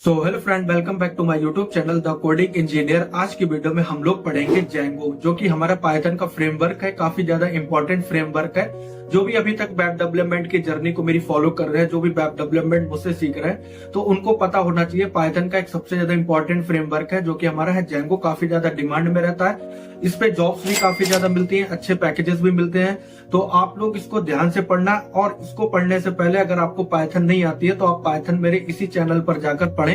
So hello friend, welcome back to my YouTube channel the coding engineer. आज की video में हम लोग पढ़ेंगे जेंगो, जो कि हमारा पाइथन का फ्रेमवर्क है। काफी ज्यादा इंपॉर्टेंट फ्रेमवर्क है। जो भी अभी तक वेब डेवलपमेंट की जर्नी को मेरी फॉलो कर रहे हैं, जो भी वेब डेवलपमेंट मुझसे सीख रहे हैं, तो उनको पता होना चाहिए पाइथन का एक सबसे ज्यादा इंपॉर्टेंट फ्रेमवर्क है जो कि हमारा है जेंगो। काफी ज्यादा डिमांड में रहता है। इस पे जॉब्स भी काफी ज्यादा मिलती हैं, अच्छे पैकेजेस भी मिलते हैं। तो आप लोग इसको ध्यान से पढ़ना, और इसको पढ़ने से पहले अगर आपको पाइथन नहीं आती है तो आप पाइथन मेरे इसी चैनल पर जाकर पढ़ें।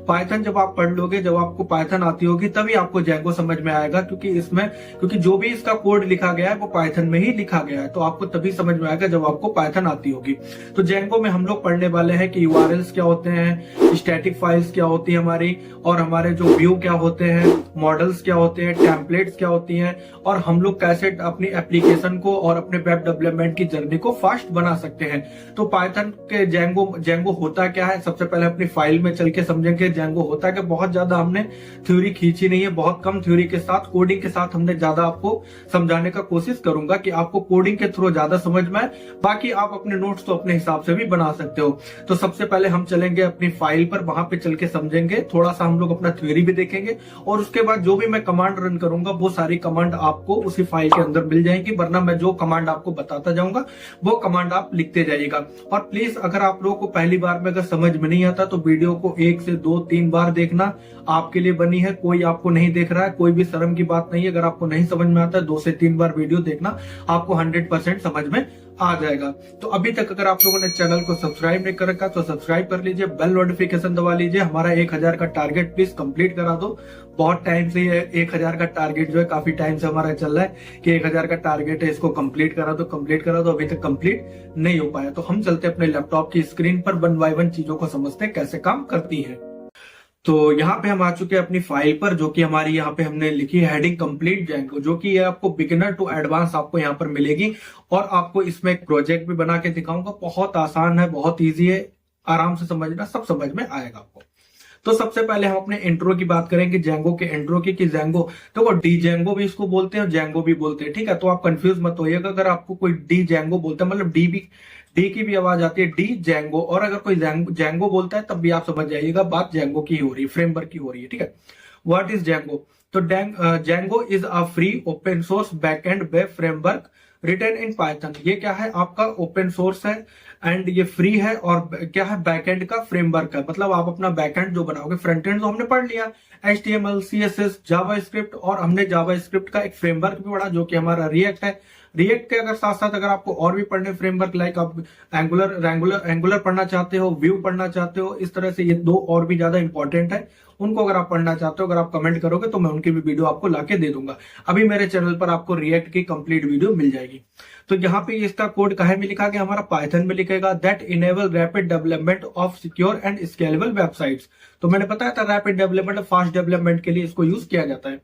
पाइथन जब आप पढ़ लोगे, जब आपको पाइथन आती होगी, तभी आपको जेंगो समझ में आएगा। क्योंकि जो भी इसका कोड लिखा गया है वो पाइथन में ही लिखा गया है। तो आपको तभी समझ में आएगा जब आपको पाइथन आती होगी। तो जेंगो में हम लोग पढ़ने वाले हैं कि यूआरएल्स क्या होते हैं, स्टैटिक फाइल्स क्या होती है हमारी, और हमारे जो व्यू क्या होते हैं, मॉडल्स क्या होते हैं, टेम्पलेट्स क्या होती हैं, और हम लोग कैसे अपनी एप्लीकेशन को और अपने वेब डेवलपमेंट की जर्नी को फास्ट बना सकते हैं। तो पाइथन के जेंगो होता क्या है, सबसे पहले अपनी फाइल में चल के समझेंगे जेंगो होता है कि बहुत ज्यादा हमने थ्योरी खींची नहीं है, बहुत कम थ्योरी के साथ, कोडिंग के साथ हमने ज्यादा आपको समझाने का कोशिश करूंगा कि आपको कोडिंग के थ्रू ज्यादा समझ में आए। बाकी आप अपने नोट्स तो अपने हिसाब से भी बना सकते हो। तो सबसे पहले हम चलेंगे अपनी फाइल पर, वहां पे चल के समझेंगे, थोड़ा सा हम लोग अपना थ्योरी भी देखेंगे, और उसके बाद जो भी मैं कमांड रन करूंगा वो सारी कमांड आपको उसी फाइल के अंदर मिल जाएगी। वरना मैं जो कमांड आपको बताता जाऊंगा वो कमांड आप लिखते जाइएगा। और प्लीज अगर आप लोगों को पहली बार में अगर समझ में नहीं आता तो वीडियो को 1 से 2-3 बार देखना आपके लिए बनी है। कोई आपको नहीं देख रहा है, कोई भी शर्म की बात नहीं है। अगर आपको नहीं समझ में आता है 2 से 3 बार वीडियो देखना, आपको 100% समझ में आ जाएगा। तो अभी तक अगर आप लोगों ने चैनल को सब्सक्राइब नहीं कर रखा तो सब्सक्राइब कर लीजिए, बेल नोटिफिकेशन दबा लीजिए। हमारा 1000 का टारगेट प्लीज कंप्लीट करा दो। बहुत टाइम से ये 1000 का टारगेट जो है काफी टाइम से हमारा चल रहा है कि 1000 का टारगेट है, इसको कंप्लीट करा दो, कंप्लीट करा दो। अभी तक कंप्लीट नहीं हो पाया। तो हम चलते अपने लैपटॉप की स्क्रीन पर, 1 बाय 1 चीजों को समझते हैं कैसे काम करती है। तो यहाँ पे हम आ चुके हैं अपनी फाइल पर, जो कि हमारी यहाँ पे हमने लिखी है हेडिंग कंप्लीट जेंगो, जो कि ये आपको बिगिनर टू एडवांस आपको यहाँ पर मिलेगी। और आपको इसमें एक प्रोजेक्ट भी बना के दिखाऊंगा। बहुत आसान है, बहुत इजी है, आराम से समझना, सब समझ में आएगा आपको। तो सबसे पहले हम अपने इंट्रो की बात करेंगे, जेंगो के इंट्रो की, कि जेंगो देखो डी जेंगो भी इसको बोलते हैं और जेंगो भी बोलते हैं, ठीक है। तो आप कंफ्यूज मत होइएगा। अगर आपको कोई डी जेंगो बोलता है, मतलब डी की भी आवाज आती है, डी जेंगो, और अगर कोई जेंगो बोलता है तब भी आप समझ जाइएगा बात जेंगो की हो रही है, फ्रेमवर्क की हो रही है, ठीक है। What is Django? तो Django is a free open source backend web framework written in Python. ये क्या है, आपका ओपन सोर्स है एंड ये फ्री है, और क्या है, बैकएंड का फ्रेमवर्क है। मतलब आप अपना बैकएंड जो बनाओगे, फ्रंट एंड तो हमने पढ़ लिया, HTML, CSS, जावास्क्रिप्ट, और हमने जावास्क्रिप्ट का एक फ्रेमवर्क भी पढ़ा जो कि हमारा रिएक्ट है। रिएक्ट के अगर साथ साथ अगर आपको और भी पढ़ने फ्रेमवर्क, लाइक आप एंगुलर पढ़ना चाहते हो, व्यू पढ़ना चाहते हो, इस तरह से ये 2 और भी ज्यादा इंपॉर्टेंट है। उनको अगर आप पढ़ना चाहते हो, अगर आप कमेंट करोगे तो मैं उनकी भी वीडियो आपको लाके दे दूंगा। अभी मेरे चैनल पर आपको रिएक्ट की कंप्लीट वीडियो मिल जाएगी। तो यहाँ पे इसका कोड कहाँ में लिखा गया, हमारा पाइथन में लिखेगा, that enable rapid development of secure and scalable websites. तो मैंने बताया था रैपिड डेवलपमेंट, फास्ट डेवलपमेंट के लिए इसको यूज किया जाता है।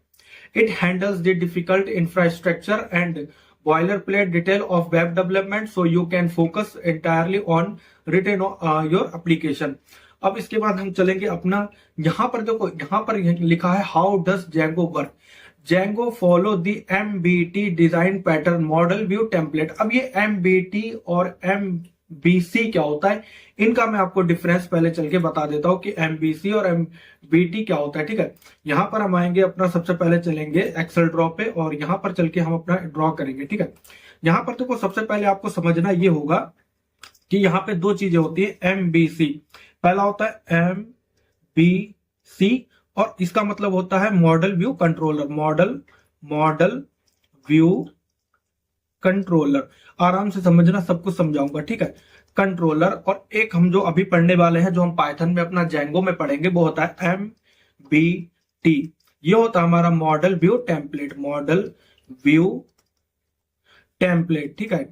It handles the difficult infrastructure and boilerplate detail of web development so you can focus entirely on written your application। अब इसके बाद हम चलेंगे अपना, यहाँ पर देखो, यहाँ पर लिखा है how does Django work. Django follow the MBT design pattern model view template. अब ये MBT और MBC क्या होता है, इनका मैं आपको डिफरेंस पहले चल के बता देता हूं कि MBC और MBT क्या होता है, ठीक है। यहां पर हम आएंगे, अपना सबसे पहले चलेंगे एक्सेल ड्रॉ पे, और यहां पर चल के हम अपना ड्रॉ करेंगे, ठीक है। यहां पर देखो, सबसे पहले आपको समझना ये होगा कि यहाँ पे 2 चीजें होती है MBC। पहला होता है MBC, और इसका मतलब होता है model view controller, model view controller. आराम से समझना, सब कुछ समझाऊंगा, ठीक है। कंट्रोलर, और एक हम जो अभी पढ़ने वाले हैं, जो हम पाइथन में अपना जेंगो में पढ़ेंगे, वो होता है MBT। ये होता है हमारा model view template, model view template, ठीक है।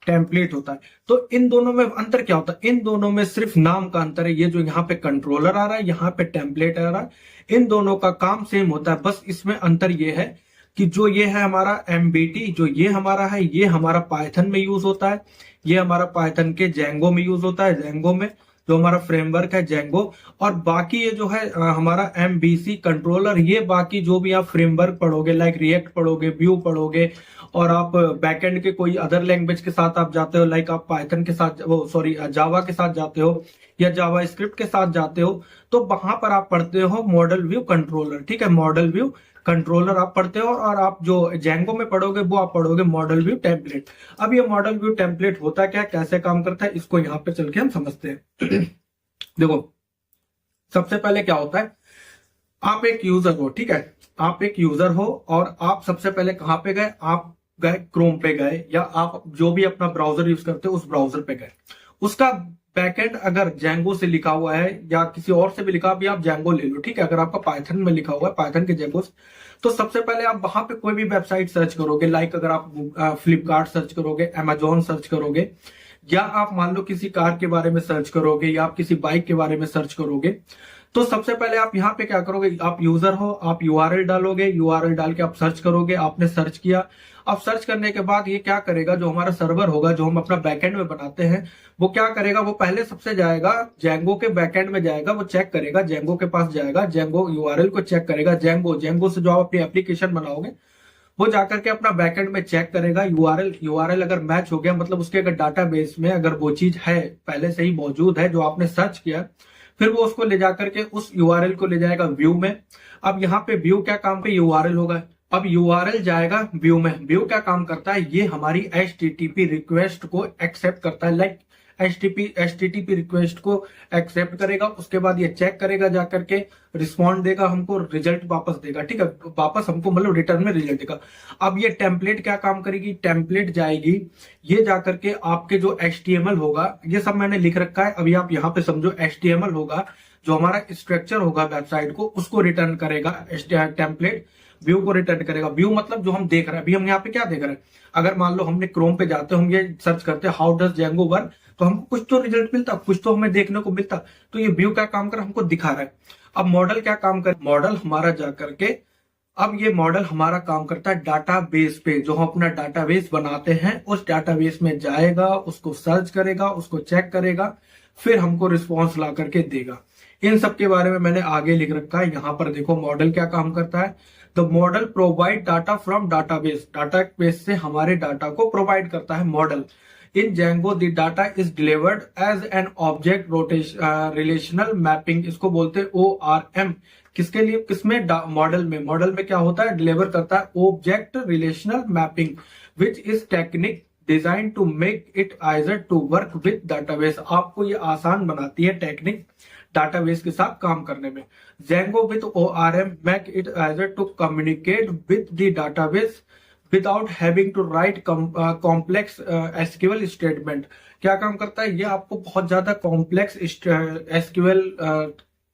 टेम्पलेट होता है। तो इन दोनों में अंतर क्या होता है, इन दोनों में सिर्फ नाम का अंतर है। ये जो यहाँ पे कंट्रोलर आ रहा है, यहाँ पे टेम्पलेट आ रहा है, इन दोनों का काम सेम होता है। बस इसमें अंतर ये है कि जो ये है हमारा MBT, जो ये हमारा है, ये हमारा पाइथन में यूज होता है, ये हमारा पाइथन के जेंगो में यूज होता है, जेंगो में। जो हमारा फ्रेमवर्क है जेंगो, और बाकी ये जो है हमारा MVC कंट्रोलर, ये बाकी जो भी आप फ्रेमवर्क पढ़ोगे लाइक रिएक्ट पढ़ोगे, व्यू पढ़ोगे, और आप बैकएंड के कोई अदर लैंग्वेज के साथ आप जाते हो, लाइक आप पाइथन के साथ, वो सॉरी जावा के साथ जाते हो या जावा स्क्रिप्ट के साथ जाते हो, तो वहां पर आप पढ़ते हो मॉडल व्यू कंट्रोलर। ठीक है, मॉडल व्यू कंट्रोलर आप पढ़ते हो, और आप जो जेंगो में पढ़ोगे वो आप पढ़ोगे मॉडल व्यू टेम्पलेट। अब ये मॉडल व्यू टेम्पलेट होता क्या, कैसे काम करता है, इसको यहाँ पे चल के हम समझते हैं। देखो, सबसे पहले क्या होता है, आप एक यूजर हो, ठीक है, आप एक यूजर हो, और आप सबसे पहले कहां पे गए, आप गए क्रोम पे गए, या आप जो भी अपना ब्राउजर यूज करते हो उस ब्राउजर पे गए। उसका बैकएंड अगर जेंगो से लिखा हुआ है या किसी और से भी लिखा, अभी आप जेंगो ले लो, ठीक है, अगर आपका पाइथन में लिखा हुआ है, पाइथन के जेंगो, तो सबसे पहले आप वहां पे कोई भी वेबसाइट सर्च करोगे, लाइक अगर आप फ्लिपकार्ट सर्च करोगे, अमेजोन सर्च करोगे, या आप मान लो किसी कार के बारे में सर्च करोगे, या आप किसी बाइक के बारे में सर्च करोगे, तो सबसे पहले आप यहाँ पे क्या करोगे, आप यूजर हो, आप यूआरएल डालोगे, यूआरएल डाल के आप सर्च करोगे, आपने सर्च किया। अब सर्च करने के बाद ये क्या करेगा, जो हमारा सर्वर होगा, जो हम अपना बैकएंड में बनाते हैं, वो क्या करेगा, वो पहले सबसे जाएगा जेंगो के बैकएंड में जाएगा, वो चेक करेगा, जेंगो के पास जाएगा, जेंगो यूआरएल को चेक करेगा, जेंगो से जो आप अपनी एप्लीकेशन बनाओगे वो जाकर के अपना बैकएंड में चेक करेगा, यूआरएल अगर मैच हो गया, मतलब उसके अगर डाटाबेस में अगर वो चीज है पहले से ही मौजूद है जो आपने सर्च किया, फिर वो उसको ले जाकर के उस यूआरएल को ले जाएगा व्यू में। अब यहाँ पे व्यू क्या काम पे, यूआरएल होगा, अब यूआरएल जाएगा व्यू में। व्यू क्या काम करता है, ये हमारी HTTP रिक्वेस्ट को एक्सेप्ट करता है, लाइक HTTP रिक्वेस्ट को एक्सेप्ट करेगा, उसके बाद ये चेक करेगा, जाकर के रिस्पॉन्ड देगा, हमको रिजल्ट वापस देगा, ठीक है, वापस हमको मतलब रिटर्न में रिजल्ट देगा। अब ये टेम्पलेट क्या काम करेगी, टेम्पलेट जाएगी, ये जाकर के आपके जो HTML होगा, ये सब मैंने लिख रखा है, अभी आप यहाँ पे समझो, HTML होगा जो हमारा स्ट्रक्चर होगा वेबसाइट को, उसको रिटर्न करेगा टेम्पलेट, व्यू को रिटर्न करेगा। व्यू मतलब जो हम देख रहे हैं, अभी हम यहाँ पे क्या देख रहे हैं, अगर मान लो हमने क्रोम पे जाते हम ये सर्च करते हैं हाउ डज जेंगो वर्क, तो हमको कुछ तो रिजल्ट मिलता, कुछ तो हमें देखने को मिलता, तो ये व्यू क्या काम कर हमको दिखा रहा है। अब मॉडल क्या काम कर, मॉडल हमारा जाकर के, अब ये मॉडल हमारा काम करता है डाटाबेस पे, जो हम अपना डाटाबेस बनाते हैं उस डाटाबेस में जाएगा, उसको सर्च करेगा, उसको चेक करेगा, फिर हमको रिस्पॉन्स ला करके देगा। इन सब के बारे में मैंने आगे लिख रखा है, यहाँ पर देखो मॉडल क्या काम करता है। The model provide data from database, database से हमारे डाटा को प्रोवाइड करता है model. In Django the data is delivered as an object relational mapping, इसको बोलते हैं ORM। किसके लिए, किसमें, मॉडल में। मॉडल में क्या होता है, डिलीवर करता है object relational mapping, which is technique design to make it easier to work with database. आपको ये आसान बनाती है टेक्निक डाटाबेस के साथ काम करने में। Django with ORM make it easier to communicate with the database without having to write complex SQL statement. क्या काम करता है, ये आपको बहुत ज्यादा कॉम्प्लेक्स SQL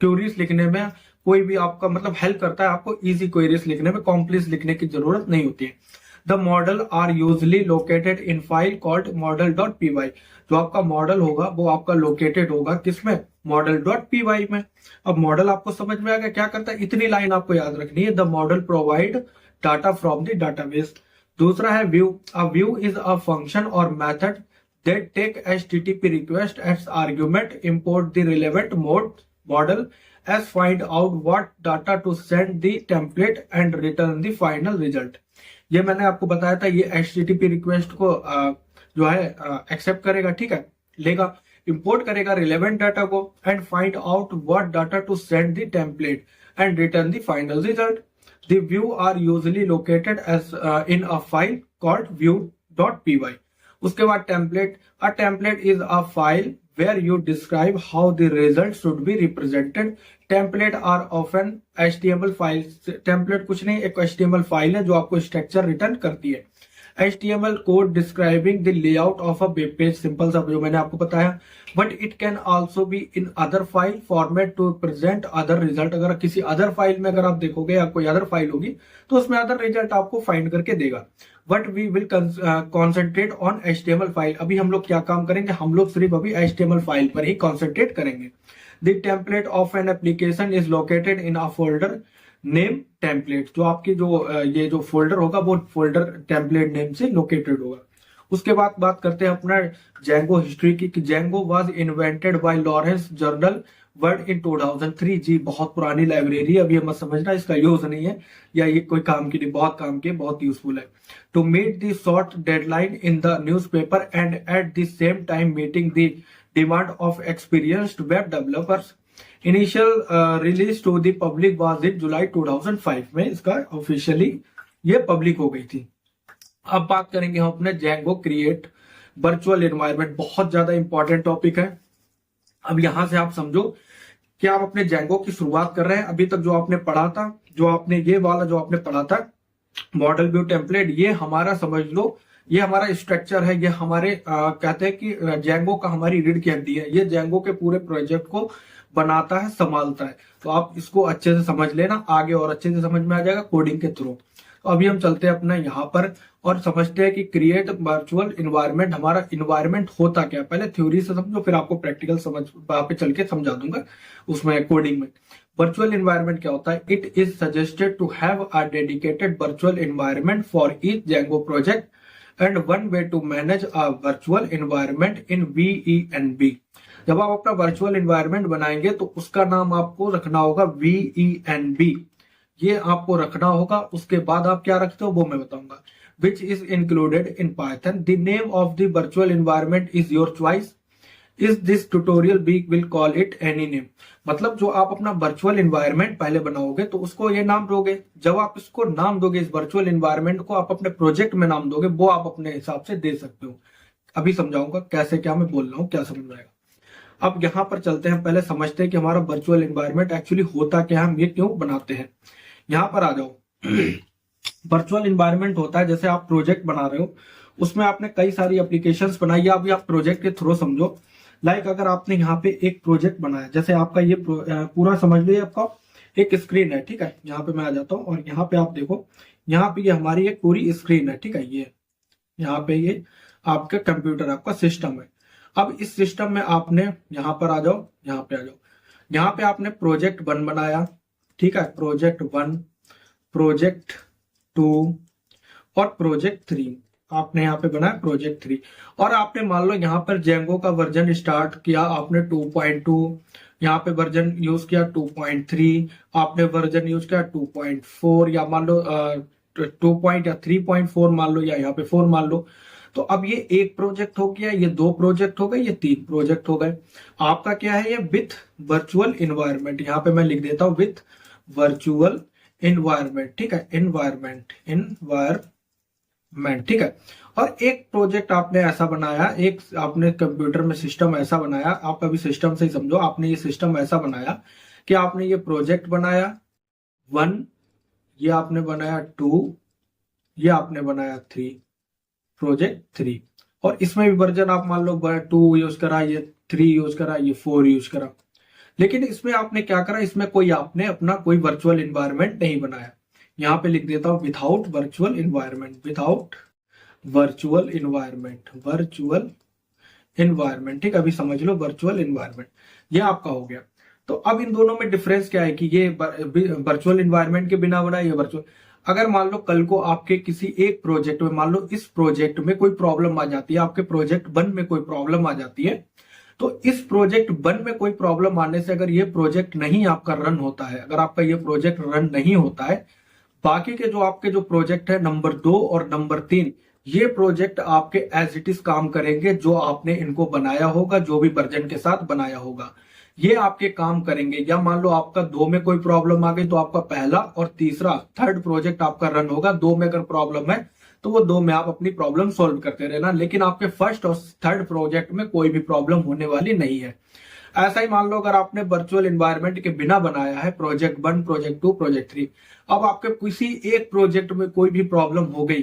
क्वेरीज लिखने में कोई भी आपका मतलब हेल्प करता है, आपको इजी क्वेरीज लिखने में कॉम्प्लेक्स लिखने की जरूरत नहीं होती है। The model are usually located in file called model.py। जो आपका मॉडल होगा वो आपका लोकेटेड होगा किसमें, model.py में। अब मॉडल आपको समझ में आ गया क्या करता है, इतनी लाइन आपको याद रखनी है। The model provide data from the database. दूसरा है view. A view is a function और method that take HTTP request as argument, import the relevant model as find out what data to send the template and return the final result। ये मैंने आपको बताया था, ये HTTP request को जो है एक्सेप्ट करेगा, ठीक है, लेगा, इंपोर्ट करेगा रिलेवेंट डाटा को, and find out what data to send the template and return the final result. The view are usually located as in a file called view.py। उसके बाद template. A template is a file where you describe how the result should be represented। Template are often HTML file. Template कुछ नहीं, एक HTML file है जो आपको structure return करती है। HTML code describing the layout of a web page, simple सा जो मैंने आपको बताया। But it can also be in other file format to present other result. अगर किसी अदर फाइल में अगर आप देखोगे या कोई अदर फाइल होगी तो उसमें अदर रिजल्ट आपको फाइंड करके देगा। But we will concentrate on HTML file. अभी हम लोग क्या काम करेंगे, हम लोग सिर्फ अभी HTML फाइल पर ही कॉन्सेंट्रेट करेंगे। The template of an application is located in a folder name template. जो आपकी जो ये जो फोल्डर होगा वो फोल्डर टेम्पलेट नेम से लोकेटेड होगा। उसके बाद बात करते हैं अपना जेंगो हिस्ट्री की, कि Django was invented by Lawrence journal word in 2003। जी बहुत पुरानी लाइब्रेरी है, अभी मत समझना इसका यूज नहीं है या ये कोई काम की नहीं, बहुत काम की, बहुत यूजफुल है। To meet the short deadline in the newspaper and at the same time meeting the demand of experienced web developers, initial release to the public was in July 2005 में इसका ऑफिशियली ये पब्लिक हो गई थी। अब बात करेंगे हम अपने जेंगो क्रिएट वर्चुअल एनवायरनमेंट, बहुत ज्यादा इंपॉर्टेंट टॉपिक है। अब यहां से आप समझो कि आप अपने जेंगो की शुरुआत कर रहे हैं। अभी तक जो आपने पढ़ा था, जो आपने ये वाला जो आपने पढ़ा था मॉडल व्यू टेम्पलेट, ये हमारा समझ लो ये हमारा स्ट्रक्चर है, ये हमारे कहते हैं कि जेंगो का हमारी रीढ़ की हड्डी है, ये जेंगो के पूरे प्रोजेक्ट को बनाता है, संभालता है। तो आप इसको अच्छे से समझ लेना, आगे और अच्छे से समझ में आ जाएगा कोडिंग के थ्रू। तो अभी हम चलते हैं अपना यहाँ पर और समझते हैं कि क्रिएट वर्चुअल इन्वायरमेंट, हमारा इन्वायरमेंट होता क्या है। पहले थ्योरी से समझो, फिर आपको प्रैक्टिकल समझ वहां पे चल के समझा दूंगा उसमें कोडिंग में। वर्चुअल इन्वायरमेंट क्या होता है? It is suggested to have a dedicated virtual environment for each Django project and one way to manage a virtual environment in VENV। जब आप अपना वर्चुअल इन्वायरमेंट बनाएंगे तो उसका नाम आपको रखना होगा VENV, ये आपको रखना होगा। उसके बाद आप क्या रखते हो वो मैं बताऊंगा। Which is included in Python, the name of the virtual environment is your choice, is this tutorial we will call it any name. मतलब जो आप अपना वर्चुअल इन्वायरमेंट पहले बनाओगे तो उसको ये नाम दोगे। जब आप इसको नाम दोगे, इस वर्चुअल इन्वायरमेंट को आप अपने प्रोजेक्ट में नाम दोगे, वो आप अपने हिसाब से दे सकते हो। अभी समझाऊंगा कैसे, क्या मैं बोल रहा हूँ, क्या समझ में आएगा। अब यहाँ पर चलते हैं, पहले समझते हैं कि हमारा वर्चुअल इन्वायरमेंट एक्चुअली होता क्या है, हम ये क्यों बनाते हैं। यहाँ पर आ जाओ। वर्चुअल इन्वायरमेंट होता है, जैसे आप प्रोजेक्ट बना रहे हो, उसमें आपने कई सारी एप्लीकेशंस बनाई है, अभी आप प्रोजेक्ट के थ्रू समझो। लाइक अगर आपने यहाँ पे एक प्रोजेक्ट बनाया, जैसे आपका ये पूरा समझ लो, आपका एक स्क्रीन है, ठीक है। यहाँ पे मैं आ जाता हूँ और यहाँ पे आप देखो, यहाँ पे ये हमारी एक पूरी स्क्रीन है, ठीक है। ये यहाँ पे ये आपका कंप्यूटर, आपका सिस्टम है। अब इस सिस्टम में आपने यहाँ पर आ जाओ, यहाँ पे आ जाओ, यहाँ पे आपने प्रोजेक्ट 1 बनाया, ठीक है। प्रोजेक्ट 1, प्रोजेक्ट 2 और प्रोजेक्ट 3 आपने यहाँ पे बनाया, प्रोजेक्ट 3। और आपने मान लो यहाँ पर जेंगो का वर्जन स्टार्ट किया आपने 2.2, यहाँ पे वर्जन यूज किया 2.3, आपने वर्जन यूज किया 2.4 या मान लो 3.4 मान लो, या यहाँ पे 4 मान लो। तो अब ये एक प्रोजेक्ट हो गया, ये 2 प्रोजेक्ट हो गए, ये 3 प्रोजेक्ट हो गए। आपका क्या है ये विथ वर्चुअल इन्वायरमेंट, यहाँ पे मैं लिख देता हूँ विथ वर्चुअल इन्वायरमेंट, ठीक है। इन्वायरमेंट, ठीक है। और एक प्रोजेक्ट आपने ऐसा बनाया, एक आपने कंप्यूटर में सिस्टम ऐसा बनाया, आप अभी सिस्टम से ही समझो, आपने ये सिस्टम ऐसा बनाया कि आपने ये प्रोजेक्ट बनाया 1, ये आपने बनाया 2, ये आपने बनाया 3, प्रोजेक्ट 3। और इसमें भी वर्जन आप मान लो 2 यूज करा, ये 3 यूज करा, ये 4 यूज करा। लेकिन इसमें आपने क्या करा, इसमें कोई आपने अपना कोई वर्चुअल इन्वायरमेंट नहीं बनाया। यहाँ पे लिख देता हूं without virtual environment, without virtual environment, virtual environment, ठीक। अभी समझ लो वर्चुअल इन्वायरमेंट, ये आपका हो गया। तो अब इन दोनों में डिफरेंस क्या है कि ये वर्चुअल इन्वायरमेंट के बिना बना, ये वर्चुअल। अगर मान लो कल को आपके किसी एक प्रोजेक्ट में, मान लो इस प्रोजेक्ट में कोई प्रॉब्लम आ जाती है, आपके प्रोजेक्ट 1 में कोई प्रॉब्लम आ जाती है, तो इस प्रोजेक्ट 1 में कोई प्रॉब्लम आने से अगर ये प्रोजेक्ट नहीं आपका रन होता है, अगर आपका ये प्रोजेक्ट रन नहीं होता है, बाकी के जो आपके जो प्रोजेक्ट है नंबर 2 और नंबर 3, ये प्रोजेक्ट आपके एज इट इज काम करेंगे, जो आपने इनको बनाया होगा, जो भी वर्जन के साथ बनाया होगा, ये आपके काम करेंगे। या मान लो आपका 2 में कोई प्रॉब्लम आ गई, तो आपका पहला और तीसरा, थर्ड प्रोजेक्ट आपका रन होगा। 2 में अगर प्रॉब्लम है तो वो 2 में आप अपनी प्रॉब्लम सॉल्व करते रहना, लेकिन आपके फर्स्ट और थर्ड प्रोजेक्ट में कोई भी प्रॉब्लम होने वाली नहीं है। ऐसा ही मान लो अगर आपने वर्चुअल इन्वायरमेंट के बिना बनाया है, प्रोजेक्ट 1, प्रोजेक्ट 2, प्रोजेक्ट 3, अब आपके किसी एक प्रोजेक्ट में कोई भी प्रॉब्लम हो गई,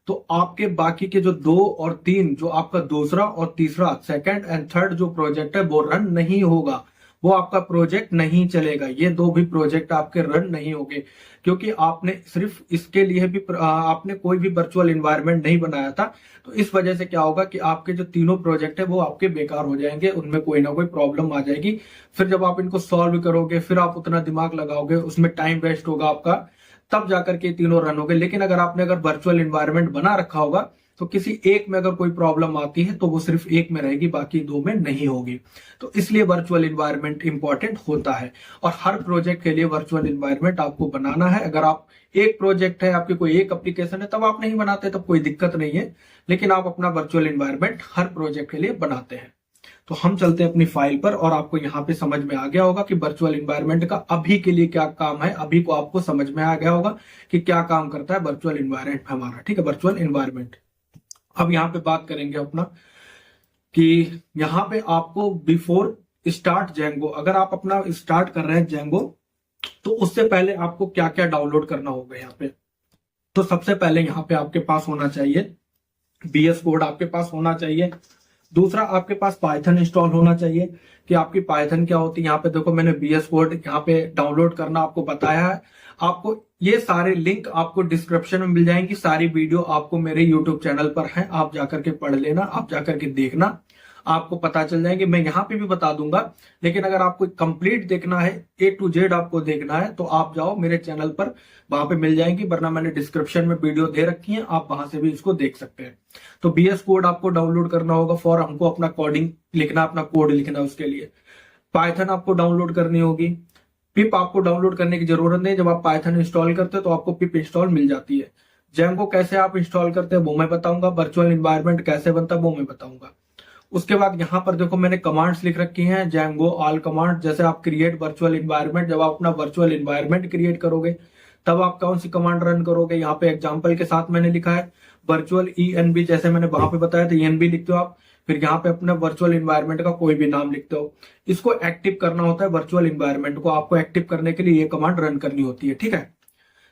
तो आपके बाकी के जो 2 और 3, जो आपका दूसरा और तीसरा, सेकंड एंड थर्ड जो प्रोजेक्ट है वो रन नहीं होगा, वो आपका प्रोजेक्ट नहीं चलेगा। ये 2 भी प्रोजेक्ट आपके रन नहीं होंगे, क्योंकि आपने सिर्फ इसके लिए भी आपने कोई भी वर्चुअल इन्वायरमेंट नहीं बनाया था। तो इस वजह से क्या होगा कि आपके जो तीनों प्रोजेक्ट है वो आपके बेकार हो जाएंगे, उनमें कोई ना कोई प्रॉब्लम आ जाएगी। फिर जब आप इनको सॉल्व करोगे, फिर आप उतना दिमाग लगाओगे, उसमें टाइम वेस्ट होगा आपका, तब जाकर के तीनों रन होंगे। लेकिन अगर आपने वर्चुअल इन्वायरमेंट बना रखा होगा, तो किसी एक में अगर कोई प्रॉब्लम आती है तो वो सिर्फ एक में रहेगी, बाकी दो में नहीं होगी। तो इसलिए वर्चुअल इन्वायरमेंट इंपॉर्टेंट होता है और हर प्रोजेक्ट के लिए वर्चुअल इन्वायरमेंट आपको बनाना है। अगर आप एक प्रोजेक्ट है, आपकी कोई एक एप्लीकेशन है, तब आप नहीं बनाते, तब कोई दिक्कत नहीं है, लेकिन आप अपना वर्चुअल इन्वायरमेंट हर प्रोजेक्ट के लिए बनाते हैं। तो हम चलते हैं अपनी फाइल पर और आपको यहाँ पे समझ में आ गया होगा कि वर्चुअल इन्वायरमेंट का अभी के लिए क्या काम है। अभी को आपको समझ में आ गया होगा कि क्या काम करता है वर्चुअल इन्वायरमेंट हमारा, ठीक है, वर्चुअल इन्वायरमेंट। अब यहाँ पे बात करेंगे अपना कि यहाँ पे आपको बिफोर स्टार्ट जेंगो, अगर आप अपना स्टार्ट कर रहे हैं जेंगो, तो उससे पहले आपको क्या क्या डाउनलोड करना होगा यहाँ पे। तो सबसे पहले यहाँ पे आपके पास होना चाहिए बीएस कोड, आपके पास होना चाहिए। दूसरा, आपके पास पाइथन इंस्टॉल होना चाहिए। कि आपकी पाइथन क्या होती है, यहाँ पे देखो मैंने बीएस कोड यहाँ पे डाउनलोड करना आपको बताया है। आपको ये सारे लिंक आपको डिस्क्रिप्शन में मिल जाएंगी, सारी वीडियो आपको मेरे यूट्यूब चैनल पर है, आप जाकर के पढ़ लेना, आप जाकर के देखना, आपको पता चल जाएंगे। मैं यहाँ पे भी बता दूंगा, लेकिन अगर आपको कंप्लीट देखना है, A to Z आपको देखना है, तो आप जाओ मेरे चैनल पर, वहां पे मिल जाएंगी, वरना मैंने डिस्क्रिप्शन में वीडियो दे रखी है, आप वहां से भी इसको देख सकते हैं। तो बीएस कोड आपको डाउनलोड करना होगा फॉर हमको अपना कोडिंग लिखना, अपना कोड लिखना, उसके लिए पाइथन आपको डाउनलोड करनी होगी। पिप आपको डाउनलोड करने की जरूरत नहीं, जब आप पाइथन इंस्टॉल करते हैं तो आपको पिप इंस्टॉल मिल जाती है। जेंगो कैसे आप इंस्टॉल करते हैं वो मैं बताऊंगा, वर्चुअल इन्वायरमेंट कैसे बनता है वो मैं बताऊंगा। उसके बाद यहाँ पर देखो मैंने कमांड्स लिख रखी हैं, जेंगो ऑल कमांड। जैसे आप क्रिएट वर्चुअल इन्वायरमेंट, जब आप अपना वर्चुअल इन्वायरमेंट क्रिएट करोगे तब आप कौन सी कमांड रन करोगे, यहाँ पे एग्जांपल के साथ मैंने लिखा है वर्चुअल ENV, जैसे मैंने वहां पे बताया था ENV लिखते हो आप, फिर यहाँ पे अपने वर्चुअल इन्वायरमेंट का कोई भी नाम लिखते हो। इसको एक्टिव करना होता है, वर्चुअल इन्वायरमेंट को आपको एक्टिव करने के लिए ये कमांड रन करनी होती है, ठीक है।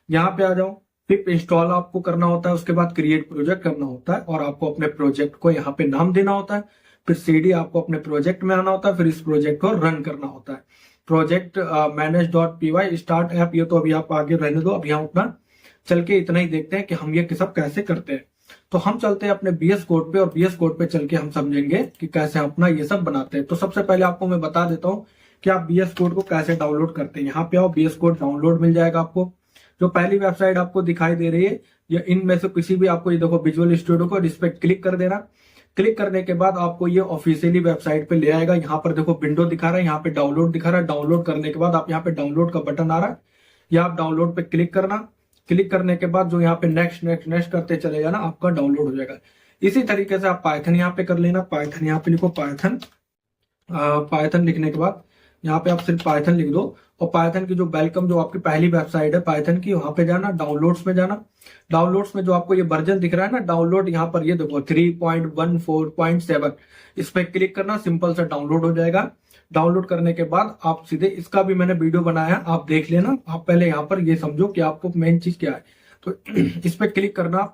यहाँ पे आ जाओ, पिप इंस्टॉल आपको करना होता है, उसके बाद क्रिएट प्रोजेक्ट करना होता है और आपको अपने प्रोजेक्ट को यहाँ पे नाम देना होता है। फिर CD आपको अपने प्रोजेक्ट में आना होता है, फिर इस प्रोजेक्ट को रन करना होता है। प्रोजेक्ट manage.py स्टार्ट ऐप, ये तो अभी आप आगे रहने दो, अभी हम अपना चल के इतना ही देखते हैं कि हम ये सब कैसे करते हैं। तो हम चलते हैं अपने बीएस कोड पे और बीएस कोड पे चल के हम समझेंगे कि कैसे हम अपना ये सब बनाते हैं। तो सबसे पहले आपको मैं बता देता हूँ कि आप बीएस कोड को कैसे डाउनलोड करते हैं। यहाँ पे आओ, बीएस कोड डाउनलोड मिल जाएगा आपको। जो पहली वेबसाइट आपको दिखाई दे रही है या इनमें से किसी भी, आपको ये देखो विजुअल स्टूडियो को, इस पर क्लिक कर देना। क्लिक करने के बाद आपको ये ऑफिशियली वेबसाइट पे ले आएगा। यहाँ पर देखो विंडो दिखा रहा है, यहाँ पे डाउनलोड दिखा रहा है। डाउनलोड करने के बाद आप यहाँ पे डाउनलोड का बटन आ रहा है, या आप डाउनलोड पे क्लिक करना। क्लिक करने के बाद जो यहाँ पे नेक्स्ट नेक्स्ट नेक्स्ट करते चले जाना, आपका डाउनलोड हो जाएगा। इसी तरीके से आप पाइथन यहाँ पे कर लेना। पाइथन यहाँ पे लिखो, पाइथन। पाइथन लिखने के बाद यहाँ पे आप सिर्फ पाइथन लिख दो और पाइथन की जो वेलकम, जो आपकी पहली वेबसाइट है पाइथन की, वहां पे जाना, डाउनलोड्स में जाना। डाउनलोड्स में जो आपको ये वर्जन दिख रहा है ना डाउनलोड, यहाँ पर ये देखो 3.14.7, इस पे क्लिक करना, सिंपल सा डाउनलोड हो जाएगा। डाउनलोड करने के बाद आप सीधे, इसका भी मैंने वीडियो बनाया, आप देख लेना। आप पहले यहाँ पर ये समझो कि आपको मेन चीज क्या है। तो इस पे क्लिक करना,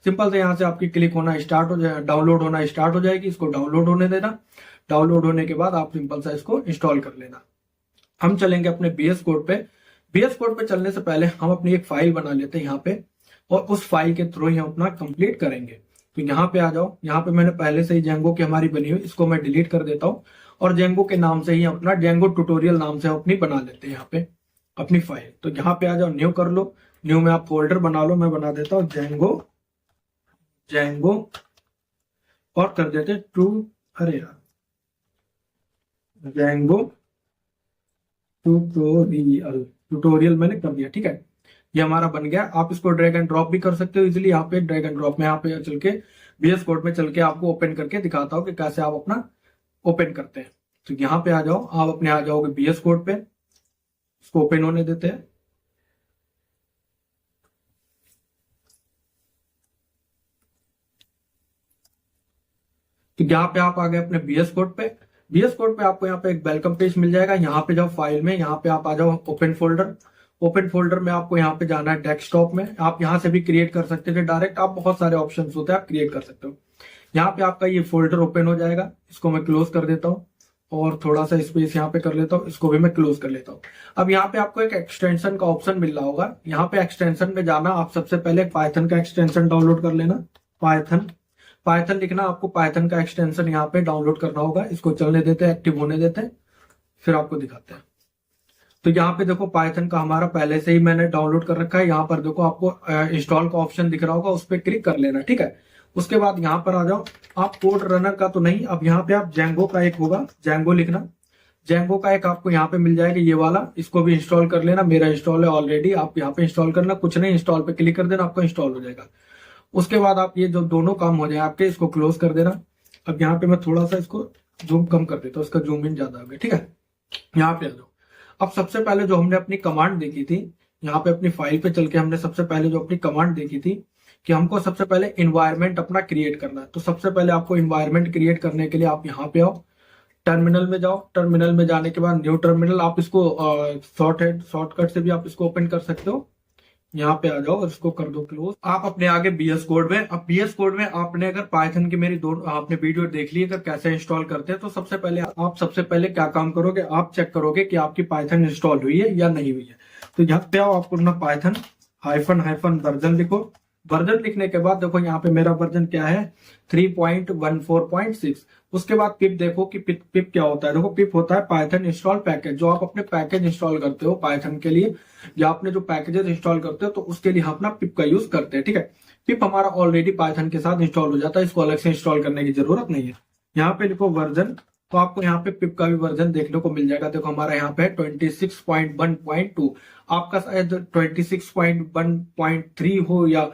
सिंपल से यहाँ से आपकी क्लिक होना स्टार्ट हो जाए, डाउनलोड होना स्टार्ट हो जाएगी। इसको डाउनलोड होने देना। डाउनलोड होने के बाद आप सिंपल सा इसको इंस्टॉल कर लेना। हम चलेंगे अपने बीएस कोड पे। बीएस कोड पे चलने से पहले हम अपनी एक फाइल बना लेते हैं यहाँ पे, और उस फाइल के थ्रू ही हम अपना कंप्लीट करेंगे। तो यहाँ पे आ जाओ, यहाँ पे मैंने पहले से ही जेंगो की हमारी बनी हुई, इसको मैं डिलीट कर देता हूँ और जेंगो के नाम से ही अपना जेंगो ट्यूटोरियल नाम से अपनी बना लेते हैं यहाँ पे अपनी फाइल। तो यहाँ पे आ जाओ, न्यू कर लो। न्यू में आप फोल्डर बना लो, मैं बना देता हूँ जेंगो, जेंगो और कर देते जेंगो ट्यूटोरियल मैंने कर दिया, ठीक है। ये हमारा बन गया। आप इसको ड्रैग एंड ड्रॉप भी कर सकते हो इजीली। यहाँ पे ड्रैग एंड ड्रॉप में यहाँ पे चल के बीएस कोड में चल के आपको ओपन करके दिखाता हूँ कि कैसे आप अपना ओपन करते हैं। तो यहाँ पे आ जाओ, आप अपने आ जाओगे बीएस कोड पे, इसको ओपन होने देते हैं। तो यहाँ पे आप आ गए अपने बीएस कोड पे। बीएस कोड पे आपको यहाँ पे एक वेलकम पेज मिल जाएगा। यहाँ पे जाओ फाइल में, यहाँ पे आप आ जाओ ओपन फोल्डर। ओपन फोल्डर में आपको यहाँ पे जाना है डेस्कटॉप में। आप यहाँ से भी क्रिएट कर सकते थे डायरेक्ट, आप बहुत सारे ऑप्शंस होते हैं, आप क्रिएट कर सकते हो। यहाँ पे आपका ये फोल्डर ओपन हो जाएगा। इसको मैं क्लोज कर देता हूँ और थोड़ा सा स्पेस यहाँ पे कर लेता हूँ, इसको भी मैं क्लोज कर लेता हूँ। अब यहाँ पे आपको एक एक्सटेंशन का ऑप्शन मिल रहा होगा। यहाँ पे एक्सटेंशन में जाना, आप सबसे पहले पाइथन का एक्सटेंशन डाउनलोड कर लेना। पाइथन लिखना, आपको पाइथन का एक्सटेंशन यहाँ पे डाउनलोड करना होगा। इसको चलने देते हैं, एक्टिव होने देते हैं, फिर आपको दिखाते हैं। तो यहाँ पे देखो पाइथन का हमारा पहले से ही मैंने डाउनलोड कर रखा है। यहाँ पर देखो आपको इंस्टॉल का ऑप्शन दिख रहा होगा, उस पर क्लिक कर लेना, ठीक है। उसके बाद यहाँ पर आ जाओ, आप कोड रनर का तो नहीं, अब यहाँ पे आप जेंगो का एक होगा, जेंगो लिखना। जेंगो का एक आपको यहाँ पे मिल जाएगा ये वाला, इसको भी इंस्टॉल कर लेना, मेरा इंस्टॉल है ऑलरेडी। आप यहाँ पे इंस्टॉल करना, कुछ नहीं, इंस्टॉल पे क्लिक कर देना, आपका इंस्टॉल हो जाएगा। उसके बाद आप ये जो दोनों काम हो जाए आपके, इसको क्लोज कर देना। अब यहाँ पे मैं थोड़ा सा इसको जूम कम कर देता हूँ, इसका जूम इन ज्यादा हो गया, ठीक है। यहाँ पे आ जाओ। अब सबसे पहले जो हमने अपनी कमांड देखी थी, यहाँ पे अपनी फाइल पे चल के हमने सबसे पहले जो अपनी कमांड देखी थी कि हमको सबसे पहले इन्वायरमेंट अपना क्रिएट करना है। तो सबसे पहले आपको इन्वायरमेंट क्रिएट करने के लिए आप यहाँ पे आओ, टर्मिनल में जाओ। टर्मिनल में जाने के बाद न्यू टर्मिनल, आप इसको शॉर्टकट से भी आप इसको ओपन कर सकते हो। यहाँ पे आ जाओ और इसको कर दो क्लोज। आप अपने आगे बीएस कोड में, अब बीएस कोड में आपने अगर पाइथन की मेरी आपने वीडियो देख ली अगर कैसे इंस्टॉल करते हैं, तो सबसे पहले क्या काम करोगे, आप चेक करोगे कि आपकी पाइथन इंस्टॉल हुई है या नहीं हुई है। तो यहाँ पे आओ, आपको अपना पाइथन हाइफन वर्जन लिखो। वर्जन लिखने के बाद देखो यहाँ पे मेरा वर्जन क्या है, 3.14.6। उसके बाद पिप देखो कि पिप क्या होता है। देखो पिप होता है पाइथन इंस्टॉल पैकेज। जो आप अपने पैकेज इंस्टॉल करते हो पाइथन के लिए, या आपने जो पैकेजेस इंस्टॉल करते हो, तो उसके लिए हम अपना पिप का यूज करते हैं, ठीक है। पिप हमारा ऑलरेडी पाइथन के साथ इंस्टॉल हो जाता है, इसको अलग से इंस्टॉल करने की जरूरत नहीं है। यहाँ पे लिखो वर्जन, तो आपको यहाँ पे पिप का भी वर्जन देखने को मिल जाएगा। देखो हमारा यहाँ पे 26.1.2, आपका शायद 26.1.3 हो या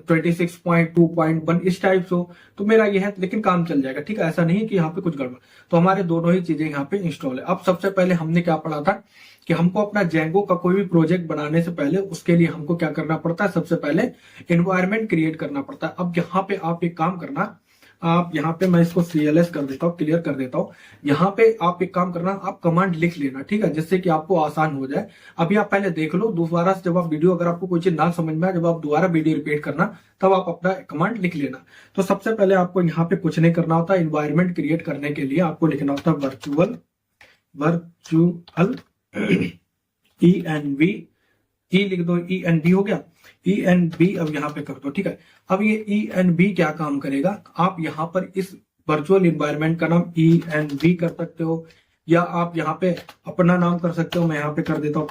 26.2.1 इस टाइप से हो, तो मेरा ये है, लेकिन काम चल जाएगा, ठीक है। ऐसा नहीं है कि यहाँ पे कुछ गड़बड़। तो हमारे दोनों ही चीजें यहाँ पे इंस्टॉल है। अब सबसे पहले हमने क्या पढ़ा था कि हमको अपना जेंगो का कोई भी प्रोजेक्ट बनाने से पहले उसके लिए हमको क्या करना पड़ता है, सबसे पहले एनवायरमेंट क्रिएट करना पड़ता है। अब यहाँ पे आप एक काम करना, आप यहाँ पे मैं इसको CLS कर देता हूँ, क्लियर कर देता हूँ। यहाँ पे आप एक काम करना, आप कमांड लिख लेना, ठीक है, जिससे कि आपको आसान हो जाए। अभी आप पहले देख लो, दोबारा से जब आप वीडियो, अगर आपको कोई चीज ना समझ में आए, जब आप दोबारा वीडियो रिपीट करना, तब आप अपना कमांड लिख लेना। तो सबसे पहले आपको यहाँ पे कुछ नहीं करना होता, इन्वायरमेंट क्रिएट करने के लिए आपको लिखना होता है वर्चुअल ENV, ई लिख दो, ENV हो गया, ENV। अब यहाँ पे कर दो, ठीक है। अब ये ENV क्या काम करेगा, आप यहाँ पर इस वर्चुअल इन्वायरमेंट का नाम ENV कर सकते हो, या आप यहाँ पे अपना नाम कर सकते हो। मैं यहाँ पे कर देता हूँ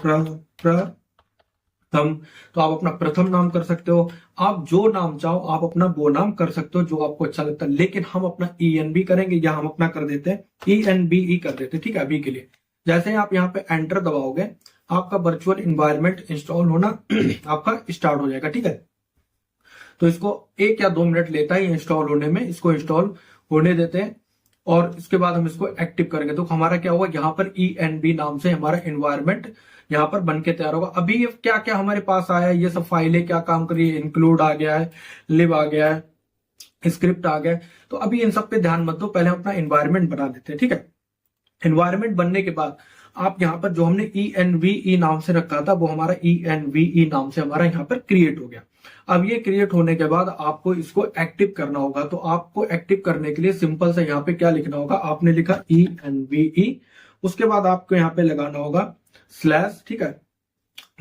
प्रथम, तो आप अपना प्रथम नाम कर सकते हो। आप जो नाम चाहो आप अपना वो नाम कर सकते हो जो आपको अच्छा लगता है, लेकिन हम अपना ENV करेंगे, या हम अपना कर देते हैं ENVE कर देते हैं, ठीक है, अभी के लिए। जैसे ही आप यहाँ पे एंटर दबाओगे, आपका वर्चुअल इन्वायरमेंट इंस्टॉल होना आपका स्टार्ट हो जाएगा, ठीक है। तो इसको 1 या 2 मिनट लेता है इंस्टॉल होने में, इसको इंस्टॉल होने देते हैं और इसके बाद हम इसको एक्टिव करेंगे। तो हमारा क्या होगा, यहाँ पर ENV नाम से हमारा इन्वायरमेंट यहाँ पर बन के तैयार होगा। अभी ये क्या क्या हमारे पास आया है, ये सब फाइलें क्या काम कर रही है, इंक्लूड आ गया है, लिब आ गया है, स्क्रिप्ट आ गया है। तो अभी इन सब पे ध्यान मत दो, पहले हम अपना इन्वायरमेंट बना देते हैं, ठीक है। इन्वायरमेंट बनने के बाद आप यहाँ पर जो हमने ENVE नाम से रखा था, वो हमारा ENVE नाम से हमारा यहाँ पर क्रिएट हो गया। अब ये क्रिएट होने के बाद आपको इसको एक्टिव करना होगा। तो आपको एक्टिव करने के लिए सिंपल से यहाँ पे क्या लिखना होगा, आपने लिखा ENVE, उसके बाद आपको यहाँ पे लगाना होगा स्लैश, ठीक है।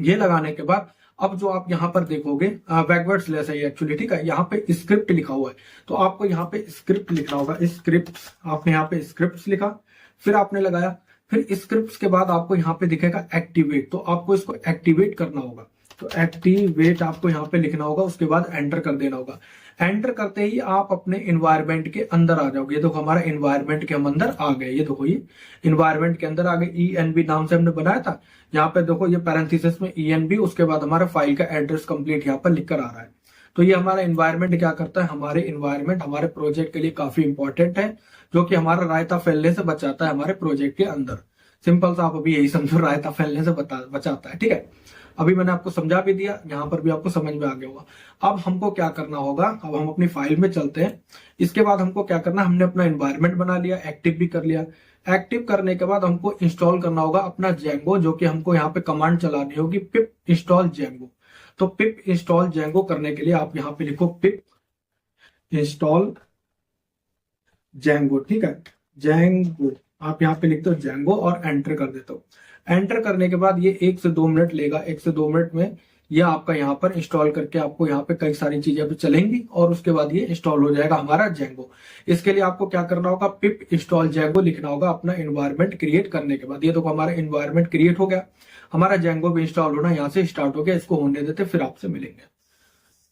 ये लगाने के बाद अब जो आप यहाँ पर देखोगे, बैकवर्ड स्लैश है एक्चुअली, ठीक है। यहाँ पे स्क्रिप्ट लिखा हुआ है, तो आपको यहाँ पे स्क्रिप्ट लिखना होगा। स्क्रिप्ट, आपने यहाँ पे स्क्रिप्ट लिखा, फिर आपने लगाया, फिर स्क्रिप्ट के बाद आपको यहाँ पे दिखेगा एक्टिवेट, तो आपको इसको एक्टिवेट करना होगा। तो एक्टिवेट आपको यहाँ पे लिखना होगा, उसके बाद एंटर कर देना होगा। एंटर करते ही आप अपने इन्वायरमेंट के अंदर आ जाओगे। ये देखो हमारा इन्वायरमेंट के हम अंदर आ गए, ये देखो ये इन्वायरमेंट के अंदर आ गए। ENV नाम से हमने बनाया था, यहाँ पे देखो ये पैरेंथेसिस में ENV, उसके बाद हमारा फाइल का एड्रेस कंप्लीट यहाँ पर लिखकर आ रहा है। तो ये हमारा इन्वायरमेंट क्या करता है, हमारे इन्वायरमेंट हमारे प्रोजेक्ट के लिए काफी इंपॉर्टेंट है, जो कि हमारा रायता फैलने से बचाता है हमारे प्रोजेक्ट के अंदर। सिंपल सा आप अभी यही समझो, रायता फैलने से बचाता है, ठीक है। अभी मैंने आपको समझा भी दिया, यहाँ पर भी आपको समझ में आ गया होगा। अब हमको क्या करना होगा, अब हम अपनी फाइल में चलते हैं। इसके बाद हमको क्या करना, हमने अपना एनवायरनमेंट बना लिया, एक्टिव भी कर लिया। एक्टिव करने के बाद हमको इंस्टॉल करना होगा अपना जेंगो, जो कि हमको यहाँ पे कमांड चलानी होगी, पिप इंस्टॉल जेंगो। तो पिप इंस्टॉल जेंगो करने के लिए आप यहाँ पे लिखो पिप इंस्टॉल जेंगो, ठीक है, जेंगो आप यहाँ पे लिखते हो जेंगो और एंटर कर देते हो। एंटर करने के बाद ये 1 से 2 मिनट लेगा। 1 से 2 मिनट में ये आपका यहाँ पर इंस्टॉल करके आपको यहाँ पे कई सारी चीजें भी चलेंगी और उसके बाद ये इंस्टॉल हो जाएगा हमारा जेंगो। इसके लिए आपको क्या करना होगा, पिप इंस्टॉल जेंगो लिखना होगा अपना एनवायरनमेंट क्रिएट करने के बाद। ये देखो हमारा एनवायरनमेंट क्रिएट हो गया, हमारा जेंगो भी इंस्टॉल होना यहाँ से स्टार्ट हो गया। इसको होने देते, फिर आपसे मिलेंगे।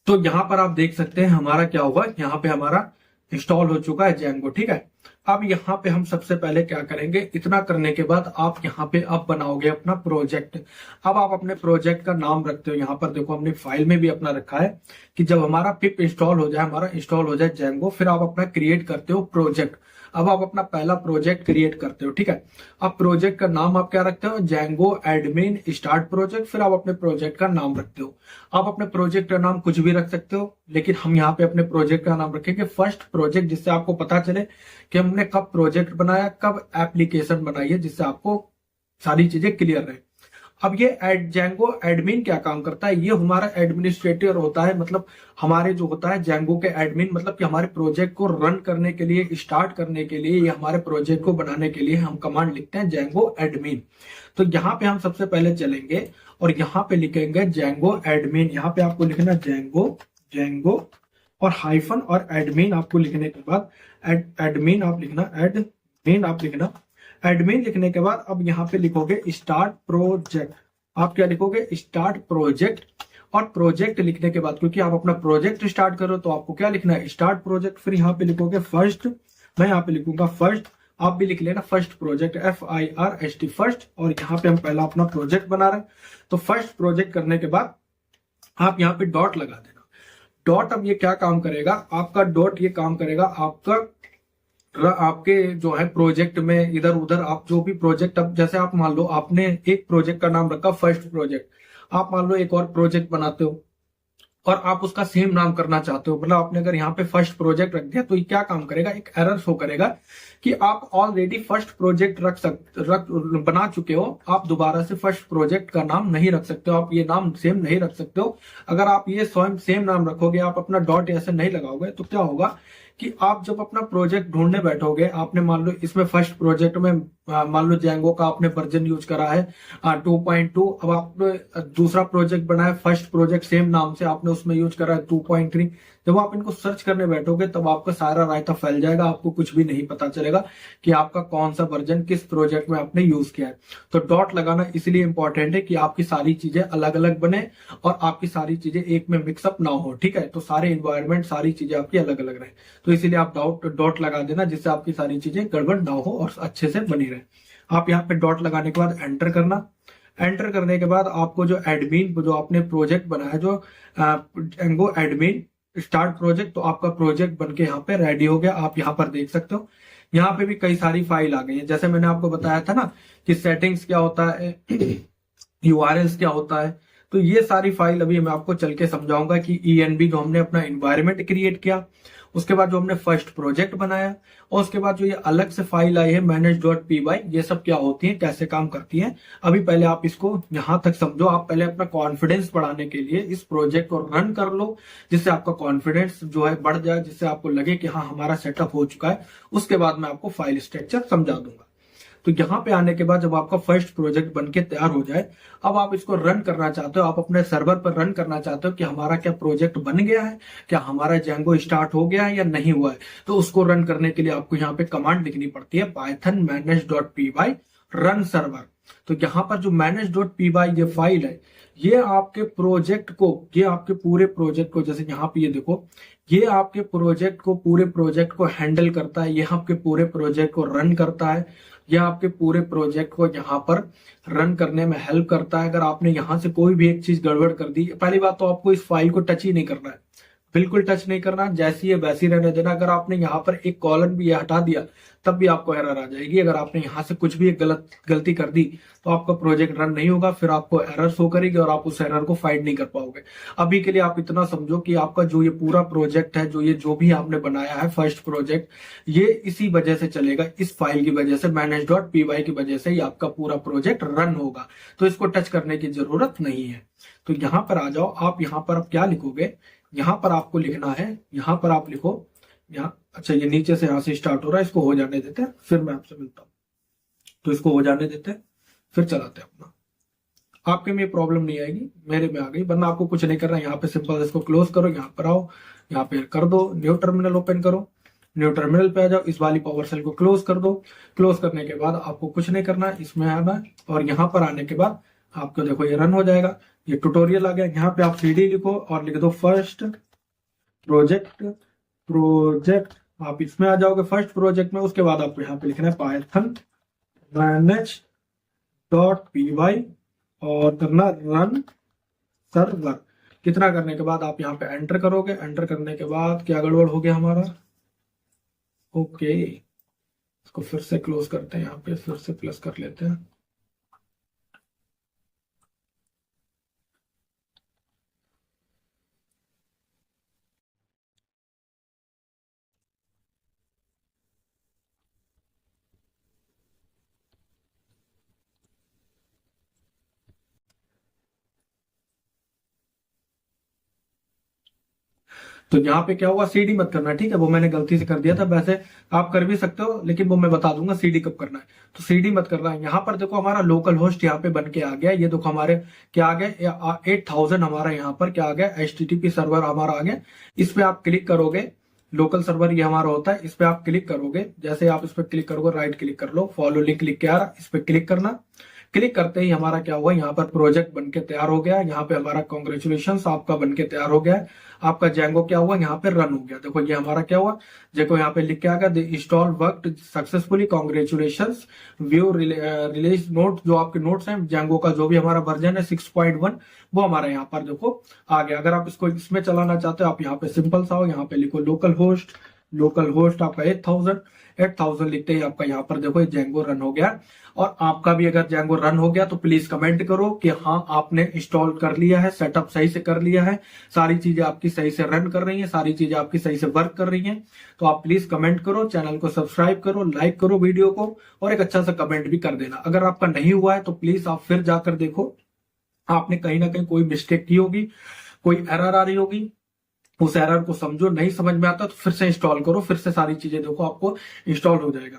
तो यहाँ पर आप देख सकते हैं हमारा क्या हुआ, यहाँ पे हमारा इंस्टॉल हो चुका है जेंगो। ठीक है, अब यहाँ पे हम सबसे पहले क्या करेंगे, इतना करने के बाद आप यहाँ पे अब बनाओगे अपना प्रोजेक्ट। अब आप अपने प्रोजेक्ट का नाम रखते हो, यहाँ पर देखो हमने फाइल में भी अपना रखा है कि जब हमारा पिप इंस्टॉल हो जाए, हमारा इंस्टॉल हो जाए जेंगो, फिर आप अपना क्रिएट करते हो प्रोजेक्ट। अब आप अपना पहला प्रोजेक्ट क्रिएट करते हो। ठीक है, अब प्रोजेक्ट का नाम आप क्या रखते हो, जेंगो एडमिन स्टार्ट प्रोजेक्ट। फिर आप अपने प्रोजेक्ट का नाम रखते हो। आप अपने प्रोजेक्ट का नाम कुछ भी रख सकते हो, लेकिन हम यहाँ पे अपने प्रोजेक्ट का नाम रखेंगे फर्स्ट प्रोजेक्ट, जिससे आपको पता चले कि हमने कब प्रोजेक्ट बनाया, कब एप्लीकेशन बनाई है, जिससे आपको सारी चीजें क्लियर रहे। अब ये जेंगो एडमिन क्या काम करता है, ये हमारा एडमिनिस्ट्रेटर होता है, मतलब हमारे जो होता है जेंगो के एडमिन, मतलब कि हमारे प्रोजेक्ट को रन करने के लिए, स्टार्ट करने के लिए, या हमारे प्रोजेक्ट को बनाने के लिए हम कमांड लिखते हैं जेंगो एडमिन। तो यहाँ पे हम सबसे पहले चलेंगे और यहाँ पे लिखेंगे जेंगो एडमिन। यहाँ पे आपको लिखना जेंगो और हाइफन और एडमिन आपको लिखने के बाद एडमिन आप लिखना। एडमिन लिखने के बाद अब यहाँ पे लिखोगे स्टार्ट प्रोजेक्ट। आप क्या लिखोगे, स्टार्ट प्रोजेक्ट। और प्रोजेक्ट लिखने के बाद, क्योंकि आप अपना प्रोजेक्ट स्टार्ट करो, तो आपको क्या लिखना है, स्टार्ट प्रोजेक्ट। फिर यहाँ पे लिखोगे फर्स्ट, मैं यहाँ पे लिखूंगा फर्स्ट, आप भी लिख लेना फर्स्ट प्रोजेक्ट, FIRST फर्स्ट। और यहाँ पे हम पहला अपना प्रोजेक्ट बना रहे हैं, तो फर्स्ट प्रोजेक्ट करने के बाद आप यहाँ पे डॉट लगा देना। डॉट अब ये क्या काम करेगा, आपका डॉट ये काम करेगा आपके जो है प्रोजेक्ट में इधर उधर आप जो भी प्रोजेक्ट, अब जैसे आप मान लो आपने एक प्रोजेक्ट का नाम रखा फर्स्ट प्रोजेक्ट, आप मान लो एक और प्रोजेक्ट बनाते हो और आप उसका सेम नाम करना चाहते हो, मतलब आपने अगर यहाँ पे फर्स्ट प्रोजेक्ट रख दिया, तो ये क्या काम करेगा, एक एरर शो करेगा कि आप ऑलरेडी फर्स्ट प्रोजेक्ट बना चुके हो, आप दोबारा से फर्स्ट प्रोजेक्ट का नाम नहीं रख सकते हो, आप ये नाम सेम नहीं रख सकते हो। अगर आप ये स्वयं सेम नाम रखोगे, आप अपना डॉट ऐसे नहीं लगाओगे, तो क्या होगा कि आप जब अपना प्रोजेक्ट ढूंढने बैठोगे, आपने मान लो इसमें फर्स्ट प्रोजेक्ट में मान लो जेंगो का आपने वर्जन यूज करा है 2.2, अब आपने दूसरा प्रोजेक्ट बनाया फर्स्ट प्रोजेक्ट सेम नाम से, आपने उसमें यूज करा है 2.3। जब आप इनको सर्च करने बैठोगे, तब आपका सारा रायता फैल जाएगा, आपको कुछ भी नहीं पता चलेगा कि आपका कौन सा वर्जन किस प्रोजेक्ट में आपने यूज किया है। तो डॉट लगाना इसलिए इंपॉर्टेंट है कि आपकी सारी चीजें अलग अलग बने और आपकी सारी चीजें एक में मिक्सअप ना हो। ठीक है, तो सारे इन्वायरमेंट, सारी चीजें आपकी अलग अलग रहे, तो इसीलिए आप डॉट लगा देना, जिससे आपकी सारी चीजें गड़बड़ ना हो और अच्छे से बनी रहे। आप यहाँ पे डॉट लगाने के बाद एंटर करना। एंटर करने के बाद आपको जो एडमिन, जो आपने प्रोजेक्ट बनाया, जो जेंगो एडमिन स्टार्ट प्रोजेक्ट, तो आपका प्रोजेक्ट बनके यहाँ पे रेडी हो गया। आप यहाँ पर देख सकते हो, यहाँ पे भी कई सारी फाइल आ गई है। जैसे मैंने आपको बताया था ना कि सेटिंग्स क्या होता है, URLs क्या होता है, तो ये सारी फाइल अभी मैं आपको चल के समझाऊंगा कि ENB जो हमने अपना इन्वायरमेंट क्रिएट किया, उसके बाद जो हमने फर्स्ट प्रोजेक्ट बनाया, और उसके बाद जो ये अलग से फाइल आई है manage.py, ये सब क्या होती है, कैसे काम करती है, अभी पहले आप इसको यहां तक समझो। आप पहले अपना कॉन्फिडेंस बढ़ाने के लिए इस प्रोजेक्ट को रन कर लो, जिससे आपका कॉन्फिडेंस जो है बढ़ जाए, जिससे आपको लगे कि हाँ हमारा सेटअप हो चुका है। उसके बाद मैं आपको फाइल स्ट्रक्चर समझा दूंगा। तो यहाँ पे आने के बाद जब आपका फर्स्ट प्रोजेक्ट बनके तैयार हो जाए, अब आप इसको रन करना चाहते हो, आप अपने सर्वर पर रन करना चाहते हो कि हमारा क्या प्रोजेक्ट बन गया है, क्या हमारा जेंगो स्टार्ट हो गया है या नहीं हुआ है। तो उसको रन करने के लिए आपको यहाँ पे कमांड लिखनी पड़ती है python manage.py रन सर्वर। तो यहाँ पर जो manage.py ये फाइल है, ये आपके प्रोजेक्ट को, ये आपके पूरे प्रोजेक्ट को, जैसे यहाँ पे ये देखो, ये आपके प्रोजेक्ट को, पूरे प्रोजेक्ट को हैंडल करता है, ये आपके पूरे प्रोजेक्ट को रन करता है, यह आपके पूरे प्रोजेक्ट को यहाँ पर रन करने में हेल्प करता है। अगर आपने यहाँ से कोई भी एक चीज गड़बड़ कर दी, पहली बात तो आपको इस फाइल को टच ही नहीं करना है, बिल्कुल टच नहीं करना, जैसी है वैसी रहने देना। अगर आपने यहाँ पर एक कॉलम भी हटा दिया, तब भी आपको एरर आ जाएगी। अगर आपने यहाँ से कुछ भी एक गलती कर दी, तो आपका प्रोजेक्ट रन नहीं होगा, फिर आपको एरर शो करेगी और आप उस एरर को फाइंड नहीं कर पाओगे। अभी के लिए आप इतना समझो कि आपका जो ये पूरा प्रोजेक्ट है, जो भी आपने बनाया है फर्स्ट प्रोजेक्ट, ये इसी वजह से चलेगा, इस फाइल की वजह से, manage.py की वजह से ही आपका पूरा प्रोजेक्ट रन होगा। तो इसको टच करने की जरूरत नहीं है। तो यहाँ पर आ जाओ, आप यहाँ पर क्या लिखोगे, यहाँ पर आपको लिखना है, यहाँ पर आप लिखो, यहाँ, अच्छा ये नीचे से यहाँ से स्टार्ट हो रहा है, इसको हो जाने देते हैं, फिर मैं आपसे मिलता हूँ। तो इसको हो जाने देते हैं, फिर चलाते हैं अपना। आपके में प्रॉब्लम नहीं आएगी, मेरे में आ गई, वरना आपको कुछ नहीं करना। यहाँ पे सिंपल इसको क्लोज करो, यहाँ पर आओ, यहाँ पे कर दो, न्यू टर्मिनल ओपन करो, न्यू टर्मिनल पे आ जाओ, इस वाली पावर सेल को क्लोज कर दो। क्लोज करने के बाद आपको कुछ नहीं करना, इसमें आना, और यहाँ पर आने के बाद आपको देखो ये रन हो जाएगा, ये ट्यूटोरियल आ गया। यहाँ पे आप सीडी लिखो और लिख दो फर्स्ट प्रोजेक्ट। प्रोजेक्ट आप इसमें आ जाओगे फर्स्ट प्रोजेक्ट में। उसके बाद आपको यहाँ पे लिखना है Python manage dot P Y और करना रन सर्वर। कितना करने के बाद आप यहाँ पे एंटर करोगे। एंटर करने के बाद क्या गड़बड़ हो गया हमारा, ओके इसको फिर से क्लोज करते हैं, यहाँ पे फिर से प्लस कर लेते हैं। तो यहाँ पे क्या हुआ, सीडी मत करना, ठीक है, वो मैंने गलती से कर दिया था। वैसे आप कर भी सकते हो, लेकिन वो मैं बता दूंगा सीडी कब करना है। तो सीडी मत करना है। यहाँ पर देखो हमारा लोकल होस्ट यहाँ पे बन के आ गया। ये देखो हमारे क्या आ गया, 8000 हमारा यहाँ पर क्या आ गया, HTTP सर्वर हमारा आ गया। इस पे आप क्लिक करोगे, लोकल सर्वर ये हमारा होता है। इस पे आप क्लिक करोगे, जैसे आप इस पे क्लिक करोगे, राइट क्लिक कर लो, फॉलो लिंक लिख के आ रहा, इस पे क्लिक करना। क्लिक करते ही हमारा क्या हुआ, यहाँ पर प्रोजेक्ट बनके तैयार हो गया। यहाँ पे हमारा कॉन्ग्रेचुलेशन आपका बनके तैयार हो गया। आपका जेंगो क्या हुआ, यहाँ पे रन हो गया। देखो ये हमारा क्या हुआ, देखो यहाँ पे लिख के आ गया, the install worked successfully, congratulation, view release note. जो आपके नोट्स हैं जेंगो का, जो भी हमारा वर्जन है 6.1, वो हमारा यहाँ पर देखो आ गया। अगर आप इसको इसमें चलाना चाहते हो, आप यहाँ पे सिंपल सा हो, यहाँ पे लिखो लोकल होस्ट। लोकल होस्ट आपका 8000 लिखते ही आपका यहाँ पर देखो ये जेंगो रन हो गया। और आपका भी अगर जेंगो रन हो गया तो प्लीज कमेंट करो कि हाँ आपने इंस्टॉल कर लिया है, सेटअप सही से कर लिया है, सारी चीजें आपकी सही से रन कर रही हैं, सारी चीजें आपकी सही से वर्क कर रही हैं। तो आप प्लीज कमेंट करो, चैनल को सब्सक्राइब करो, लाइक करो वीडियो को, और एक अच्छा सा कमेंट भी कर देना। अगर आपका नहीं हुआ है तो प्लीज आप फिर जाकर देखो, आपने कहीं ना कहीं कोई मिस्टेक की होगी, कोई एरर आ रही होगी, उस एरर को समझो। नहीं समझ में आता तो फिर से इंस्टॉल करो, फिर से सारी चीजें देखो, आपको इंस्टॉल हो जाएगा।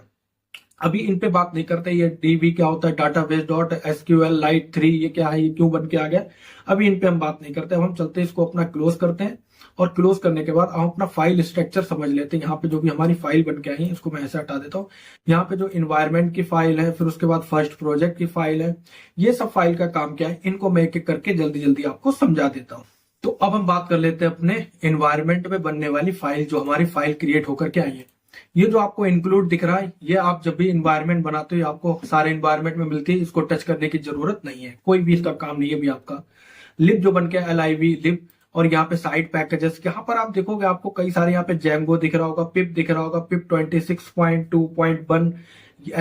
अभी इन पे बात नहीं करते, ये डीबी क्या होता है, डाटाबेस डॉट एसक्यूएल लाइट 3, ये क्या है, ये क्यों बन के आ गया, अभी इन पे हम बात नहीं करते। अब हम चलते हैं, इसको अपना क्लोज करते हैं। और क्लोज करने के बाद हम अपना फाइल स्ट्रक्चर समझ लेते हैं। यहाँ पे जो भी हमारी फाइल बन के आई है, इसको मैं ऐसे हटा देता हूँ। यहाँ पे जो इन्वायरमेंट की फाइल है, फिर उसके बाद फर्स्ट प्रोजेक्ट की फाइल है, ये सब फाइल का काम क्या है, इनको मैं एक एक करके जल्दी जल्दी आपको समझा देता हूँ। तो अब हम बात कर लेते हैं अपने एनवायरनमेंट में बनने वाली फाइल, जो हमारी फाइल क्रिएट होकर के आई है। ये जो आपको इंक्लूड दिख रहा है, ये आप जब भी एनवायरनमेंट बनाते हो, आपको सारे एनवायरनमेंट में मिलती है, इसको टच करने की जरूरत नहीं है, कोई भी इसका काम नहीं है भी आपका। लिब जो बन के LIB लिब, और यहाँ पे साइड पैकेजेस, यहाँ पर आप देखोगे आपको कई सारे यहाँ पे जेंगो दिख रहा होगा, पिप दिख रहा होगा, पिप 26.2.1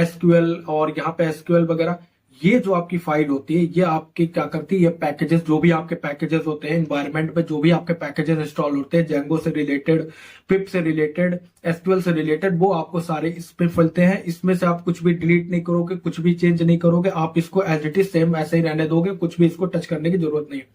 SQL, और यहाँ पे SQL वगैरह। ये जो आपकी फाइल होती है, ये आपकी क्या करती है, ये पैकेजेस, जो भी आपके पैकेजेस होते हैं एनवायरनमेंट में, जो भी आपके पैकेजेस इंस्टॉल होते हैं जेंगो से रिलेटेड, पिप से रिलेटेड, SQL से रिलेटेड, वो आपको सारे इस पे फलते हैं। इसमें से आप कुछ भी डिलीट नहीं करोगे, कुछ भी चेंज नहीं करोगे, आप इसको एज इट इज सेम ऐसे ही रहने दोगे, कुछ भी इसको टच करने की जरूरत नहीं है।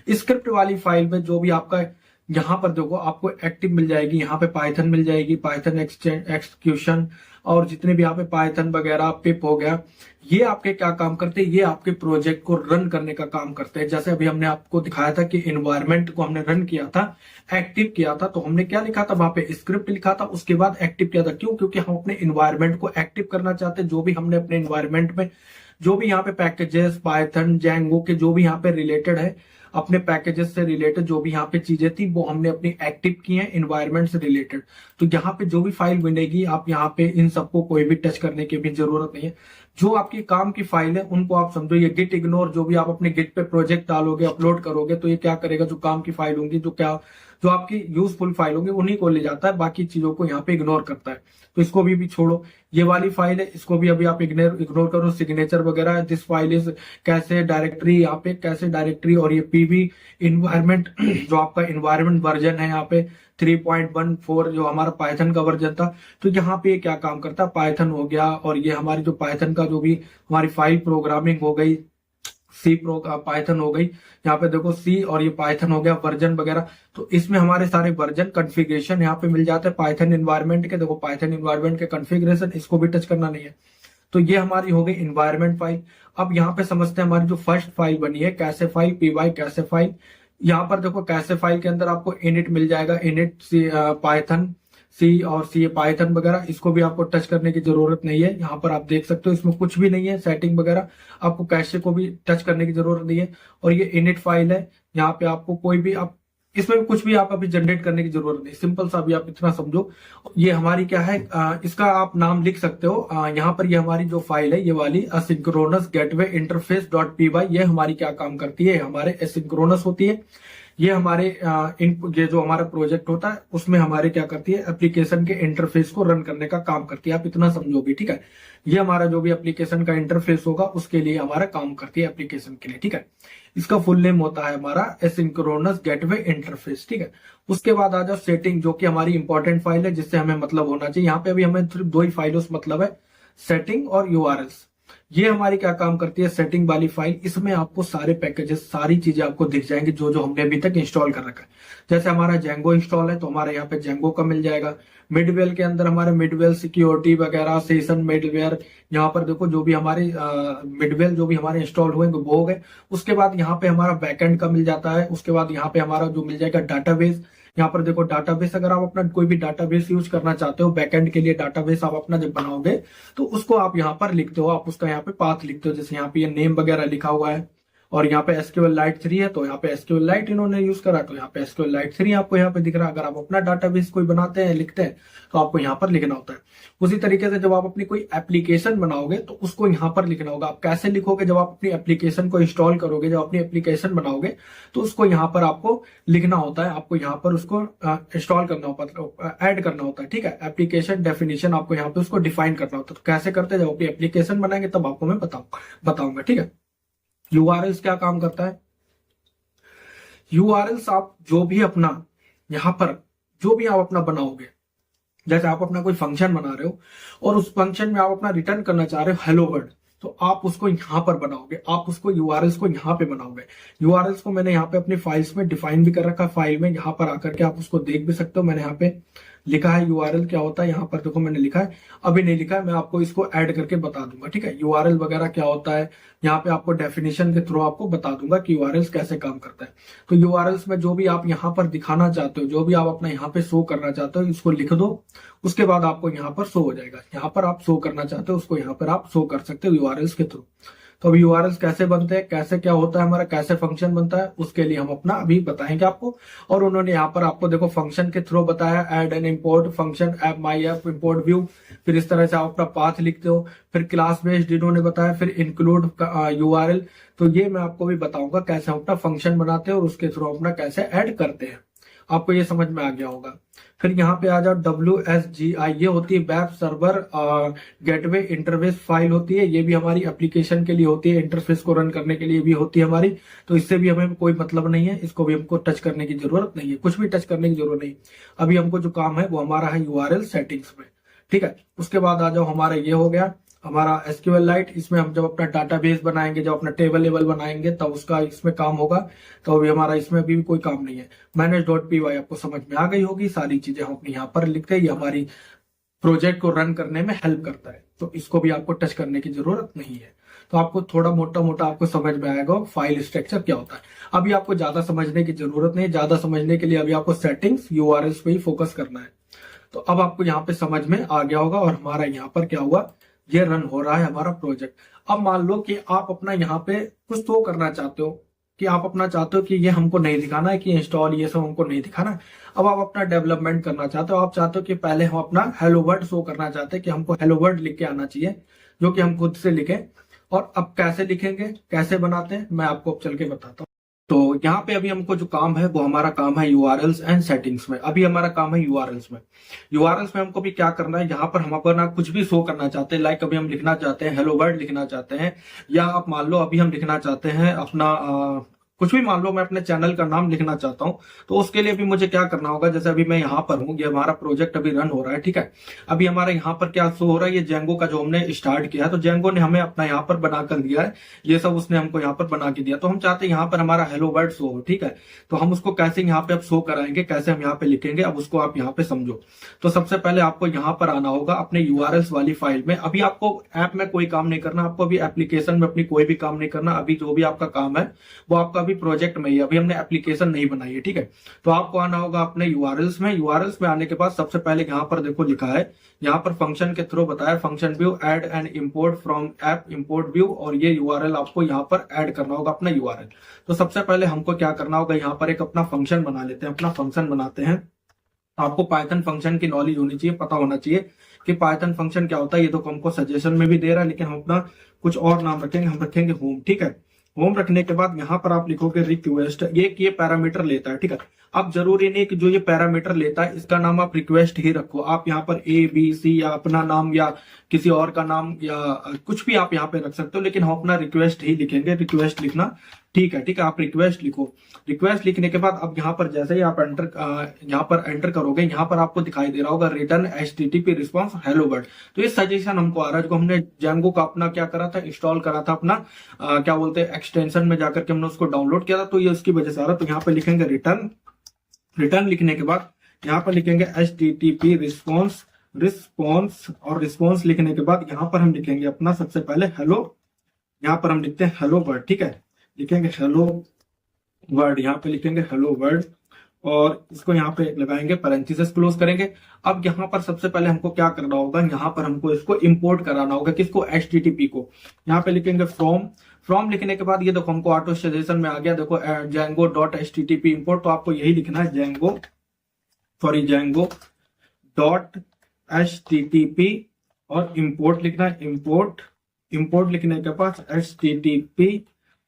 स्क्रिप्ट वाली फाइल में जो भी आपका, यहाँ पर देखो आपको एक्टिव मिल जाएगी, यहाँ पे पाइथन मिल जाएगी, पाइथन एक्सक्यूशन, और जितने भी यहाँ पे पाइथन वगैरह, पिप हो गया, ये आपके क्या काम करते हैं, ये आपके प्रोजेक्ट को रन करने का काम करते हैं। जैसे अभी हमने आपको दिखाया था कि एनवायरनमेंट को हमने रन किया था, एक्टिव किया था, तो हमने क्या लिखा था वहां पे, स्क्रिप्ट लिखा था, उसके बाद एक्टिव किया था। क्यों? क्योंकि हम अपने एनवायरनमेंट को एक्टिव करना चाहते हैं। जो भी हमने अपने एनवायरनमेंट में जो भी यहाँ पे पैकेजेस, पाइथन, जेंगो के जो भी यहाँ पे रिलेटेड है, अपने पैकेजेस से रिलेटेड जो भी यहाँ पे चीजें थी, वो हमने अपनी एक्टिव की हैं एनवायरनमेंट से रिलेटेड। तो यहाँ पे जो भी फाइल बनेगी, आप यहाँ पे इन सबको कोई भी टच करने की भी जरूरत नहीं है। जो आपकी काम की फाइल है उनको आप समझो, ये गिट इग्नोर, जो भी आप अपने गिट पे प्रोजेक्ट डालोगे, अपलोड करोगे, तो ये क्या करेगा, जो काम की फाइल होंगी, जो आपकी यूजफुल फाइल होंगी, उन्हीं को ले जाता है, बाकी चीजों को यहाँ पे इग्नोर करता है। तो इसको भी छोड़ो। ये वाली फाइल है, इसको भी अभी आप इग्नोर करो, सिग्नेचर वगैरह। दिस फाइल इज कैसे डायरेक्टरी, यहाँ पे कैसे डायरेक्टरी, और ये पीवी इन्वायरमेंट जो आपका इन्वायरमेंट वर्जन है यहाँ पे 3.14, जो हमारा पाइथन का वर्जन था। तो यहाँ पे क्या काम करता है, पाइथन हो गया, और ये हमारी जो पाइथन का जो भी हमारी फाइल प्रोग्रामिंग हो गई, पाइथन हो गई, यहाँ पे देखो सी, और ये पाइथन हो गया, वर्जन वगैरह। तो इसमें हमारे सारे वर्जन कॉन्फ़िगरेशन यहाँ पे मिल जाते हैं पाइथन एनवायरनमेंट के। देखो पाइथन एनवायरनमेंट के कॉन्फ़िगरेशन, इसको भी टच करना नहीं है। तो ये हमारी हो गई एनवायरनमेंट फाइल। अब यहाँ पे समझते हैं हमारी जो फर्स्ट फाइल बनी है, कैसे फाइल, py कैसे फाइल। यहाँ पर देखो कैसे फाइल के अंदर आपको इनिट मिल जाएगा, इनिट पाइथन सी और सी पाइथन वगैरह, इसको भी आपको टच करने की जरूरत नहीं है। यहाँ पर आप देख सकते हो इसमें कुछ भी नहीं है, सेटिंग वगैरह आपको कैशे को भी टच करने की जरूरत नहीं है। और ये इनिट फाइल है, यहाँ पे आपको कोई भी आप इसमें भी कुछ भी आप अभी जनरेट करने की जरूरत नहीं, सिंपल सा अभी आप इतना समझो। ये हमारी क्या है, इसका आप नाम लिख सकते हो। यहाँ पर ये हमारी जो फाइल है ये वाली asynchronous gateway interface dot P Y, ये हमारी क्या काम करती है, हमारे एसिंक्रोनस होती है। ये हमारे ये जो हमारा प्रोजेक्ट होता है उसमें हमारे क्या करती है, एप्लीकेशन के इंटरफेस को रन करने का काम करती है। आप इतना समझोगे, ठीक है। ये हमारा जो भी एप्लीकेशन का इंटरफेस होगा उसके लिए हमारा काम करती है, एप्लीकेशन के लिए, ठीक है। इसका फुल नेम होता है हमारा एसिंक्रोनस गेटवे इंटरफेस, ठीक है। उसके बाद आ जाओ सेटिंग, जो कि हमारी इंपॉर्टेंट फाइल है जिससे हमें मतलब होना चाहिए। यहाँ पे अभी हमें सिर्फ दो ही फाइलों से मतलब है, सेटिंग और यूआरएल्स। ये हमारी क्या काम करती है, सेटिंग वाली फाइल। इसमें आपको सारे पैकेजेस, सारी चीजें आपको दिख जाएंगी जो जो हमने अभी तक इंस्टॉल कर रखा है। जैसे हमारा जेंगो इंस्टॉल है तो हमारे यहाँ पे जेंगो का मिल जाएगा। मिडवेल के अंदर हमारे मिडवेल सिक्योरिटी वगैरह, सेशन मिडवेयर, यहाँ पर देखो जो भी हमारे मिडवेल जो भी हमारे इंस्टॉल हुए वो हो गए। उसके बाद यहाँ पे हमारा बैकएंड का मिल जाता है। उसके बाद यहाँ पे हमारा जो मिल जाएगा डाटाबेस। यहाँ पर देखो डाटाबेस, अगर आप अपना कोई भी डाटाबेस यूज करना चाहते हो बैकएंड के लिए, डाटाबेस आप अपना जब बनाओगे तो उसको आप यहाँ पर लिखते हो, आप उसका यहाँ पे पाथ लिखते हो। जैसे यहाँ पे ये नेम वगैरह लिखा हुआ है और यहाँ पे SQLite 3 है तो यहाँ पे SQLite इन्होंने यूज करा तो यहाँ पे SQLite 3 आपको यहाँ पे दिख रहा है। अगर आप अपना डाटाबेस कोई बनाते हैं, लिखते हैं तो आपको यहाँ पर लिखना होता है। उसी तरीके से जब आप अपनी कोई एप्लीकेशन बनाओगे तो उसको यहाँ पर लिखना होगा। आप कैसे लिखोगे, जब आप अपनी एप्लीकेशन को इंस्टॉल करोगे, जब अपनी एप्लीकेशन बनाओगे तो उसको यहाँ पर आपको लिखना होता है। आपको यहाँ पर उसको इंस्टॉल करना होता है, ऐड करना होता है, ठीक है। एप्लीकेशन डेफिनेशन आपको यहाँ पे उसको डिफाइन करना होता है। तो कैसे करते हैं, जब अपनी एप्लीकेशन बनाएंगे तब आपको मैं बताऊंगा, ठीक है। यूआरएल्स क्या काम करता है, यूआरएल्स आप जो भी अपना यहां पर जो भी आप अपना बनाओगे, जैसे आप अपना कोई फंक्शन बना रहे हो और उस फंक्शन में आप अपना रिटर्न करना चाह रहे हो हेलो वर्ल्ड, तो आप उसको यहां पर बनाओगे, आप उसको यूआरएल्स को यहां पे बनाओगे। यूआरएल्स को मैंने यहाँ पे अपनी फाइल्स में डिफाइन भी कर रखा है। फाइल में यहाँ पर आकर के आप उसको देख भी सकते हो। मैंने यहाँ पे लिखा है यूआरएल क्या होता है, यहाँ पर देखो मैंने लिखा है, अभी नहीं लिखा है, मैं आपको इसको ऐड करके बता दूंगा, ठीक है। यूआरएल वगैरह क्या होता है यहाँ पे आपको डेफिनेशन के थ्रू आपको बता दूंगा कि यूआरएल्स कैसे काम करता है। तो यूआरएल्स में जो भी आप यहाँ पर दिखाना चाहते हो, जो भी आप अपना यहाँ पे शो करना चाहते हो, इसको लिख दो। उसके बाद आपको यहाँ पर शो हो जाएगा। यहाँ पर आप शो करना चाहते हो उसको यहाँ पर आप शो कर सकते हो यूआरएल्स के थ्रू। तो अब यूआरएल्स कैसे बनते हैं, कैसे क्या होता है हमारा, कैसे फंक्शन बनता है, उसके लिए हम अपना अभी बताएंगे आपको। और उन्होंने यहाँ पर आपको देखो फंक्शन के थ्रू बताया, add and import function app my app import view. फिर इस तरह से आप अपना पाथ लिखते हो। फिर क्लास बेस्ड इन्होंने बताया, फिर इंक्लूड यूआरएल। तो ये मैं आपको भी बताऊंगा कैसे हम अपना फंक्शन बनाते हैं और उसके थ्रू अपना कैसे ऐड करते हैं। आपको ये समझ में आ गया होगा। फिर यहाँ पे आ जाओ WSGI, ये होती है web server gateway interface file होती है। ये भी हमारी एप्लीकेशन के लिए होती है, इंटरफेस को रन करने के लिए भी होती है हमारी। तो इससे भी हमें कोई मतलब नहीं है, इसको भी हमको टच करने की जरूरत नहीं है, कुछ भी टच करने की जरूरत नहीं। अभी हमको जो काम है वो हमारा है यूआरएल सेटिंग्स में, ठीक है। उसके बाद आ जाओ हमारा ये हो गया हमारा SQLite। इसमें हम जब अपना डाटाबेस बनाएंगे, जब अपना टेबल लेवल बनाएंगे तब उसका इसमें काम होगा। तो अभी हमारा इसमें अभी भी कोई काम नहीं है। manage.py आपको समझ में आ गई होगी, सारी चीजें हम अपने यहाँ पर लिखते हैं। ये हमारी प्रोजेक्ट को रन करने में हेल्प करता है, तो इसको भी आपको टच करने की जरूरत नहीं है। तो आपको थोड़ा मोटा मोटा आपको समझ में आएगा फाइल स्ट्रक्चर क्या होता है। अभी आपको ज्यादा समझने की जरूरत नहीं है। ज्यादा समझने के लिए अभी आपको सेटिंग्स यूआरएल्स पे ही फोकस करना है। तो अब आपको यहाँ पे समझ में आ गया होगा। और हमारा यहाँ पर क्या हुआ, ये रन हो रहा है हमारा प्रोजेक्ट। अब मान लो कि आप अपना यहाँ पे कुछ तो करना चाहते हो, कि आप अपना चाहते हो कि ये हमको नहीं दिखाना है, कि इंस्टॉल ये सब हमको नहीं दिखाना है। अब आप अपना डेवलपमेंट करना चाहते हो, आप चाहते हो कि पहले हम अपना हेलो वर्ल्ड शो करना चाहते हैं, कि हमको हेलो वर्ल्ड लिख के आना चाहिए, जो कि हम खुद से लिखें। और अब कैसे लिखेंगे, कैसे बनाते हैं, मैं आपको अब चल के बताता हूँ। तो यहाँ पे अभी हमको जो काम है वो हमारा काम है यूआरएल्स एंड सेटिंग्स में। अभी हमारा काम है यूआरएल्स में। यूआरएल्स में हमको भी क्या करना है, यहाँ पर हम अपना कुछ भी शो करना चाहते हैं। लाइक अभी हम लिखना चाहते हैं हेलो वर्ल्ड लिखना चाहते हैं, या आप मान लो अभी हम लिखना चाहते हैं अपना कुछ भी, मान लो मैं अपने चैनल का नाम लिखना चाहता हूँ। तो उसके लिए भी मुझे क्या करना होगा, जैसे अभी मैं यहाँ पर हूँ, ये हमारा प्रोजेक्ट अभी रन हो रहा है, ठीक है। अभी हमारे यहाँ पर क्या शो हो रहा है, ये जेंगो का जो हमने स्टार्ट किया है, तो जेंगो ने हमें अपना यहाँ पर बना कर दिया है, ये सब उसने हमको यहाँ पर बना के दिया। तो हम चाहते हैं यहाँ पर हमारा हेलो वर्ल्ड शो हो, ठीक है। तो हम उसको कैसे यहाँ पे अब शो कराएंगे, कैसे हम यहाँ पे लिखेंगे, अब उसको आप यहाँ पे समझो। तो सबसे पहले आपको यहाँ पर आना होगा अपने यूआरएल्स वाली फाइल में। अभी आपको ऐप में कोई काम नहीं करना, आपको अभी एप्लीकेशन में अपनी कोई भी काम नहीं करना। अभी जो भी आपका काम है वो आपका अभी प्रोजेक्ट में ही, अभी हमने एप्लीकेशन नहीं बनाई है, ठीक है। तो आपको आना होगा अपने यूआरएल्स में। यूआरएल्स में आने के बाद सबसे पहले यहाँ पर देखो लिखा है, यहाँ पर फंक्शन के थ्रू बताया, function view add and import from app import view, और ये यूआरएल आपको यहाँ पर ऐड करना होगा अपना यूआरएल। तो सबसे पहले हमको क्या करना होगा, यहाँ पर एक अपना फंक्शन बना लेते हैं। अपना फंक्शन बनाते हैं। आपको पाइथन फंक्शन की नॉलेज होनी चाहिए, पता होना चाहिए कि पाइथन फंक्शन क्या होता है। ये तो हमको सजेशन में भी दे रहा है, लेकिन हम अपना कुछ और नाम रखेंगे, हम रखेंगे होम, ठीक है। होम रखने के बाद यहाँ पर आप लिखोगे रिक्वेस्ट, ये पैरामीटर लेता है, ठीक है। अब जरूरी नहीं कि जो ये पैरामीटर लेता है इसका नाम आप रिक्वेस्ट ही रखो। आप यहाँ पर ABC या अपना नाम या किसी और का नाम या कुछ भी आप यहाँ पे रख सकते हो, लेकिन हम अपना रिक्वेस्ट ही लिखेंगे। रिक्वेस्ट लिखना ठीक है, ठीक है। आप रिक्वेस्ट लिखो। रिक्वेस्ट लिखने के बाद अब यहाँ पर जैसे ही आप यहाँ पर एंटर करोगे, यहाँ पर आपको दिखाई दे रहा होगा return HTTP response hello world. तो ये सजेशन हमको आ रहा है, जो हमने जेंगो का अपना क्या करा था, इंस्टॉल करा था अपना क्या बोलते हैं एक्सटेंशन में जाकर के हमने उसको डाउनलोड किया था, तो ये उसकी वजह से आ रहा है। तो यहाँ पे लिखेंगे रिटर्न। रिटर्न लिखने के बाद यहाँ पर लिखेंगे HTTP रिस्पॉन्स और रिस्पॉन्स लिखने के बाद यहाँ पर हम लिखेंगे अपना सबसे पहले हेलो। यहाँ पर हम लिखते हैं हेलो वर्ल्ड, ठीक है। लिखेंगे हेलो वर्ल्ड, यहाँ पे लिखेंगे हेलो वर्ल्ड और इसको यहाँ पे लगाएंगे, पैरेंथेसिस क्लोज करेंगे। अब यहाँ पर सबसे पहले हमको क्या करना होगा, यहाँ पर हमको इसको इंपोर्ट कराना होगा। किसको, HTTP को। यहाँ पे लिखेंगे फ्रॉम लिखने के बाद ये देखो हमको ऑटो सजेशन में आ गया, देखो Django.http इंपोर्ट। तो आपको यही लिखना है Django.http और इंपोर्ट लिखना है। इंपोर्ट लिखने के बाद HTTP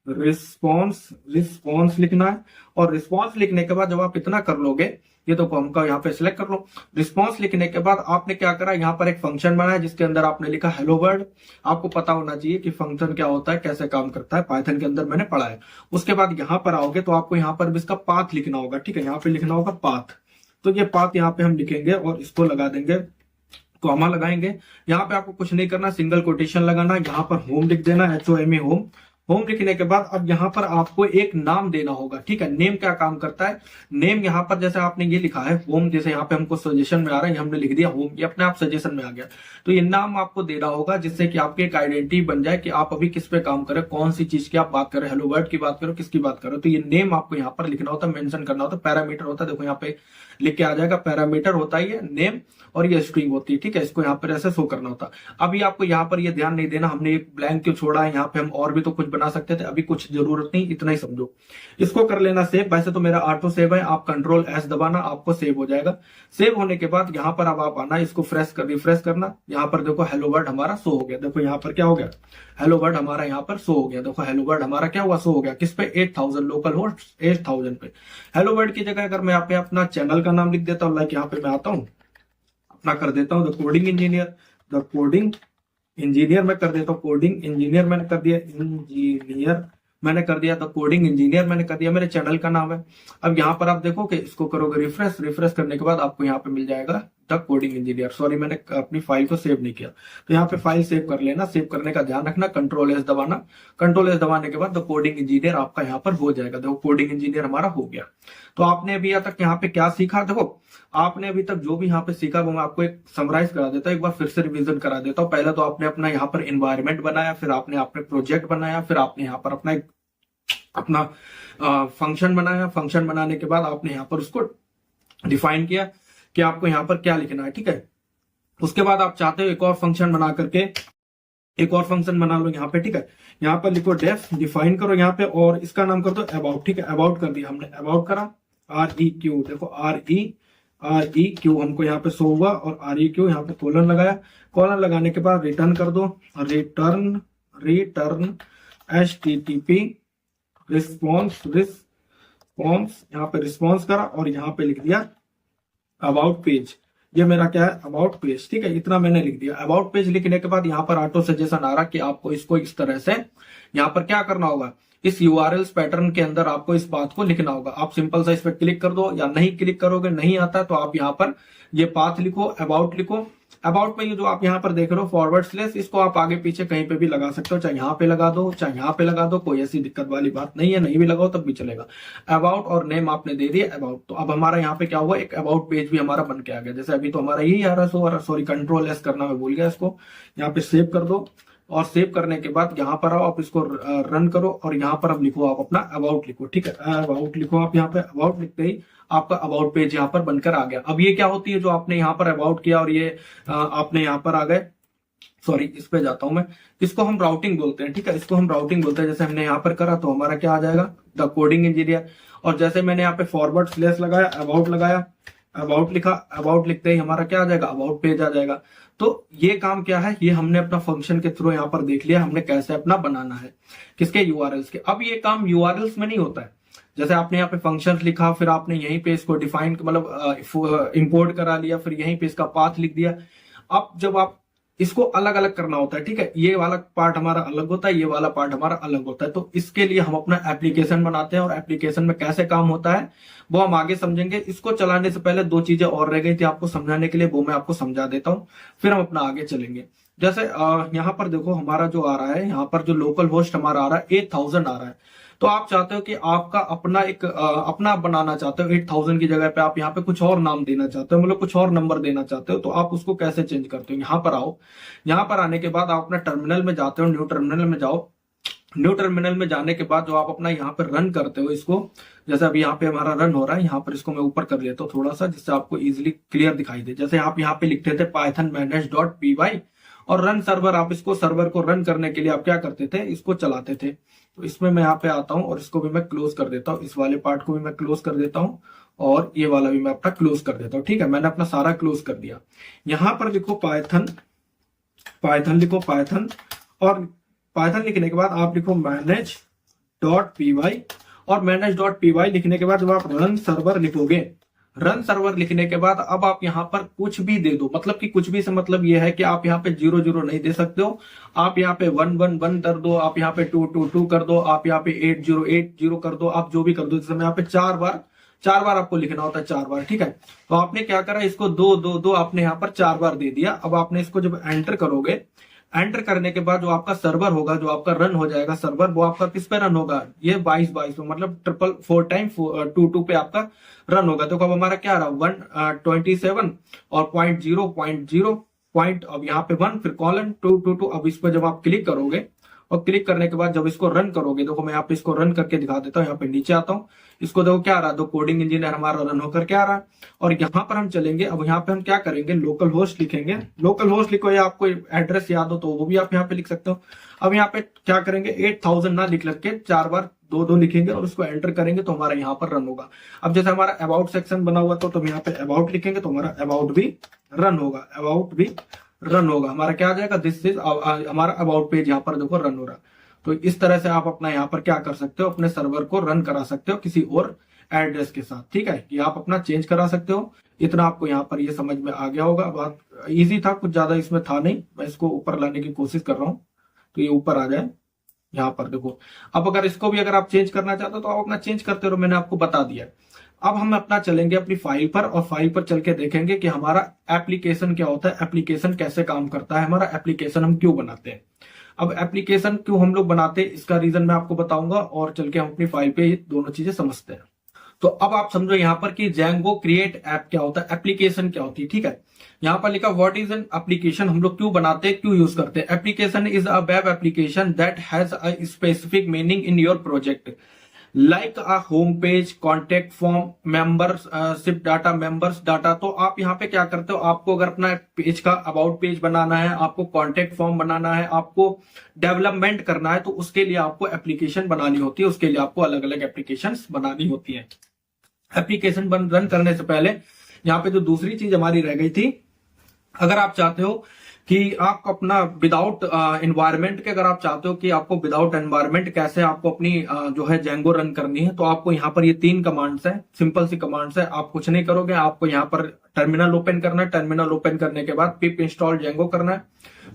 रिस्पॉन्स लिखना है। और रिस्पॉन्स लिखने के बाद जब आप इतना कर लोगे, ये तो हमका यहाँ पे सिलेक्ट कर लो। रिस्पॉन्स लिखने के बाद आपने क्या करा, यहाँ पर एक फंक्शन बनाया जिसके अंदर आपने लिखा हेलो वर्ल्ड। आपको पता होना चाहिए कि फंक्शन क्या होता है, कैसे काम करता है, पाइथन के अंदर मैंने पढ़ा है। उसके बाद यहाँ पर आओगे तो आपको यहाँ पर भी इसका पाथ लिखना होगा, ठीक है। यहाँ पे लिखना होगा पाथ। तो ये पाथ यहाँ पे हम लिखेंगे और इसको लगा देंगे, कॉमा लगाएंगे। यहाँ पे आपको कुछ नहीं करना, सिंगल कोटेशन लगाना, यहाँ पर होम लिख देना, HOME होम। होम लिखने के बाद अब यहाँ पर आपको एक नाम देना होगा, ठीक है। नेम क्या काम करता है, नेम यहाँ पर जैसे आपने ये लिखा है होम, जैसे यहाँ पे हमको सजेशन में आ रहा है, हमने लिख दिया होम, ये अपने आप सजेशन में आ गया। तो ये नाम आपको देना होगा जिससे कि आपकी एक आइडेंटिटी बन जाए कि आप अभी किस पे काम करें, कौन सी चीज की आप बात करें, हेलो वर्ल्ड की बात करो, किसकी बात करो। तो ये नेम आपको यहाँ पर लिखना होता है, मेंशन करना होता है। पैरामीटर होता है, देखो यहाँ पे लिख के आ जाएगा, पैरामीटर होता है ये नेम और ये स्ट्रिंग होती है, ठीक है। इसको यहाँ पर ऐसे शो करना होता है। अभी आपको यहाँ पर ये ध्यान नहीं देना, हमने एक ब्लैंक क्यों छोड़ा है, यहाँ पे हम और भी तो कुछ बना सकते थे, अभी कुछ जरूरत नहीं, इतना ही समझो। इसको कर लेना सेव। वैसे तो मेरा ऑटो सेव है, आप Ctrl+S दबाना, आपको सेव हो जाएगा। सेव होने के बाद यहाँ पर अब आप आना, इसको रिफ्रेश करना। यहाँ पर देखो हेलो वर्ल्ड हमारा शो हो गया। देखो यहाँ पर क्या हो गया, हेलो वर्ल्ड हमारा यहाँ पर शो हो गया। देखो हेलो वर्ल्ड हमारा क्या हुआ, शो हो गया। किस पे, 8000 लोकल होस्ट 8000 पे। हेलो वर्ल्ड की जगह अगर मैं यहाँ पे अपना चैनल का नाम लिख देता हूँ, लाइक यहाँ पे मैं आता हूँ अपना कर देता हूँ द कोडिंग इंजीनियर मैं कर देता हूँ, कोडिंग इंजीनियर मैंने कर दिया, मैंने कर दिया, तो कोडिंग इंजीनियर मैंने कर दिया, मेरे चैनल का नाम है। अब यहाँ पर आप देखो कि इसको करोगे रिफ्रेश करने के बाद आपको यहाँ पे मिल जाएगा द कोडिंग इंजीनियर। सॉरी मैंने अपनी फाइल को सेव नहीं किया, तो यहाँ पे फाइल सेव कर लेना। सेव करने का ध्यान रखना, Ctrl+S दबाना। Ctrl+S दबाने के बाद द कोडिंग इंजीनियर आपका यहाँ पर हो जाएगा। देखो कोडिंग इंजीनियर हमारा हो गया। तो आपने अभी तक यहाँ पे क्या सीखा, देखो आपने अभी तक जो भी यहाँ पे सीखा वो मैं आपको एक समराइज करा देता हूँ, एक बार फिर से रिवीजन करा देता हूँ। पहले तो आपने अपना यहाँ पर एनवायरमेंट बनाया, फिर आपने प्रोजेक्ट बनाया, फिर आपने यहाँ पर अपना फंक्शन बनाया। फंक्शन बनाने के बाद आपने यहाँ पर उसको डिफाइन किया कि आपको यहाँ पर क्या लिखना है, ठीक है। उसके बाद आप चाहते हो एक और फंक्शन बना करके एक और फंक्शन बना लो यहाँ पे, ठीक है। यहाँ पर लिखो डेफ, डिफाइन करो यहाँ पे और इसका नाम कर दो अबाउट, ठीक है। अबाउट कर दिया हमने, अबाउट करा REQ, देखो REQ हमको यहाँ पे शो हुआ और REQ यहाँ पे कोलन लगाया। कोलन लगाने के बाद रिटर्न कर दो, रिटर्न HTTP रिस्पॉन्स यहाँ पे रिस्पॉन्स करा और यहाँ पे लिख दिया अबाउट पेज। ये मेरा क्या है, अबाउट पेज, ठीक है। इतना मैंने लिख दिया। अबाउट पेज लिखने के बाद यहाँ पर ऑटो सजेशन आ रहा कि आपको इसको इस तरह से यहाँ पर क्या करना होगा, इस URLs पैटर्न के अंदर आपको इस बात को लिखना होगा। आप सिंपल सा इस पर क्लिक कर दो, या नहीं क्लिक करोगे नहीं आता तो आप यहाँ पर ये पाथ लिखो, अबाउट लिखो। अबाउट में ये जो आप यहाँ पर देख रहे हो फॉरवर्ड / इसको आप आगे पीछे कहीं पे भी लगा सकते हो, चाहे यहाँ पे लगा दो चाहे यहाँ पे लगा दो, कोई ऐसी दिक्कत वाली बात नहीं है, नहीं भी लगाओ तब भी चलेगा। अबाउट और नेम आपने दे दिया अबाउट। तो अब हमारा यहाँ पे क्या हुआ, एक अबाउट पेज भी हमारा बन के आ गया। जैसे अभी तो हमारा यही आ रहा, सॉरी Ctrl+S करना मैं भूल गया, इसको यहाँ पे सेव कर दो। और सेव करने के बाद यहाँ पर आओ, आप इसको रन करो और यहाँ पर अब लिखो, आप अपना अबाउट लिखो, ठीक है, अबाउट लिखो। आप यहाँ पे अबाउट लिखते ही आपका अबाउट पेज यहाँ पर बनकर आ गया। अब ये क्या होती है, जो आपने यहाँ पर अबाउट किया और ये आपने यहाँ पर आ गए, सॉरी इस पे जाता हूं मैं, इसको हम राउटिंग बोलते हैं, ठीक है, इसको हम राउटिंग बोलते हैं। जैसे हमने यहाँ पर करा तो हमारा क्या आ जाएगा, द कोडिंग इंजीनियर। और जैसे मैंने यहाँ पे फॉरवर्ड स्लैश लगाया, अबाउट लगाया, अबाउट लिखा, अबाउट लिखते ही हमारा क्या आ जाएगा, अबाउट पेज आ जाएगा। तो ये काम क्या है, ये हमने अपना फंक्शन के थ्रू यहाँ पर देख लिया हमने कैसे अपना बनाना है, किसके, यूआरएल्स के। अब ये काम यूआरएल्स में नहीं होता है। जैसे आपने यहाँ पे फंक्शंस लिखा, फिर आपने यहीं पे इसको डिफाइन मतलब इंपोर्ट करा लिया, फिर यहीं पे इसका पाथ लिख दिया। अब जब आप इसको अलग अलग करना होता है, ठीक है, ये वाला पार्ट हमारा अलग होता है, ये वाला पार्ट हमारा अलग होता है। तो इसके लिए हम अपना एप्लीकेशन बनाते हैं, और एप्लीकेशन में कैसे काम होता है वो हम आगे समझेंगे। इसको चलाने से पहले दो चीजें और रह गई थी आपको समझाने के लिए, वो मैं आपको समझा देता हूँ, फिर हम अपना आगे चलेंगे। जैसे यहाँ पर देखो हमारा जो आ रहा है, यहाँ पर जो लोकल होस्ट हमारा आ रहा है 8000 आ रहा है। तो आप चाहते हो कि आपका अपना एक अपना बनाना चाहते हो, 8000 की जगह पे आप यहाँ पे कुछ और नाम देना चाहते हो, मतलब कुछ और नंबर देना चाहते हो, तो आप उसको कैसे चेंज करते हो। यहाँ पर आओ, यहाँ पर आने के बाद आप अपना टर्मिनल में जाते हो, न्यू टर्मिनल में जाओ। न्यू टर्मिनल में जाने के बाद जो आप अपना यहाँ पर रन करते हो इसको, जैसे अभी यहाँ पे हमारा रन हो रहा है, यहाँ पर इसको मैं ऊपर कर लेता हूँ थोड़ा सा, जिससे आपको इजिली क्लियर दिखाई दे। जैसे आप यहाँ पे लिखते थे पाइथन manage.py और रन सर्वर, आप इसको सर्वर को रन करने के लिए आप क्या करते थे, इसको चलाते थे। तो इसमें मैं यहाँ पे आता हूँ और इसको भी मैं क्लोज कर देता हूँ, इस वाले पार्ट को भी मैं क्लोज कर देता हूँ और ये वाला भी मैं अपना क्लोज कर देता हूँ, ठीक है, मैंने अपना सारा क्लोज कर दिया। यहाँ पर लिखो पाइथन, पाइथन लिखो पाइथन, और पाइथन लिखने के बाद आप लिखो manage.py, और manage.py लिखने के बाद जब आप रन सर्वर लिखोगे, रन सर्वर लिखने के बाद अब आप यहाँ पर कुछ भी दे दो, मतलब कि कुछ भी से मतलब ये है कि आप यहाँ पे 00 नहीं दे सकते हो, आप यहाँ पे 111 कर दो, आप यहाँ पे 222 कर दो, आप यहाँ पे 8080 कर दो, आप जो भी कर दो। जैसे यहाँ पे चार बार आपको लिखना होता है, 4 बार, ठीक है। तो आपने क्या करा, इसको 222 आपने यहाँ पर 4 बार दे दिया। अब आपने इसको जब एंटर करोगे, एंटर करने के बाद जो आपका सर्वर होगा, जो आपका रन हो जाएगा सर्वर, वो आपका किस पे रन होगा, ये 22 में, मतलब 444 टाइम 22 पे आपका रन होगा। तो कब हमारा क्या रहा, 127 और 0.0 अब यहाँ पे 1 फिर कॉलन 222। अब इस पर जब आप क्लिक करोगे और क्लिक करने के बाद जब इसको रन करोगे, देखो मैं यहाँ पे इसको रन करके दिखा देता हूँ। यहाँ पे नीचे आता हूँ, इसको देखो क्या आ रहा है, दो कोडिंग इंजीनियर हमारा रन होकर क्या आ रहा है। और यहाँ पर हम चलेंगे, अब यहाँ पे हम क्या करेंगे, लोकल होस्ट लिखेंगे। लोकल होस्ट लिखो या आपको एड्रेस याद हो तो वो भी आप यहाँ पे लिख सकते हो। अब यहाँ पे क्या करेंगे, 8000 ना लिख के 4 बार 2 लिखेंगे और उसको एंटर करेंगे तो हमारा यहाँ पर रन होगा। अब जैसे हमारा अबाउट सेक्शन बना हुआ तो हम यहाँ पे अबाउट लिखेंगे तो हमारा अबाउट भी रन होगा, अबाउट भी रन होगा। हमारा क्या आ जाएगा, दिस इज हमारा अबाउट पेज यहाँ पर देखो रन हो रहा है। तो इस तरह से आप अपना यहाँ पर क्या कर सकते हो, अपने सर्वर को रन करा सकते हो किसी और एड्रेस के साथ, ठीक है, कि आप अपना चेंज करा सकते हो। इतना आपको यहाँ पर ये समझ में आ गया होगा। बात इजी था, कुछ ज्यादा इसमें था नहीं। मैं इसको ऊपर लाने की कोशिश कर रहा हूँ तो ये ऊपर आ जाए। यहाँ पर देखो, अब अगर इसको भी अगर आप चेंज करना चाहते हो तो आप अपना चेंज करते रहो, मैंने आपको बता दिया। अब हम अपना चलेंगे अपनी फाइल पर और फाइल पर चल के देखेंगे कि हमारा एप्लीकेशन क्या होता है, एप्लीकेशन कैसे काम करता है, हमारा एप्लीकेशन हम क्यों बनाते हैं। अब एप्लीकेशन क्यों हम लोग बनाते हैं इसका रीजन मैं आपको बताऊंगा और चल के हम अपनी फाइल पे ये दोनों चीजें समझते हैं। तो अब आप समझो यहाँ पर कि Django क्रिएट ऐप क्या होता है, एप्लीकेशन क्या होती है, ठीक है। यहाँ पर लिखा व्हाट इज एन एप्लीकेशन, हम लोग क्यों बनाते हैं, क्यों यूज करते हैं। Application is a web application that has a specific meaning in your project, like a home page, contact form, membership data, members data. तो आप यहाँ पे क्या करते हो, आपको अगर अपना पेज का अबाउट पेज बनाना है, आपको कॉन्टेक्ट फॉर्म बनाना है, आपको डेवलपमेंट करना है, तो उसके लिए आपको एप्लीकेशन बनानी होती है, उसके लिए आपको अलग अलग एप्लीकेशन बनानी होती है। एप्लीकेशन रन करने से पहले यहाँ पे जो दूसरी चीज हमारी रह गई थी, अगर आप चाहते हो कि आप अपना विदाउट एनवायरमेंट के, अगर आप चाहते हो कि आपको विदाउट एनवायरमेंट कैसे आपको अपनी जो है Django रन करनी है, तो आपको यहाँ पर ये 3 कमांड्स है, सिंपल सी कमांड्स है। आप कुछ नहीं करोगे, आपको यहाँ पर टर्मिनल ओपन करना है, टर्मिनल ओपन करने के बाद पिप इंस्टॉल Django करना है,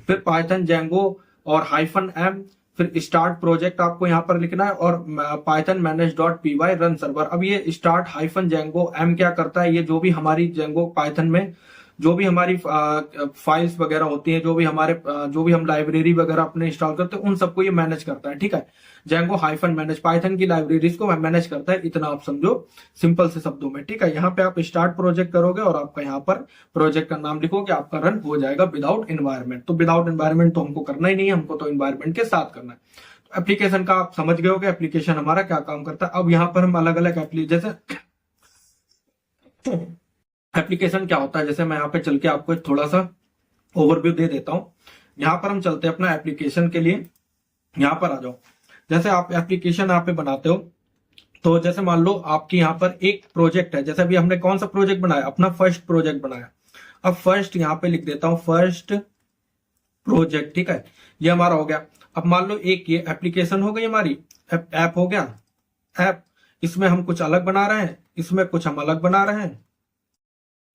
फिर पाइथन Django और -m, फिर स्टार्ट प्रोजेक्ट आपको यहाँ पर लिखना है और पाइथन manage.py रन सर्वर। अब ये स्टार्ट -Django m क्या करता है, ये जो भी हमारी Django पाइथन में जो भी हमारी फाइल्स वगैरह होती हैं, जो भी हम लाइब्रेरी वगैरह अपने इंस्टॉल करते हैं, उन सबको ये मैनेज करता है। ठीक है, जेंगो हाइफन मैनेज पाइथन की लाइब्रेरीज को मैनेज करता है, इतना आप समझो सिंपल से शब्दों में। ठीक है, यहाँ पे आप स्टार्ट प्रोजेक्ट करोगे और आपका यहाँ पर प्रोजेक्ट का नाम लिखोगे, आपका रन हो जाएगा विदाउट एनवायरमेंट। तो विदाउट एनवायरमेंट तो हमको करना ही नहीं है, हमको तो एनवायरमेंट के साथ करना है। एप्लीकेशन का आप समझ गए हो कि एप्लीकेशन हमारा क्या काम करता है। अब यहाँ पर हम अलग अलग जैसे एप्लीकेशन क्या होता है, जैसे मैं यहाँ पे चल के आपको एक थोड़ा सा ओवरव्यू दे देता हूँ। यहाँ पर हम चलते हैं अपना एप्लीकेशन के लिए, यहाँ पर आ जाओ। जैसे आप एप्लीकेशन यहाँ पे बनाते हो, तो जैसे मान लो आपकी यहाँ पर एक प्रोजेक्ट है, जैसे अभी हमने कौन सा प्रोजेक्ट बनाया, अपना फर्स्ट प्रोजेक्ट बनाया। अब फर्स्ट यहाँ पे लिख देता हूँ, फर्स्ट प्रोजेक्ट। ठीक है, ये हमारा हो गया। अब मान लो एक ये एप्लीकेशन हो गई हमारी, ऐप हो गया। ऐप, इसमें हम कुछ अलग बना रहे हैं, इसमें कुछ हम अलग बना रहे हैं,